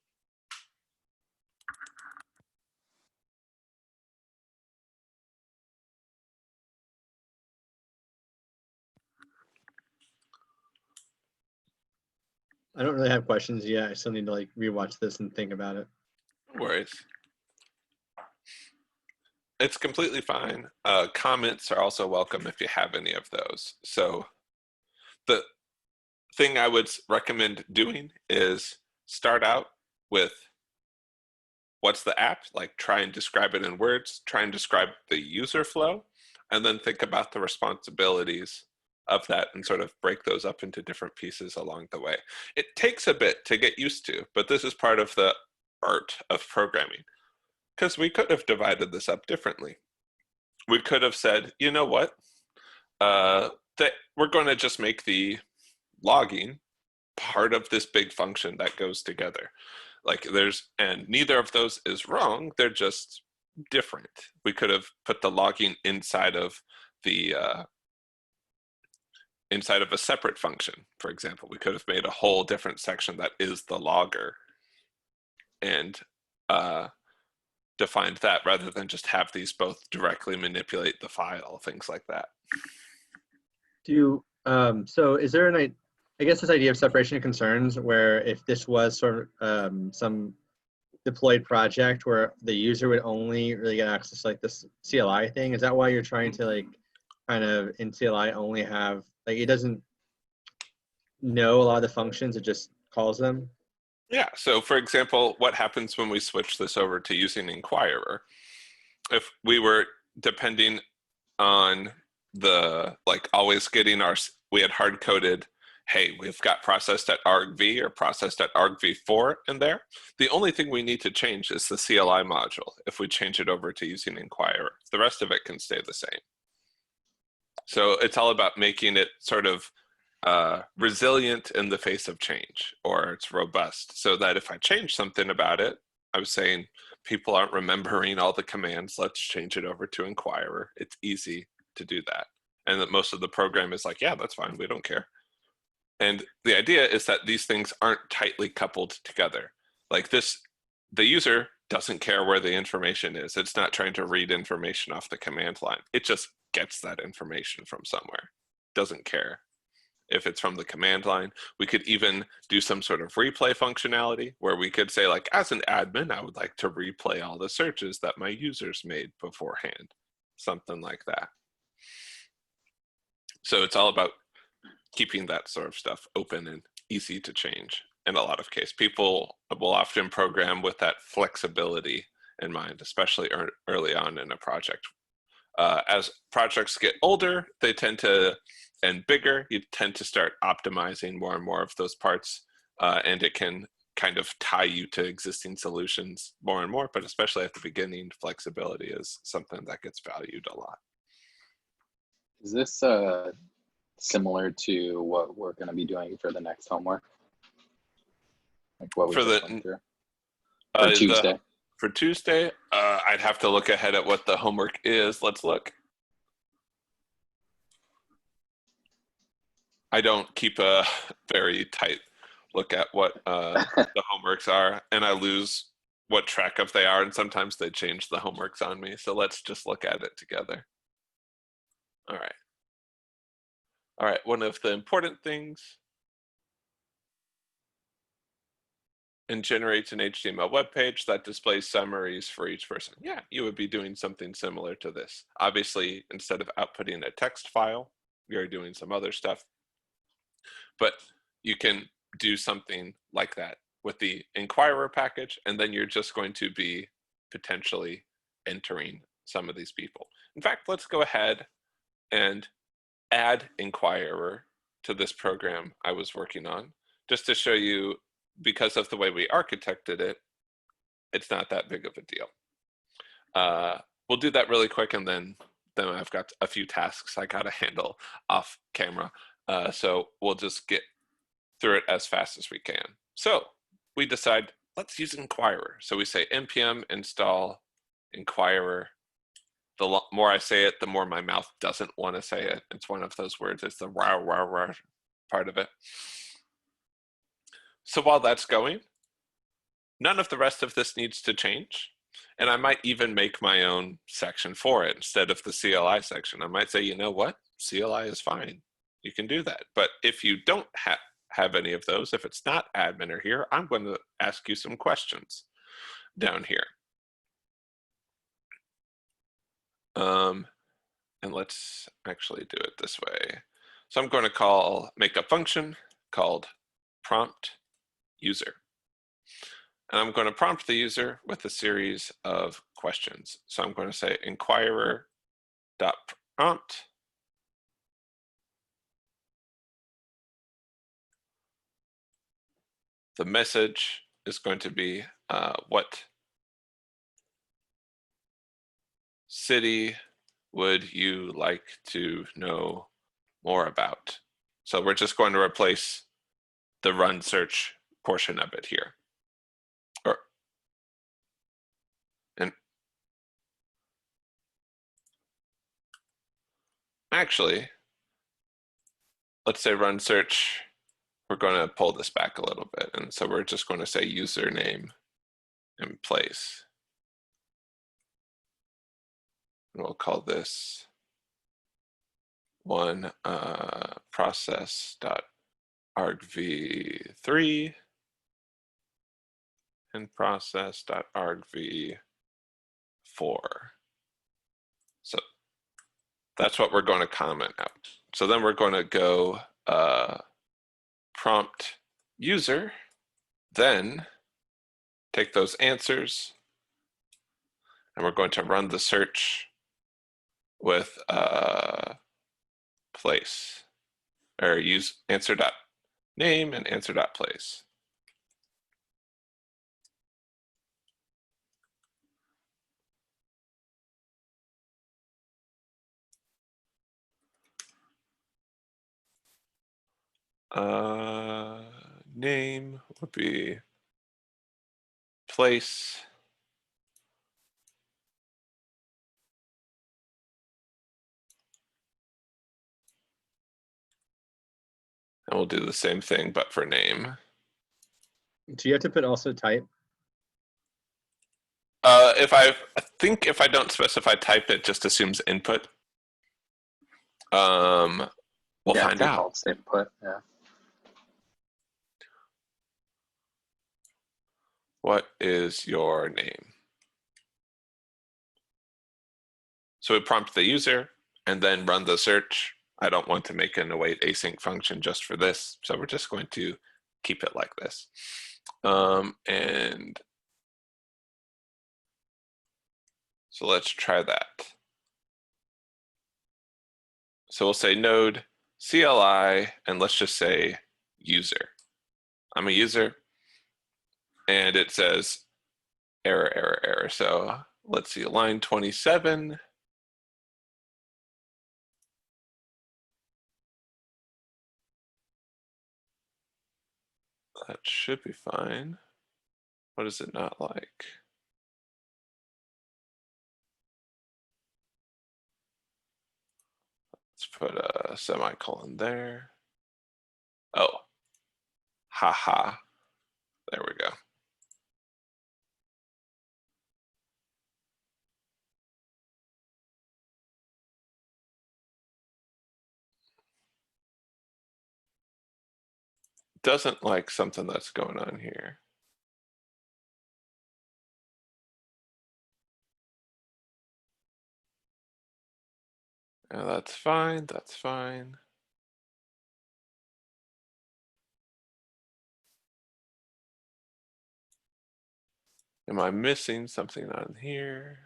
I don't really have questions yet. I still need to like rewatch this and think about it. No worries. It's completely fine. Comments are also welcome if you have any of those. So the thing I would recommend doing is start out with what's the app, like try and describe it in words, try and describe the user flow, and then think about the responsibilities of that and sort of break those up into different pieces along the way. It takes a bit to get used to, but this is part of the art of programming, because we could have divided this up differently. We could have said, you know what, that we're going to just make the logging part of this big function that goes together. Like and neither of those is wrong, they're just different. We could have put the logging inside of the inside of a separate function. For example, we could have made a whole different section that is the logger and defined that rather than just have these both directly manipulate the file, things like that. So is there I guess this idea of separation of concerns where if this was sort of some deployed project where the user would only really get access to like this CLI thing, is that why you're trying to like kind of in CLI only have, like it doesn't know a lot of the functions, it just calls them? Yeah, so for example, what happens when we switch this over to using Inquirer? If we were depending on the, like always getting we had hard-coded, hey, we've got processed at argv or processed at argv4 in there. The only thing we need to change is the CLI module if we change it over to using Inquirer. The rest of it can stay the same. So it's all about making it sort of resilient in the face of change, or it's robust, so that if I change something about it, I was saying people aren't remembering all the commands, let's change it over to Inquirer. It's easy to do that. And that most of the program is like, yeah, that's fine, we don't care. And the idea is that these things aren't tightly coupled together. Like this, the user doesn't care where the information is. It's not trying to read information off the command line. It just gets that information from somewhere. Doesn't care if it's from the command line. We could even do some sort of replay functionality where we could say, like, as an admin, I would like to replay all the searches that my users made beforehand. Something like that. So it's all about keeping that sort of stuff open and easy to change. In a lot of cases, people will often program with that flexibility in mind, especially early on in a project. As projects get older, they tend to, and bigger, you tend to start optimizing more and more of those parts, and it can kind of tie you to existing solutions more and more, but especially at the beginning, flexibility is something that gets valued a lot. Is this similar to what we're going to be doing for the next homework? Like what we For just went through? For Tuesday. For Tuesday, I'd have to look ahead at what the homework is. Let's look. I don't keep a very tight look at what the homeworks are, and I lose what track of they are, and sometimes they change the homeworks on me. So let's just look at it together. All right. All right, one of the important things and generates an HTML web page that displays summaries for each person. Yeah, you would be doing something similar to this. Obviously, instead of outputting a text file, you're doing some other stuff. But you can do something like that with the Inquirer package, and then you're just going to be potentially entering some of these people. In fact, let's go ahead and add Inquirer to this program I was working on. just to show you, because of the way we architected it, it's not that big of a deal. We'll do that really quick, and then I've got a few tasks I gotta handle off camera. So we'll just get through it as fast as we can. So we decide, let's use Inquirer. So we say npm install Inquirer. The more I say it, the more my mouth doesn't want to say it. It's one of those words. It's the rah, rah, rah part of it. So while that's going, none of the rest of this needs to change. And I might even make my own section for it instead of the CLI section. I might say, you know what? CLI is fine. You can do that. But if you don't have any of those, if it's not admin or here, I'm going to ask you some questions down here. And let's actually do it this way. So I'm going to make a function called prompt user. And I'm going to prompt the user with a series of questions. So I'm going to say inquirer.prompt. The message is going to be what city would you like to know more about? So we're just going to replace the run search portion of it here. And actually, let's say run search, we're going to pull this back a little bit. And so we're just going to say username and place. And we'll call this one process.argv3 and process.argv4. So that's what we're going to comment out. So then we're going to go prompt user, then take those answers, and we're going to run the search with place, or use answer.name and answer.place. Name would be place. And we'll do the same thing, but for name. Do you have to put also type? I think if I don't specify type, it just assumes input. We'll find out. Defaults input, yeah. What is your name? So we prompt the user and then run the search. I don't want to make an await async function just for this, so we're just going to keep it like this. And so let's try that. So we'll say node CLI, and let's just say user. I'm a user, and it says error, error, error. So let's see, line 27. That should be fine. What is it not like? Let's put a semicolon there. Oh, haha. There we go. Doesn't like something that's going on here. Yeah, that's fine, that's fine. Am I missing something on here?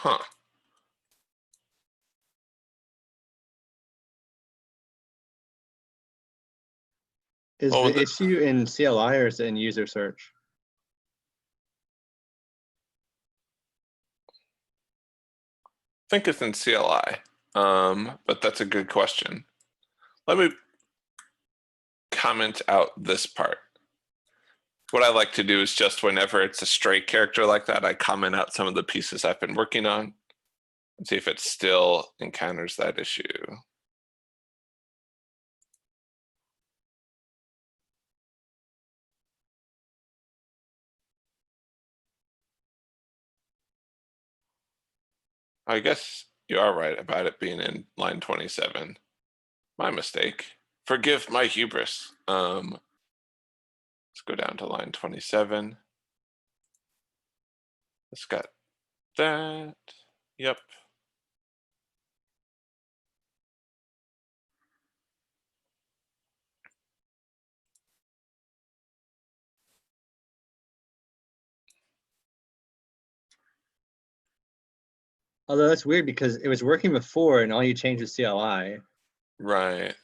Huh. Is Oh, the issue in CLI or is it in user search? I think it's in CLI, but that's a good question. Let me comment out this part. What I like to do is just whenever it's a stray character like that, I comment out some of the pieces I've been working on and see if it still encounters that issue. I guess you are right about it being in line 27. My mistake. Forgive my hubris. Let's go down to line 27. It's got that. Yep. Although that's weird because it was working before and all you changed was CLI. Right.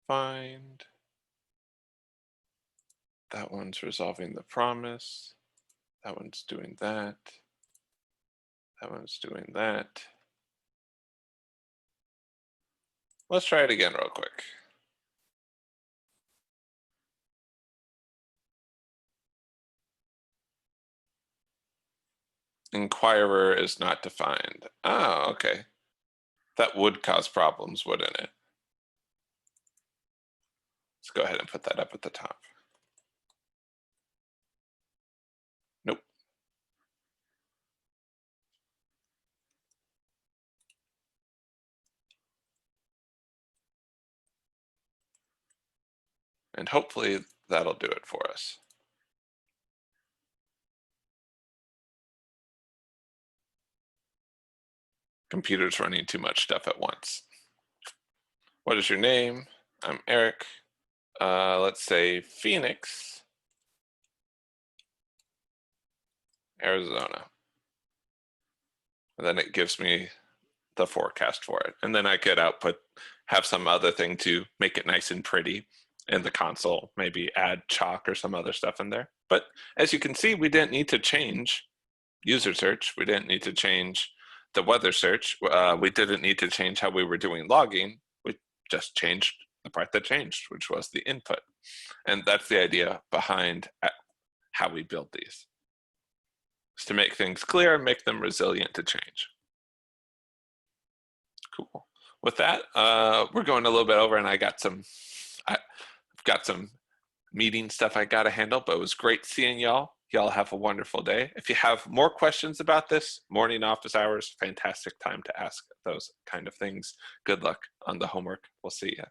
Find. That one's resolving the promise. That one's doing that. That one's doing that. Let's try it again real quick. Inquirer is not defined. Oh, okay. That would cause problems, wouldn't it? Let's go ahead and put that up at the top. Nope. And hopefully that'll do it for us. Computer's running too much stuff at once. What is your name? I'm Eric. Let's say Phoenix, Arizona. And then it gives me the forecast for it. And then I could have some other thing to make it nice and pretty in the console, maybe add chalk or some other stuff in there. But as you can see, we didn't need to change user search. We didn't need to change the weather search. We didn't need to change how we were doing logging. We just changed the part that changed, which was the input. And that's the idea behind how we build these. Is to make things clear and make them resilient to change. Cool. With that, we're going a little bit over and I've got some meeting stuff I got to handle, but it was great seeing y'all. Y'all have a wonderful day. If you have more questions about this, morning office hours, fantastic time to ask those kind of things. Good luck on the homework. We'll see you.